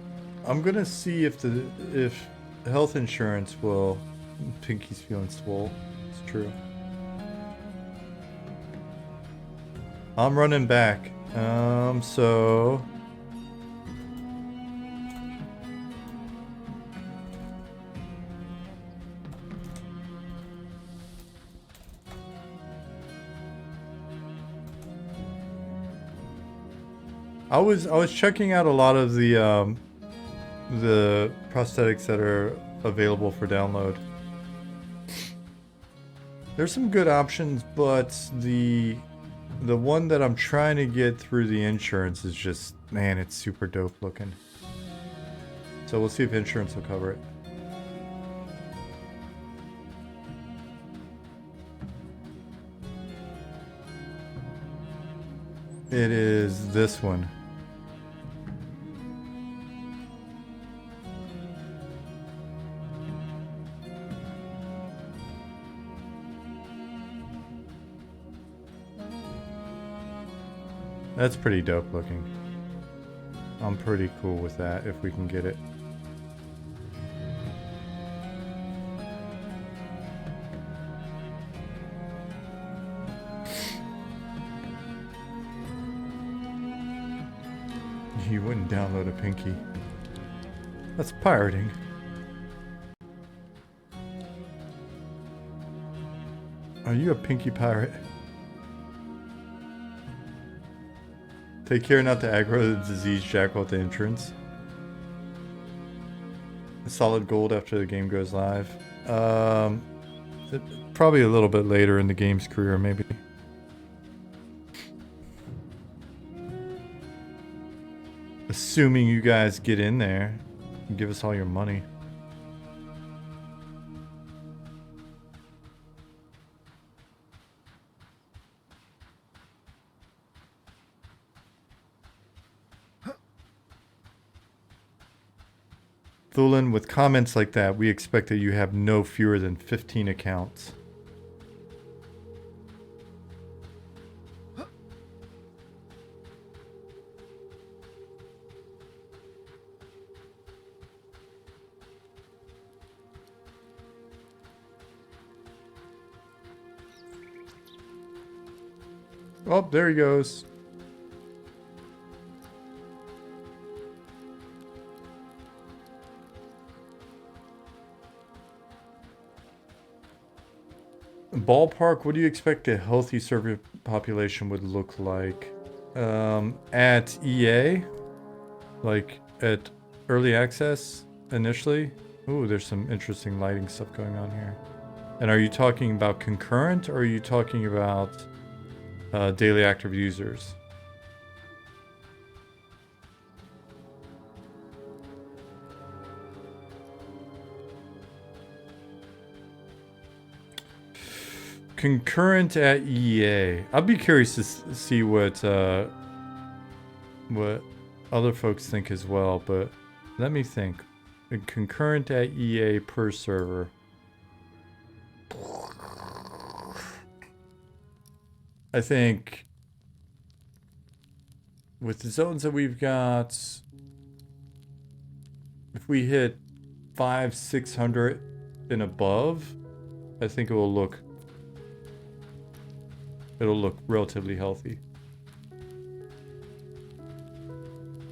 gonna see if health insurance will. Pinky's feeling swole. It's true. I'm running back. So. I was checking out a lot of the prosthetics that are available for download. There's some good options, but the one that I'm trying to get through the insurance is just, man, it's super dope looking. So we'll see if insurance will cover it. It is this one. That's pretty dope looking. I'm pretty cool with that if we can get it. You wouldn't download a Pinky. That's pirating. Are you a Pinky pirate? Take care not to aggro the disease jackal at the entrance. Solid gold after the game goes live. Probably a little bit later in the game's career, maybe. Assuming you guys get in there and give us all your money. Thulin, with comments like that, we expect that you have no fewer than 15 accounts. Oh, there he goes. Ballpark, what do you expect a healthy server population would look like? At EA? Like at early access initially? Ooh, there's some interesting lighting stuff going on here. And are you talking about concurrent or are you talking about daily active users? Concurrent at EA. I'd be curious to see what other folks think as well, but let me think. Concurrent at EA per server. I think with the zones that we've got, if we hit 500-600 and above, I think it'll look relatively healthy.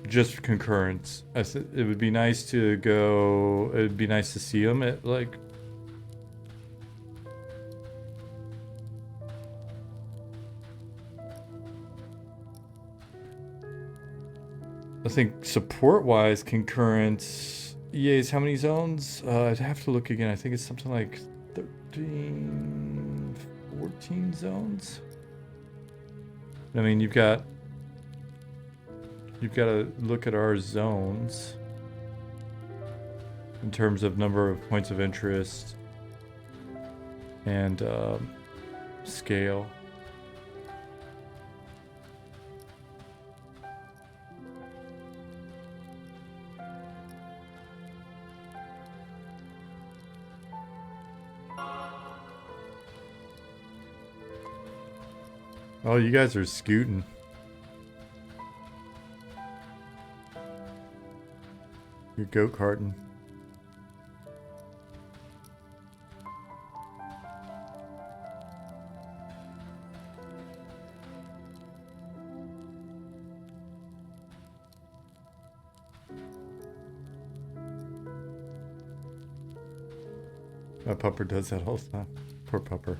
Just concurrents. It would be nice to go. It'd be nice to see them at like. I think support-wise, concurrent EA's how many zones? I'd have to look again. I think it's something like 13, 14 zones. I mean, you've got to look at our zones in terms of number of points of interest and scale. Oh, you guys are scooting. You're go-karting. My pupper does that all the time. Poor pupper.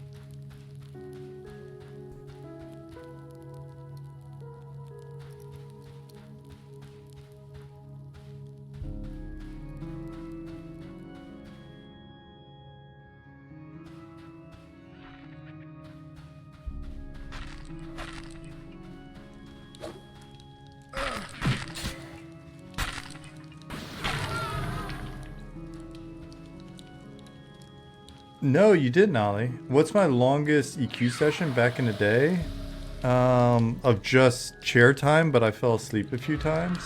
No, you didn't, Ollie. What's my longest EQ session back in the day? Of just chair time, but I fell asleep a few times.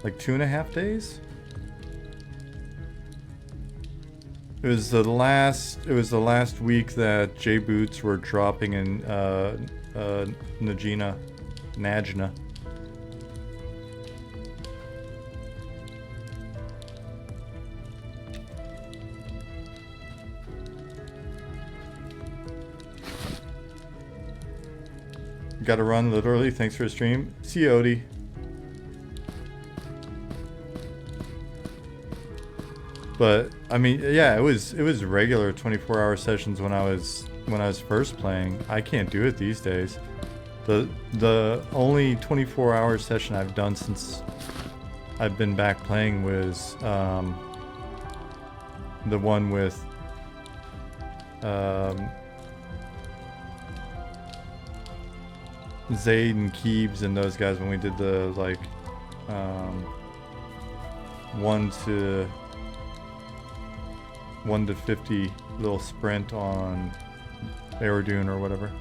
Like 2.5 days? It was the last week that J Boots were dropping in Najna. Gotta run literally. Thanks for the stream. See you, Odie. But I mean, yeah, it was regular 24-hour sessions when I was first playing. I can't do it these days. The only 24-hour session I've done since I've been back playing was the one with Zayd and Keebs and those guys when we did the like 1 to 50 little sprint on Aerodune or whatever.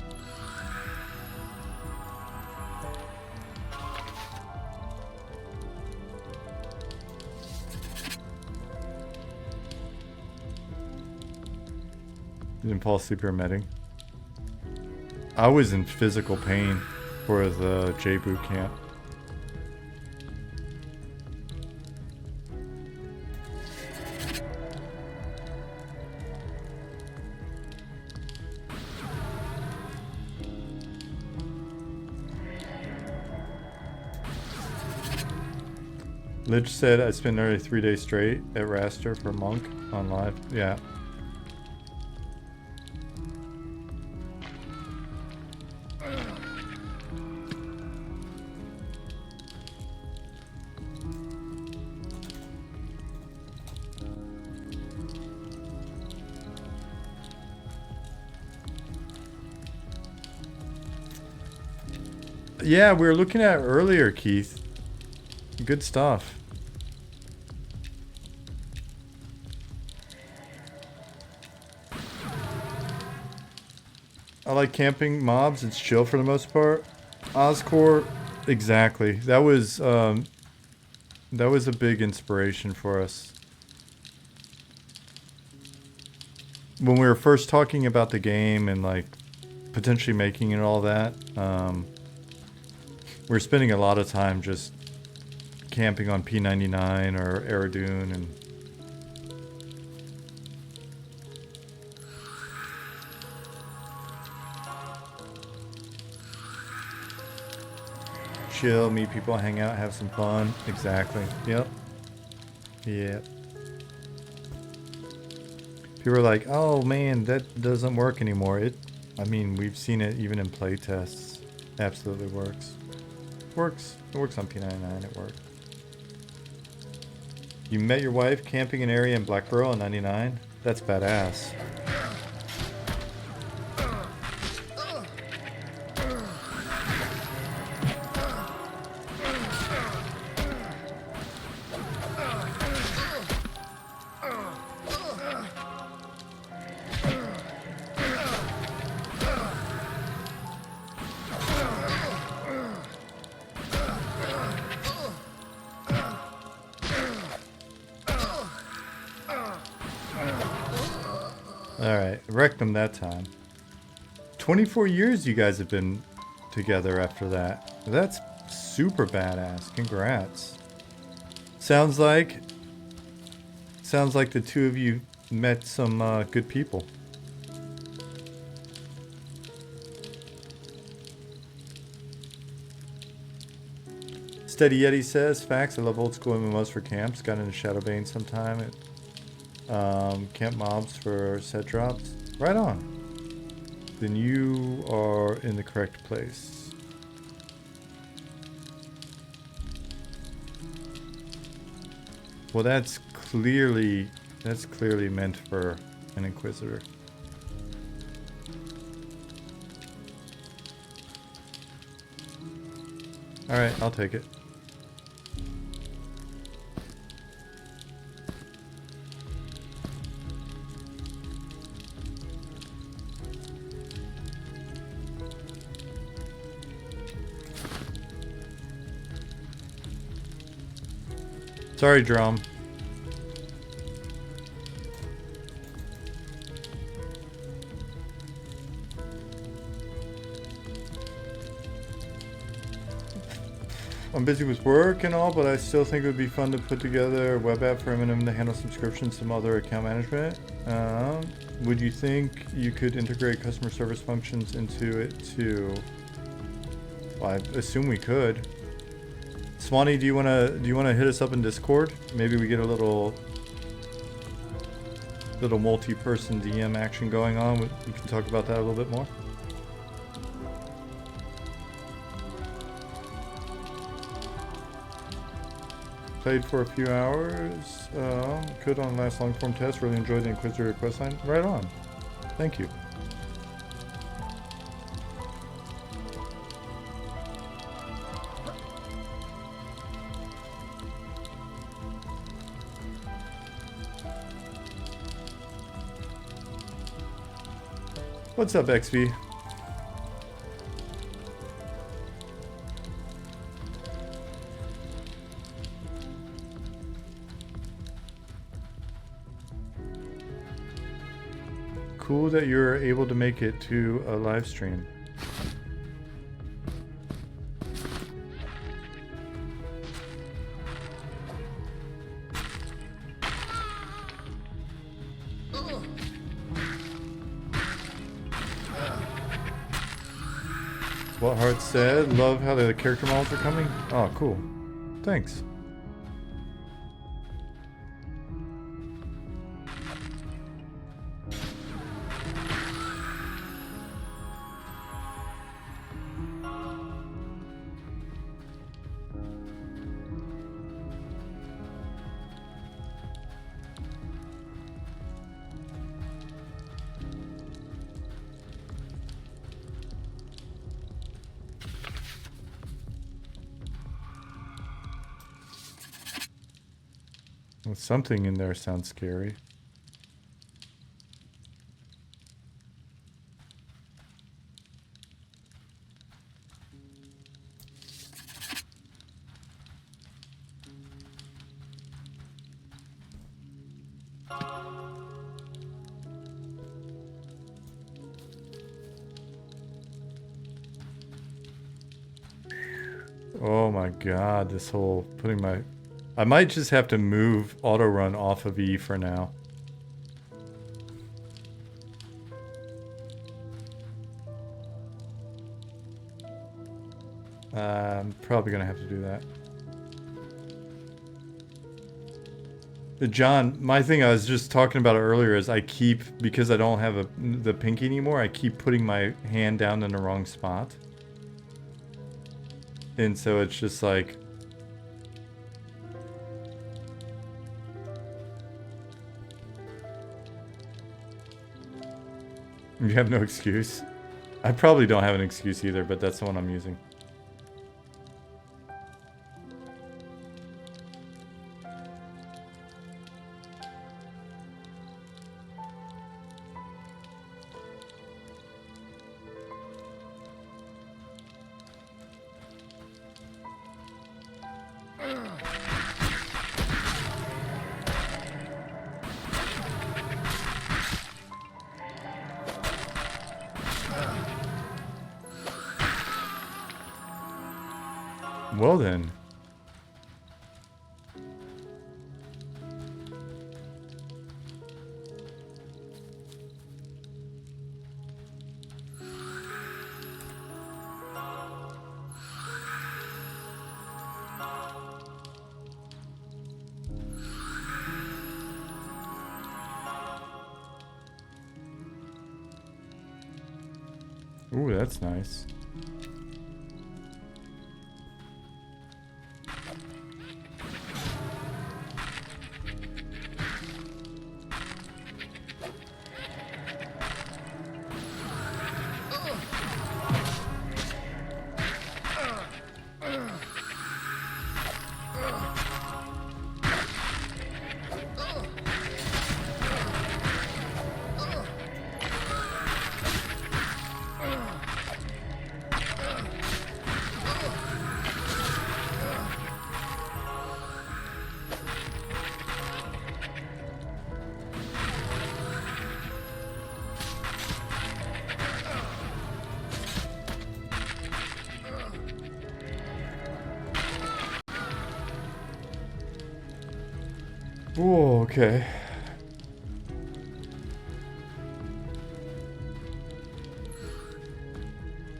You didn't fall asleep here medding. I was in physical pain for the J boot camp. Lich said I spent nearly 3 days straight at Raster for Monk on live. Yeah. Yeah, we were looking at earlier, Keith. Good stuff. I like camping mobs. It's chill for the most part. Oscorp, exactly. That was a big inspiration for us. When we were first talking about the game and like potentially making it and all that, we were spending a lot of time just camping on P99 or Aerodune and chill, meet people, hang out, have some fun. Exactly. Yep. Yep. People are like, oh man, that doesn't work anymore. I mean, we've seen it even in playtests. Absolutely works. Works. It works on P99. It works. You met your wife camping an area in Blackborough in 99? That's badass. Alright, wrecked them that time. 24 years you guys have been together after that. That's super badass. Congrats. Sounds like the two of you met some good people. Steady Yeti says, facts, I love old school MMOs for camps. Got into Shadowbane sometime. Camp mobs for set drops. Right on. Then you are in the correct place. Well, that's clearly meant for an Inquisitor. Alright, I'll take it. Sorry, Drum. I'm busy with work and all, but I still think it would be fun to put together a web app for M&M to handle subscriptions, some other account management. Would you think you could integrate customer service functions into it too? Well, I assume we could. Swanee, do you wanna hit us up in Discord? Maybe we get a little multi-person DM action going on. We can talk about that a little bit more. Played for a few hours. Could on last long form test. Really enjoyed the Inquisitor questline. Right on. Thank you. What's up, XV? Cool that you're able to make it to a live stream. What Heart said, love how the character models are coming. Oh, cool. Thanks. Well, something in there sounds scary. Oh my god, this whole putting my... I might just have to move auto run off of E for now. I'm probably gonna have to do that. John, my thing I was just talking about earlier is I keep, because I don't have the pinky anymore, I keep putting my hand down in the wrong spot. And so it's just like... You have no excuse. I probably don't have an excuse either, but that's the one I'm using. Well then. Ooh, that's nice. Whoa, okay.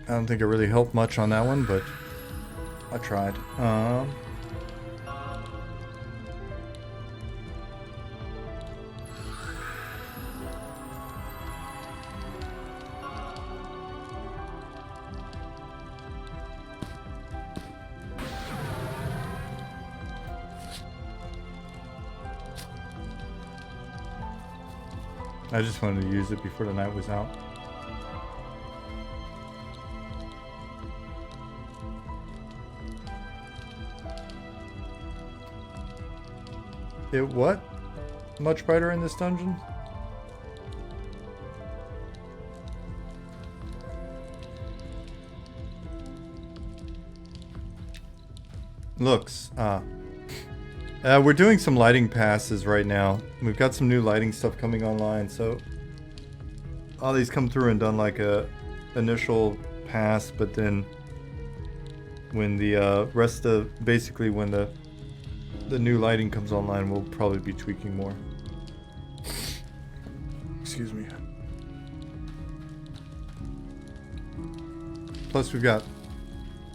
I don't think it really helped much on that one, but I tried. I just wanted to use it before the night was out. It what? Much brighter in this dungeon? Looks. We're doing some lighting passes right now. We've got some new lighting stuff coming online, so all these come through and done like a initial pass, but then when the rest of, basically when the new lighting comes online, we'll probably be tweaking more. Excuse me. Plus we've got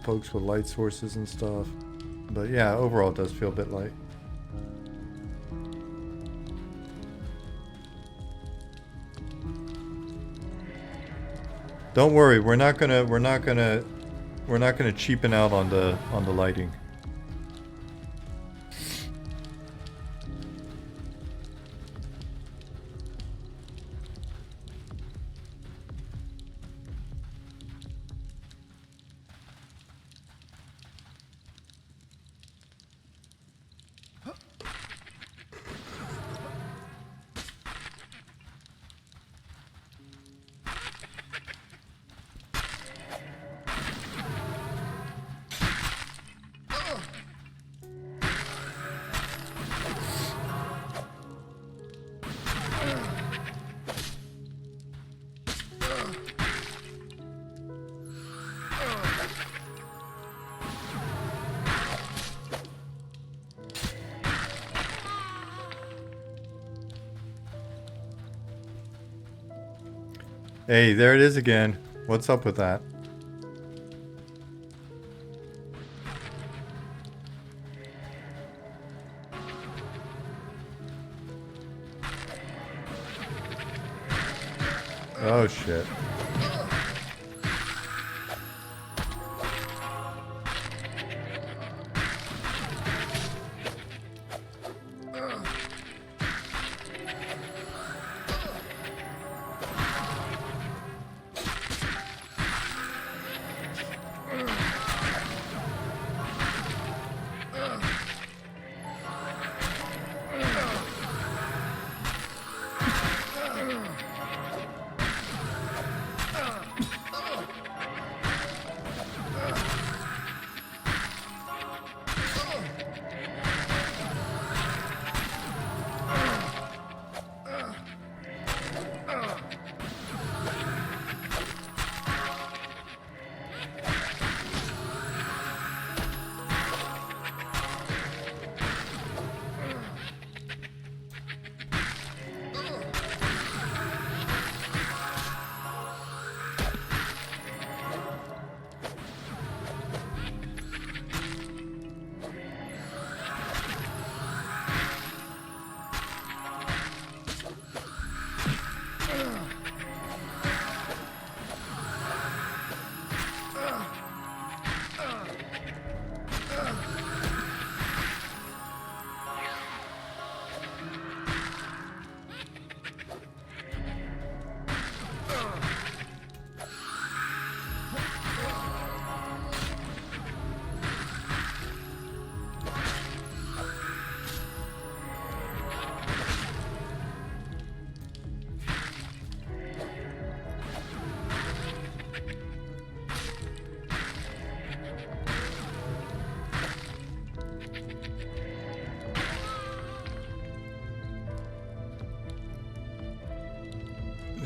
folks with light sources and stuff. But yeah, overall it does feel a bit light. Don't worry, we're not gonna cheapen out on the lighting. Hey, there it is again. What's up with that? Oh shit.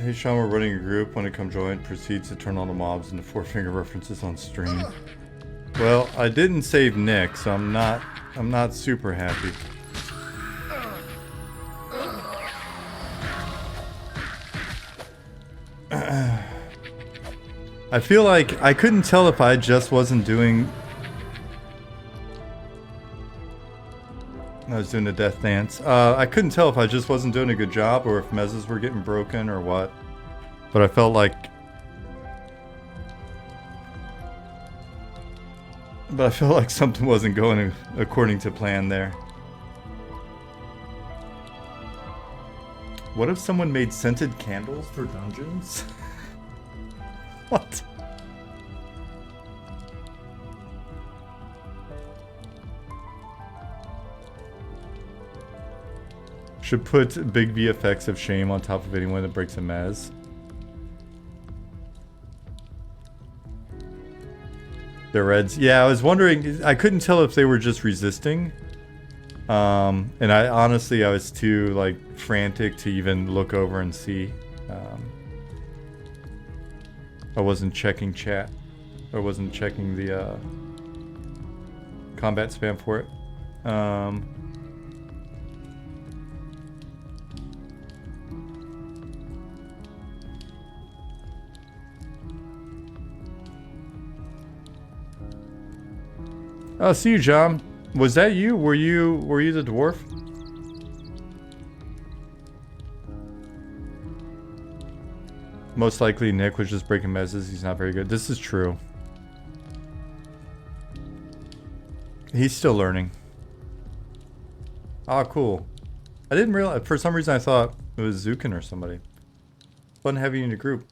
Hey Sean, we're running a group. When it come join, proceeds to turn all the mobs into four-finger references on stream. Well, I didn't save Nick, so I'm not super happy. I feel like I couldn't tell if I just wasn't doing... I was doing a death dance. I couldn't tell if I just wasn't doing a good job or if mezzes were getting broken or what. But I felt like... something wasn't going according to plan there. What if someone made scented candles for dungeons? What? Should put big VFX of shame on top of anyone that breaks a mez. The reds. Yeah, I was wondering. I couldn't tell if they were just resisting. And I honestly, I was too like frantic to even look over and see. I wasn't checking chat. I wasn't checking the combat spam for it. Oh, see you, John. Was that you? Were you the dwarf? Most likely Nick was just breaking mezzes. He's not very good. This is true. He's still learning. Oh, cool. I didn't realize. For some reason I thought it was Zukin or somebody. Fun having you in a group.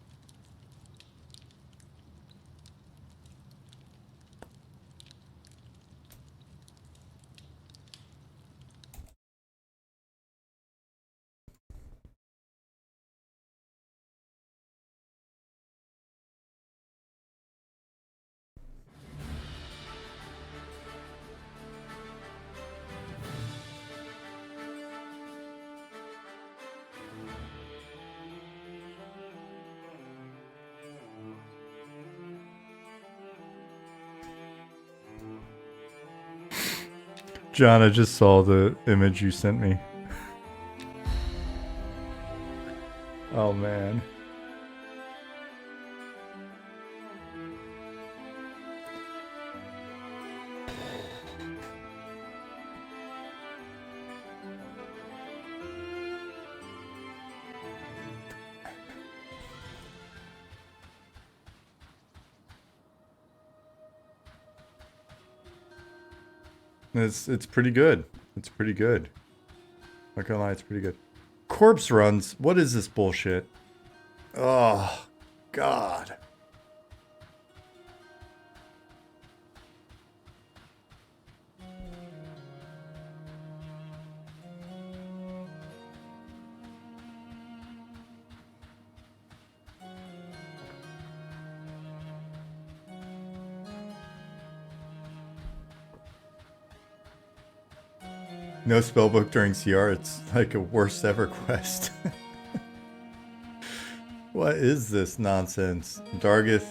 John, I just saw the image you sent me. Oh, man. It's pretty good. It's pretty good. Not gonna lie, it's pretty good. Corpse runs. What is this bullshit? Oh, God. No spellbook during CR, it's like a worst ever quest. What is this nonsense? Dargith,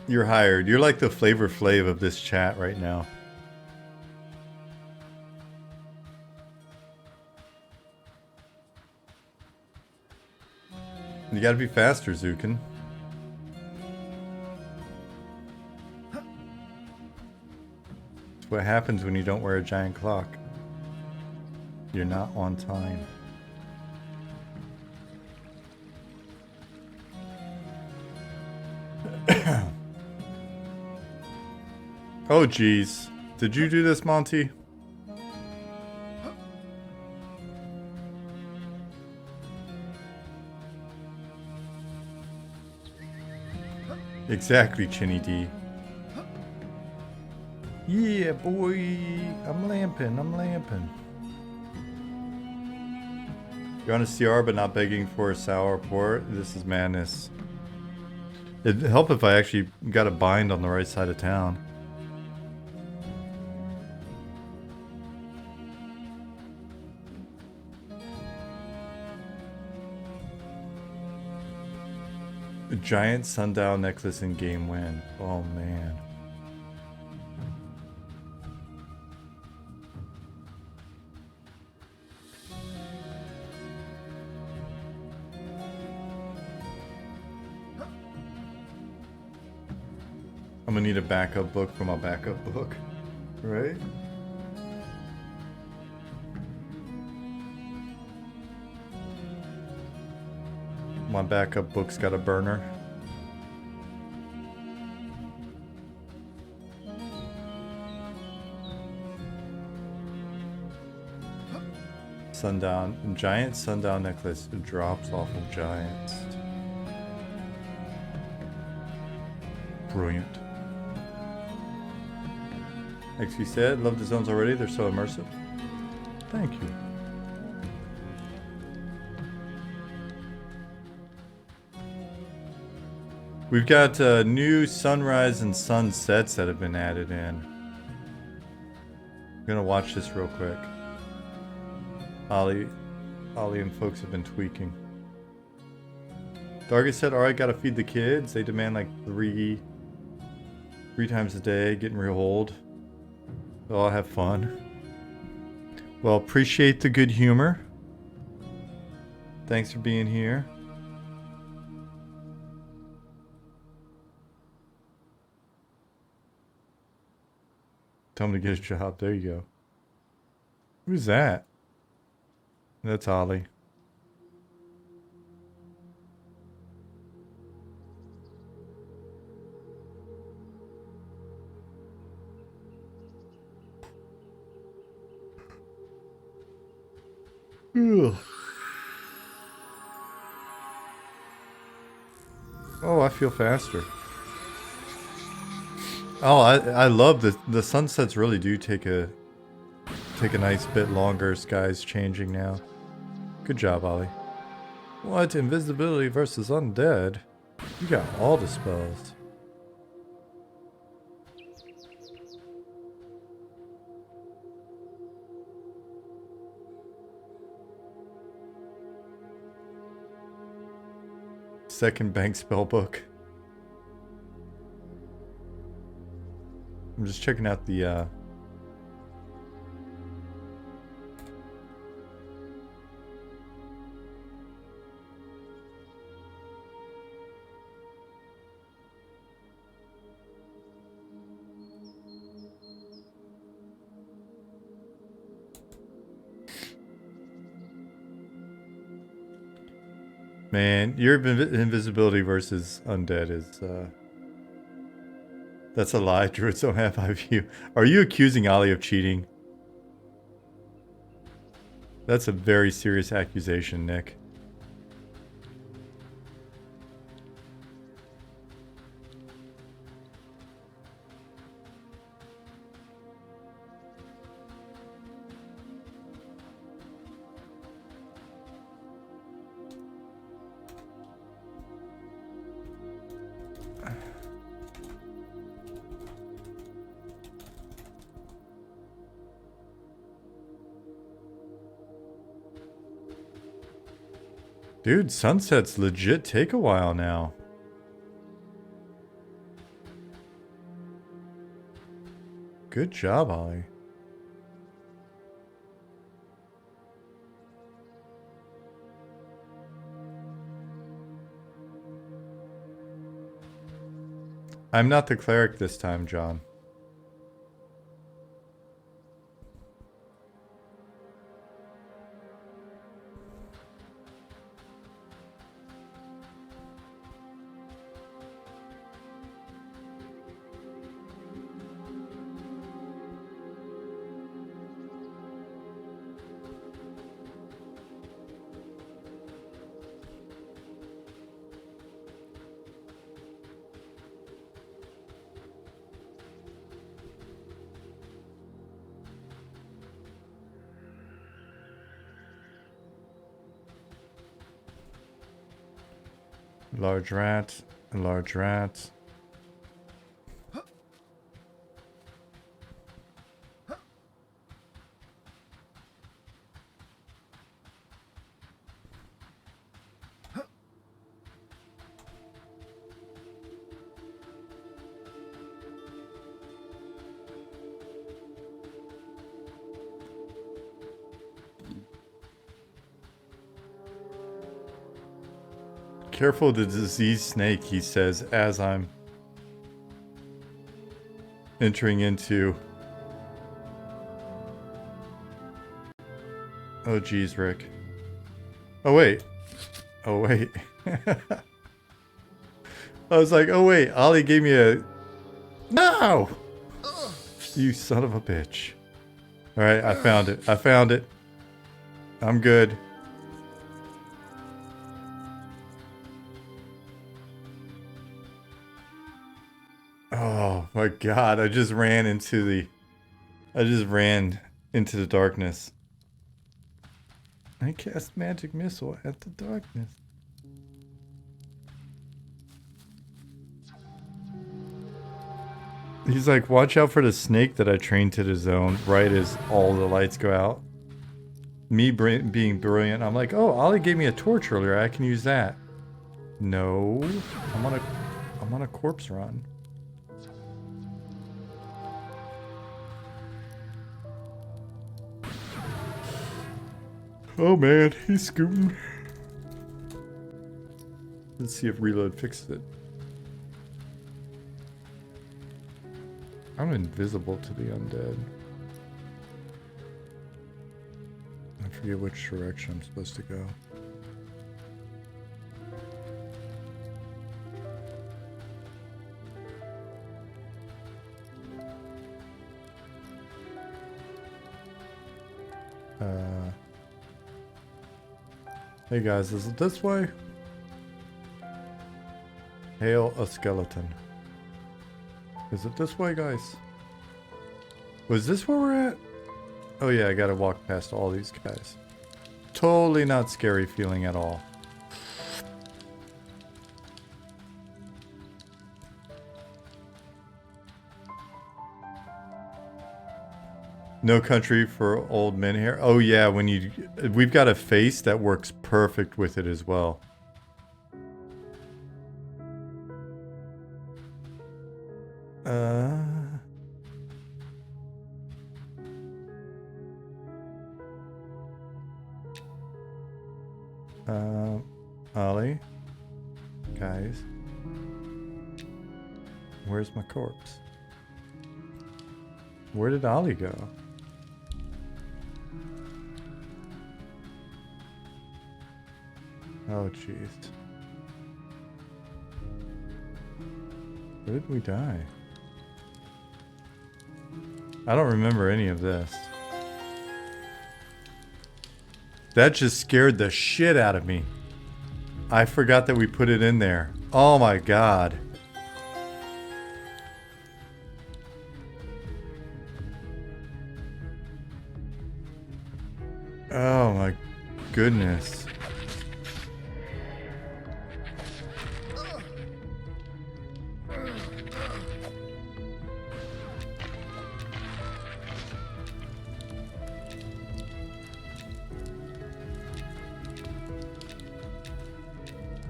you're hired. You're like the Flavor Flav of this chat right now. You gotta be faster, Zukin. It's what happens when you don't wear a giant clock. You're not on time. Oh geez. Did you do this, Monty? Exactly, Chinny D. Yeah, boy. I'm lamping. I'm lamping. You're on a CR but not begging for a sour port? This is madness. It'd help if I actually got a bind on the right side of town. A giant sundial necklace in game win. Oh man. I'm gonna need a backup book for my backup book, right? My backup book's got a burner. Sundown, giant sundown necklace. It drops off of giants. Brilliant. XP said, love the zones already, they're so immersive. Thank you. We've got new sunrise and sunsets that have been added in. I'm gonna watch this real quick. Ollie and folks have been tweaking. Dargis said, alright, gotta feed the kids. They demand like three times a day, getting real old. They'll all have fun. Well, appreciate the good humor. Thanks for being here. Tell him to get a job. There you go. Who's that? That's Ollie. Ugh. Oh, I feel faster. Oh, I love the sunsets really do take a nice bit longer. Sky's changing now. Good job, Ollie. What? Invisibility versus undead? You got all the spells. Second bank spellbook. I'm just checking out the Man, your invisibility versus undead is That's a lie. Druids don't have IVU. Are you accusing Ollie of cheating? That's a very serious accusation, Nick. Dude, sunsets legit take a while now. Good job, Ollie. I'm not the cleric this time, John. Large rat, a large rat. Careful of the diseased snake, he says, as I'm entering into... Oh, geez, Rick. Oh, wait. Oh, wait. I was like, oh, wait. Ollie gave me a... No! You son of a bitch. Alright, I found it. I found it. I'm good. Oh my god, I just ran into the darkness. I cast magic missile at the darkness. He's like, watch out for the snake that I trained to the zone right as all the lights go out. Me being brilliant, I'm like, oh, Ollie gave me a torch earlier, I can use that. No, I'm on a corpse run. Oh man, he's scooting. Let's see if reload fixes it. I'm invisible to the undead. I forget which direction I'm supposed to go. Hey guys, is it this way? Hail a skeleton. Is it this way, guys? Was this where we're at? Oh yeah, I gotta walk past all these guys. Totally not scary feeling at all. No country for old men here. Oh yeah, we've got a face that works perfect with it as well. Ollie, guys, where's my corpse? Where did Ollie go? Oh, jeez. Where did we die? I don't remember any of this. That just scared the shit out of me. I forgot that we put it in there. Oh my god. Oh my goodness.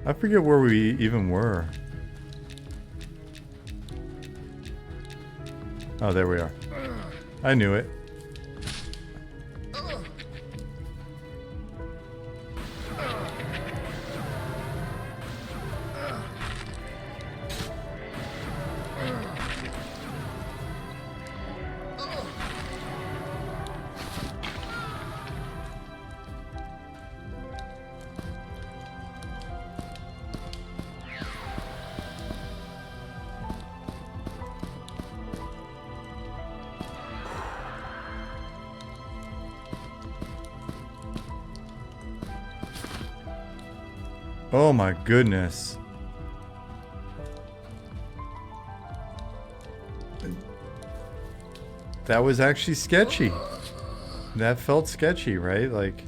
I forget where we even were. Oh, there we are. I knew it. Oh my goodness. That was actually sketchy. That felt sketchy, right? Like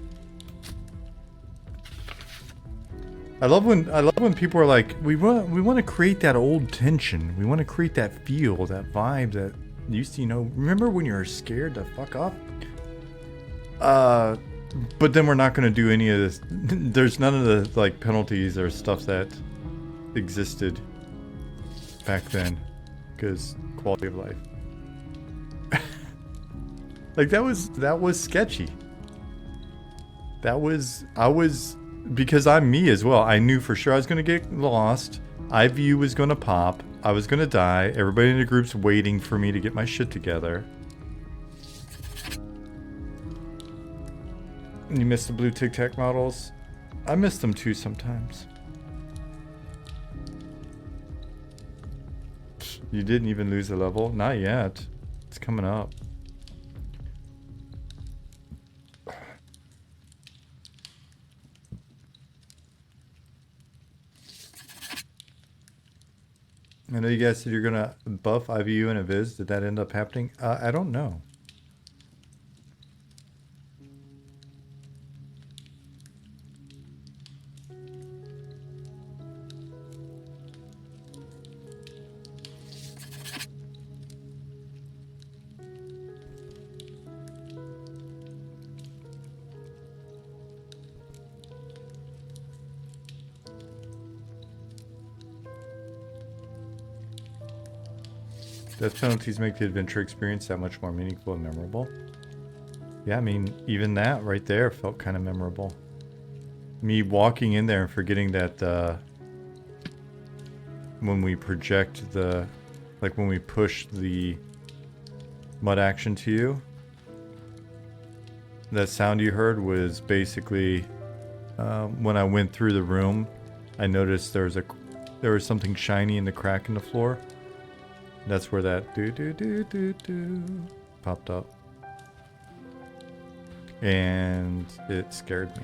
I love when people are like, we want to create that old tension. We want to create that feel, that vibe that used to, you know, remember when you were scared to fuck up? But then we're not going to do any of this. There's none of the like penalties or stuff that existed back then because quality of life. Like that was sketchy. Because I'm me as well. I knew for sure I was going to get lost. IVU was going to pop. I was going to die. Everybody in the group's waiting for me to get my shit together. You miss the blue Tic Tac models? I miss them too sometimes. You didn't even lose a level? Not yet. It's coming up. I know you guys said you're gonna buff IVU and a Viz. Did that end up happening? I don't know. Death penalties make the adventure experience that much more meaningful and memorable. Yeah, I mean, even that right there felt kind of memorable. Me walking in there and forgetting that when we project the, like when we push the mud action to you, that sound you heard was basically when I went through the room, I noticed there was something shiny in the crack in the floor. That's where that do popped up. And it scared me.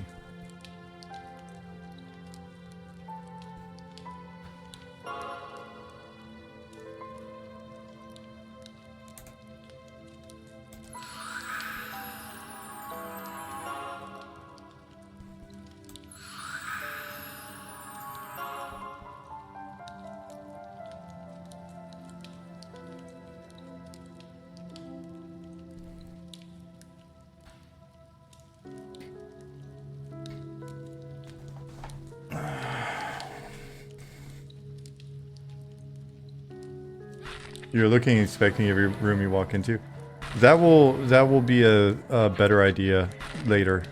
You're looking and expecting every room you walk into. That will be a better idea later.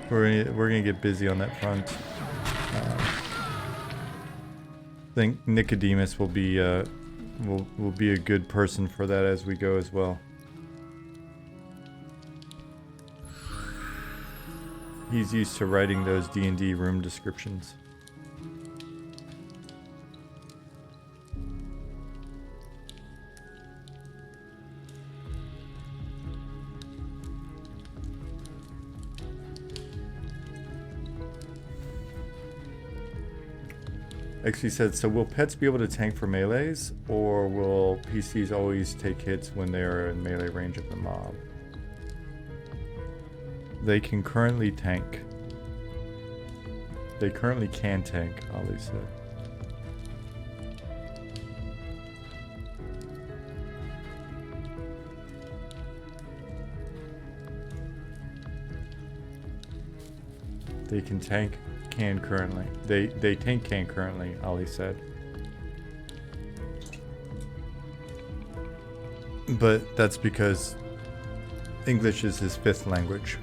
We're gonna get busy on that front. I think Nicodemus will be a good person for that as we go as well. He's used to writing those D&D room descriptions. Actually said, so will pets be able to tank for melees, or will PCs always take hits when they are in melee range of the mob? They can currently tank. They currently can tank, Ali said. They can tank can currently. They tank can currently, Ali said. But that's because English is his 5th language.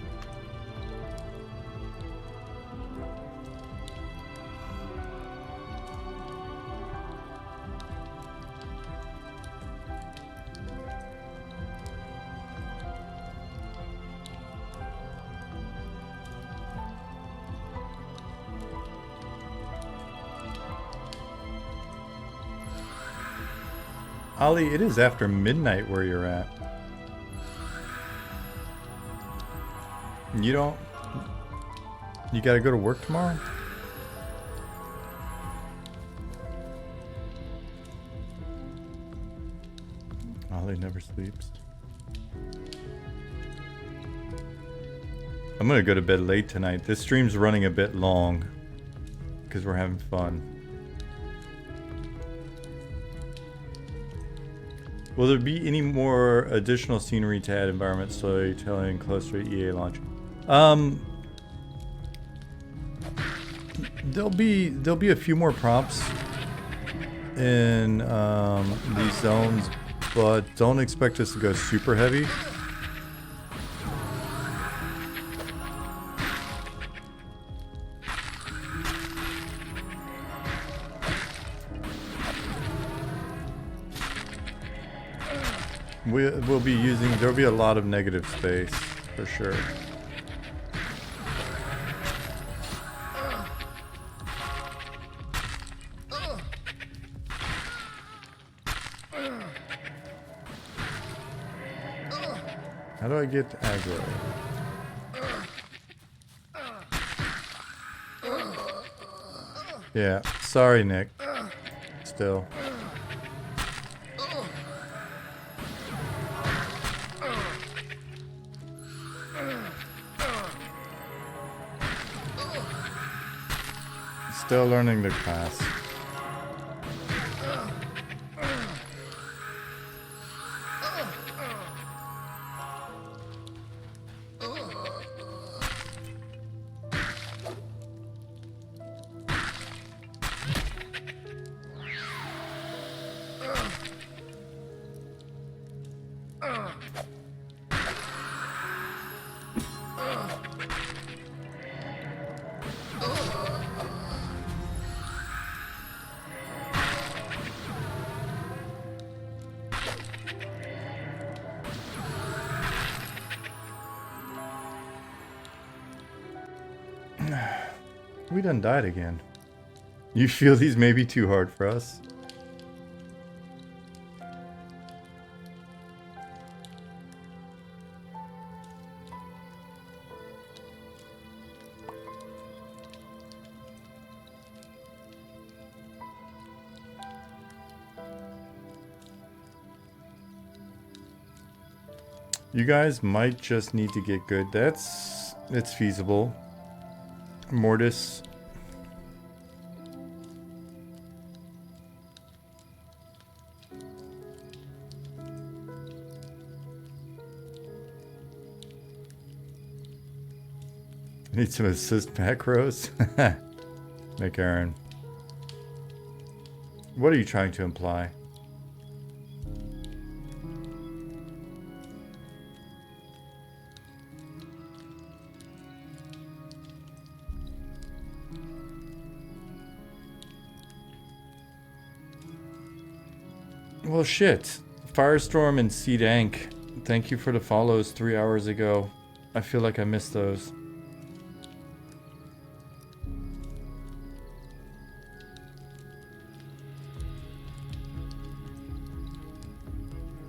Ali, it is after midnight where you're at. You don't... You gotta go to work tomorrow? Ali never sleeps. I'm gonna go to bed late tonight. This stream's running a bit long because we're having fun. Will there be any more additional scenery to add environment storytelling closer to EA launch? There'll be a few more prompts in these zones, but don't expect us to go super heavy. We'll be using, there'll be a lot of negative space, for sure. How do I get to aggro? Yeah, sorry Nick. Still. Still learning the class. We done died again. You feel these may be too hard for us? You guys might just need to get good. It's feasible. Mortis. Need some assist macros? Nick Aaron. What are you trying to imply? Well, shit. Firestorm and Seed Ank. Thank you for the follows 3 hours ago. I feel like I missed those.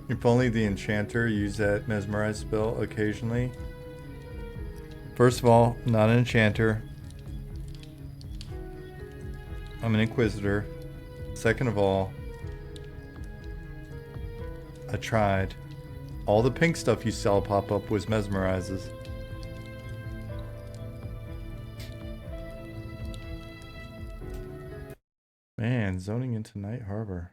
If only the enchanter used that mesmerize spell occasionally. First of all, not an enchanter. I'm an inquisitor. Second of all, I tried. All the pink stuff you saw pop up was mesmerizes. Man, zoning into Night Harbor.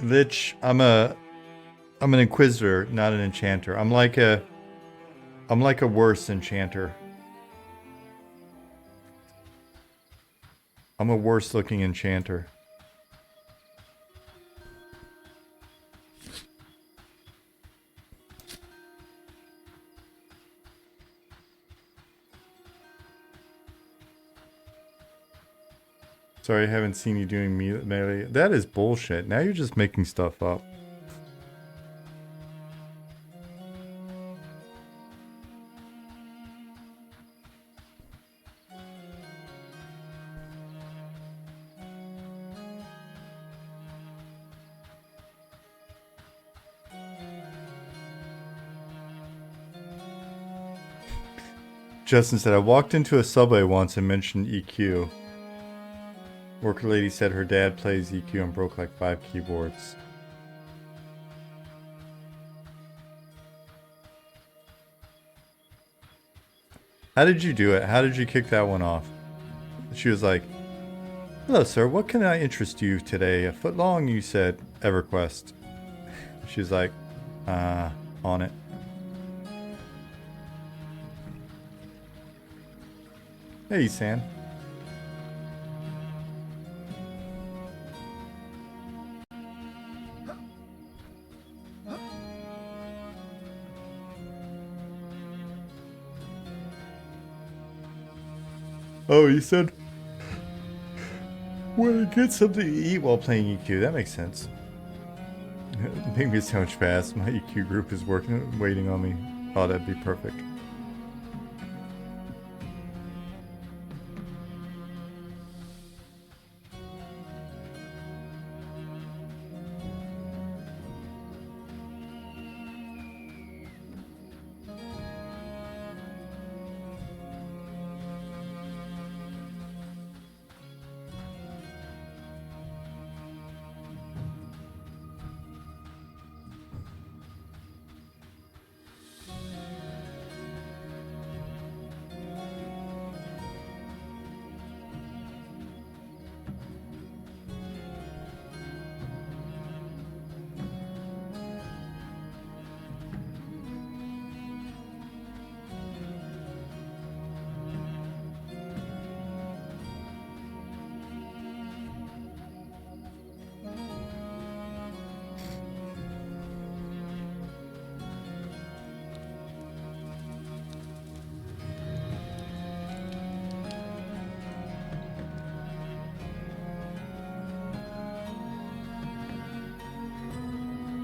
Lich, I'm an inquisitor, not an enchanter. I'm like a worse enchanter. I'm a worse looking enchanter. Sorry, I haven't seen you doing melee. That is bullshit. Now you're just making stuff up. Justin said, I walked into a subway once and mentioned EQ. Worker lady said her dad plays EQ and broke like 5 keyboards. How did you do it? How did you kick that one off? She was like, hello sir, what can I interest you today? A foot long? You said, EverQuest. She was like, on it. Hey, San. Oh, you said, well, get something to eat while playing EQ. That makes sense. Make me so much fast. My EQ group is waiting on me. Oh, that'd be perfect.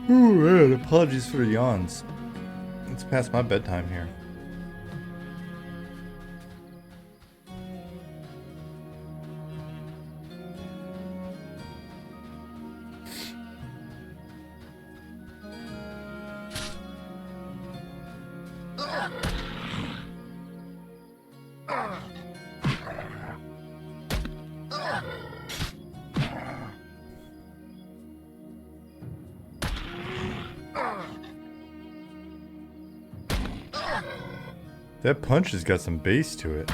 Ooh, man, apologies for the yawns. It's past my bedtime here. That punch has got some bass to it.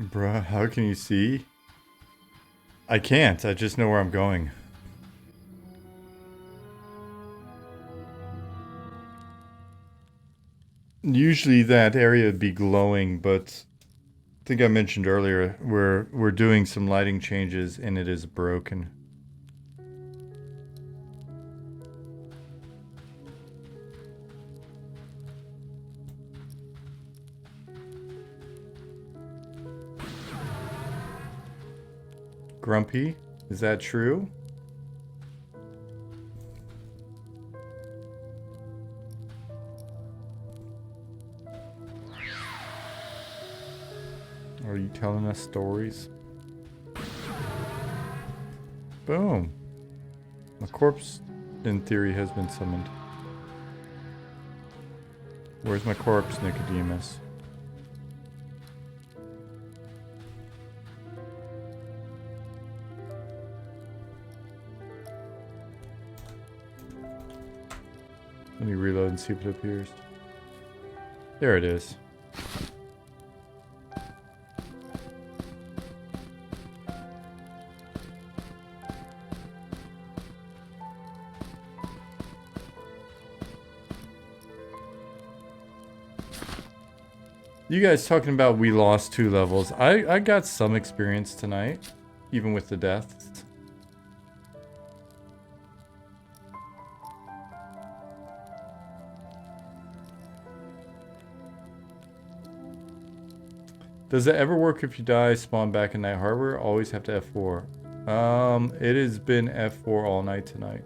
Bruh, how can you see? I can't. I just know where I'm going. Usually that area would be glowing, but I think I mentioned earlier we're doing some lighting changes and it is broken. Grumpy, is that true? Are you telling us stories? Boom. A corpse, in theory, has been summoned. Where's my corpse, Nicodemus? Let me reload and see if it appears. There it is. You guys talking about we lost 2 levels. I got some experience tonight, even with the deaths. Does it ever work if you die, spawn back in Night Harbor? Always have to F4. It has been F4 all night tonight.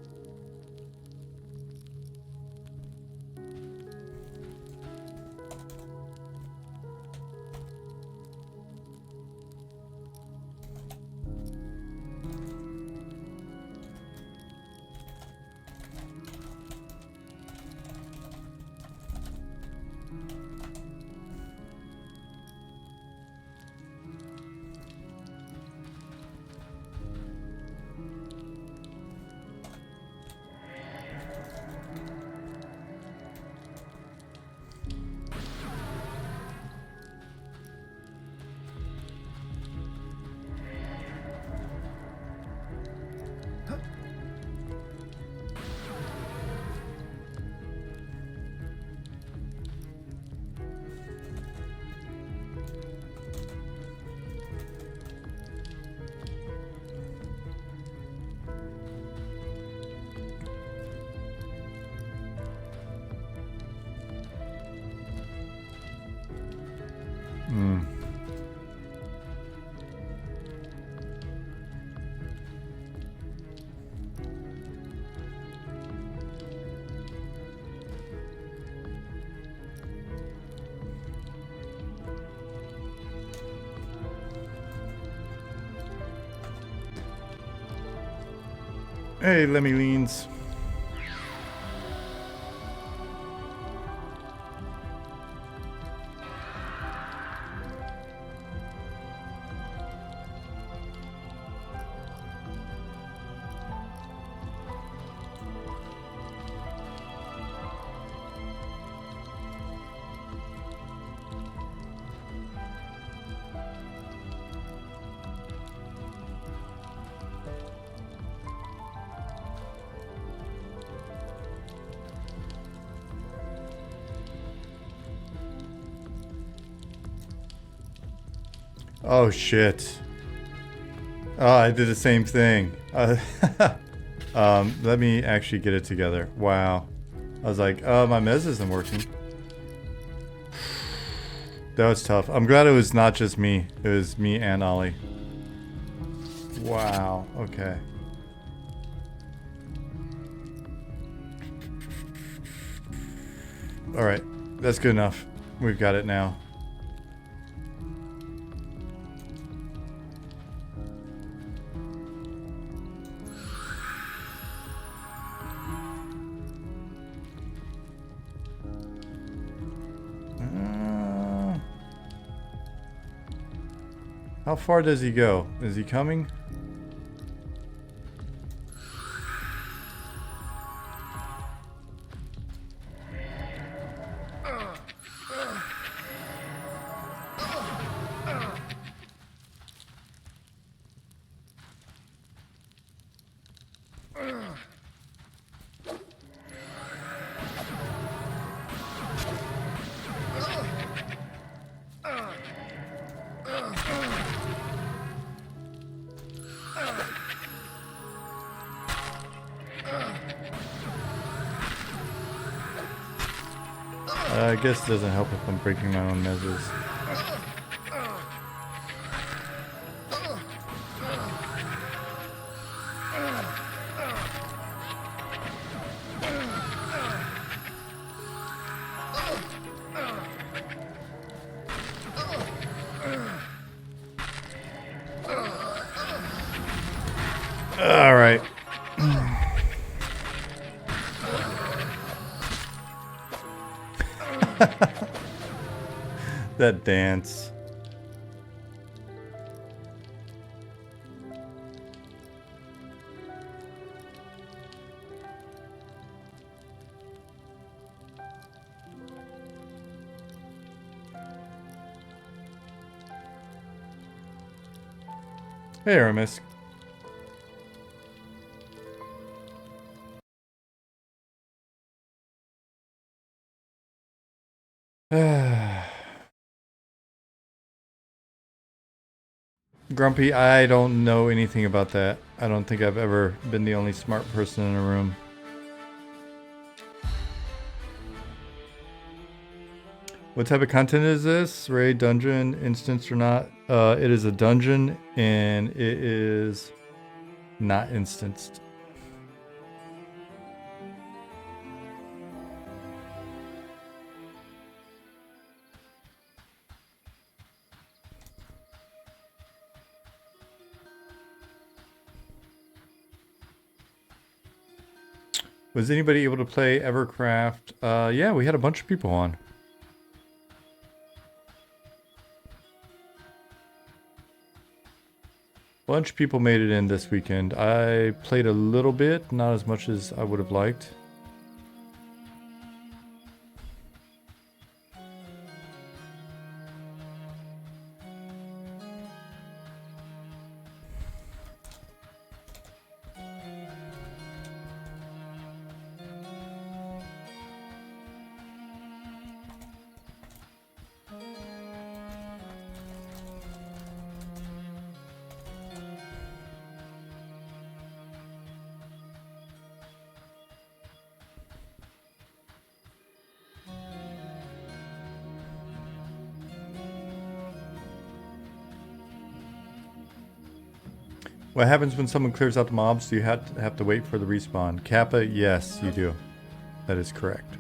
Hey, Lemmy Leans. Oh shit. Oh, I did the same thing. Let me actually get it together. Wow. I was like, my mez isn't working. That was tough. I'm glad it was not just me. It was me and Ollie. Wow. Okay. Alright. That's good enough. We've got it now. How far does he go? Is he coming? I guess it doesn't help if I'm breaking my own measures. All right. That dance. Hey, Aramis. Grumpy, I don't know anything about that. I don't think I've ever been the only smart person in a room. What type of content is this? Raid, dungeon, instance or not? It is a dungeon and it is not instanced. Was anybody able to play Evercraft? Yeah, we had a bunch of people on. Bunch of people made it in this weekend. I played a little bit, not as much as I would have liked. What happens when someone clears out the mobs? Do you have to wait for the respawn? Kappa, yes, you do. That is correct.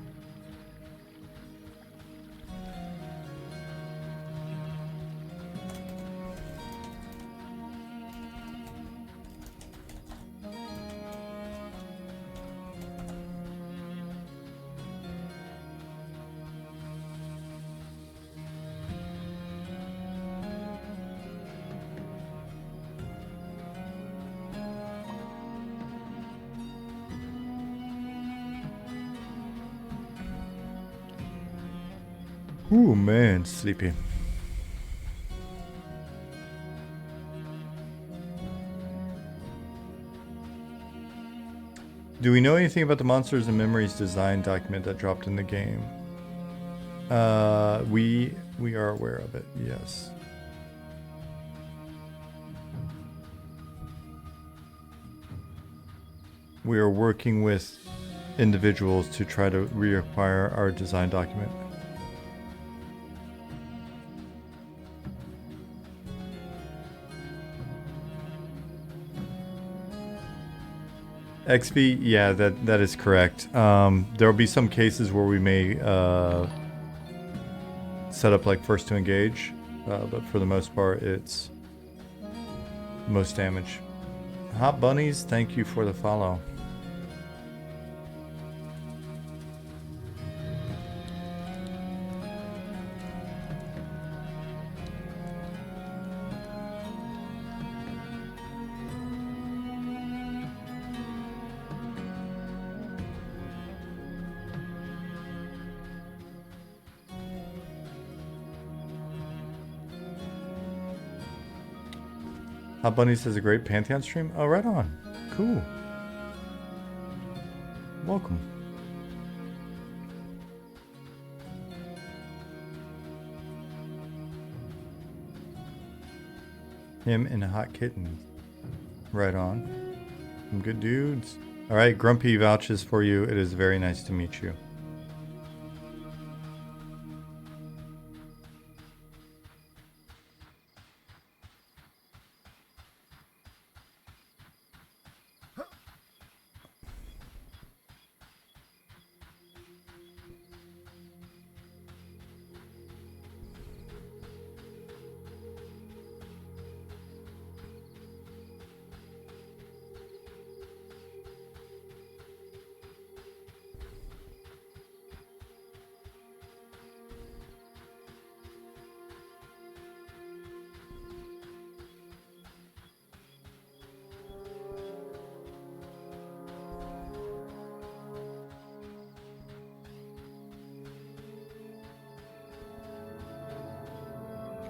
Ooh, man, sleepy. Do we know anything about the Monsters and Memories design document that dropped in the game? We are aware of it, yes. We are working with individuals to try to reacquire our design document. XP, yeah, that is correct. There will be some cases where we may set up like first to engage, but for the most part, it's most damage. Hot Bunnies, thank you for the follow. Hot Bunny says a great Pantheon stream. Oh, right on. Cool. Welcome. Him and Hot Kitten. Right on. Some good dudes. All right, Grumpy vouches for you. It is very nice to meet you.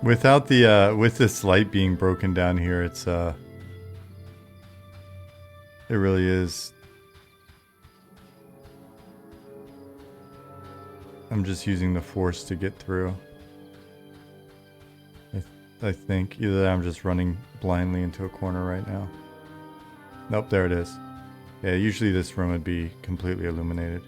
Without the with this light being broken down here, it's it really is. I'm just using the force to get through. I think either that, I'm just running blindly into a corner right now. Nope, there it is. Yeah, usually this room would be completely illuminated.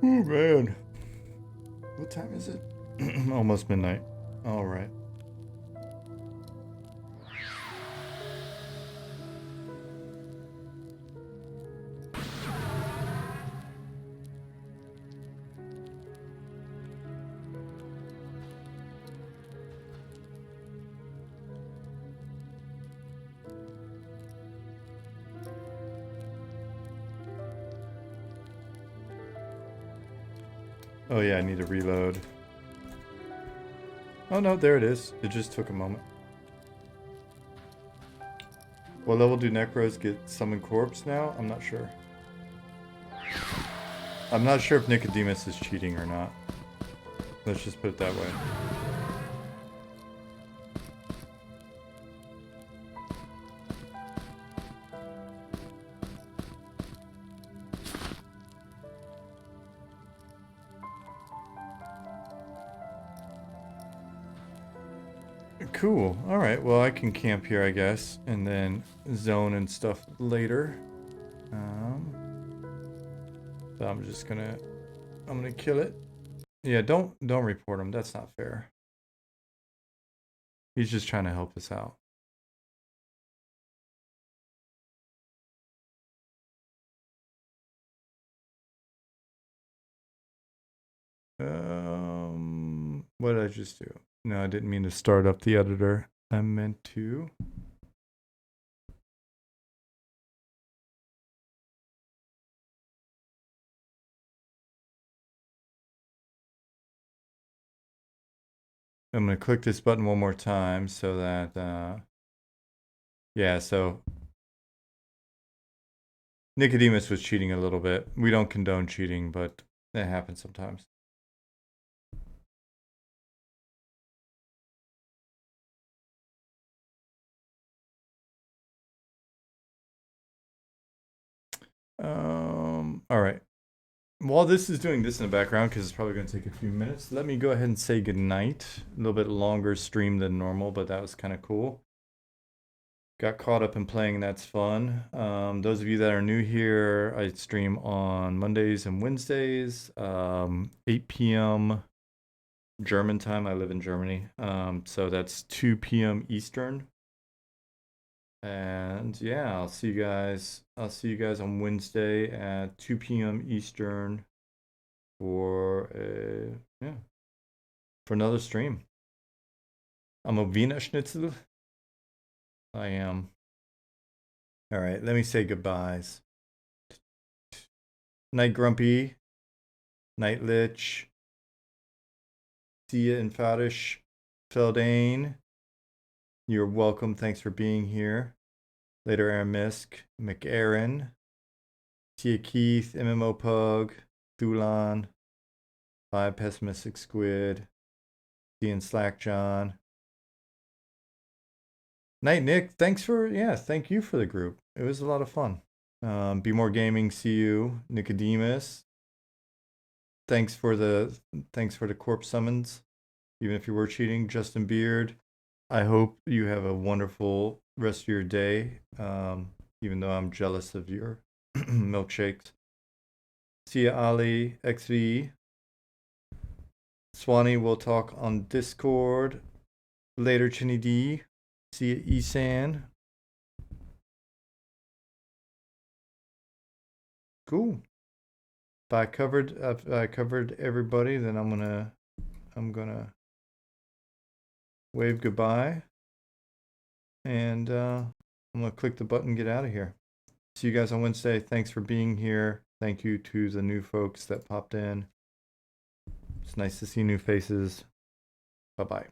Oh man. What time is it? Almost midnight. All right. Oh yeah, I need to reload. Oh no, there it is. It just took a moment. What level do Necros get summon corpse now? I'm not sure. I'm not sure if Nicodemus is cheating or not. Let's just put it that way. Cool. Alright, well I can camp here I guess, and then zone and stuff later. So I'm just gonna kill it. Yeah, don't report him, that's not fair. He's just trying to help us out. What did I just do? No, I didn't mean to start up the editor. I meant to. I'm going to click this button one more time so that, yeah, so Nicodemus was cheating a little bit. We don't condone cheating, but it happens sometimes. All right. While this is doing this in the background, because it's probably going to take a few minutes, let me go ahead and say goodnight. A little bit longer stream than normal, but that was kind of cool. Got caught up in playing, that's fun. Those of you that are new here, I stream on Mondays and Wednesdays, 8 p.m. German time. I live in Germany, so that's 2 p.m. Eastern. And yeah, I'll see you guys on Wednesday at 2 p.m. Eastern for for another stream. I'm a Wiener Schnitzel. I am. All right, let me say goodbyes. Night Grumpy. Night Lich. See ya in Fadish. Feldane. You're welcome. Thanks for being here. Later, Aramisk. McAaron. Tia Keith. MMO Pug. Thulan. 5 Pessimistic Squid. Ian Slack John. Night Nick. Thanks for, thank you for the group. It was a lot of fun. Be More Gaming. See you. Nicodemus. Thanks for the corpse summons. Even if you were cheating. Justin Beard. I hope you have a wonderful rest of your day, even though I'm jealous of your milkshakes. See ya, Ali, XV. Swanee will talk on Discord. Later, Chinny D. See ya, Esan. Cool. If I covered everybody, then I'm gonna wave goodbye, and I'm gonna click the button, get out of here. See you guys on Wednesday. Thanks for being here. Thank you to the new folks that popped in. It's nice to see new faces. Bye bye.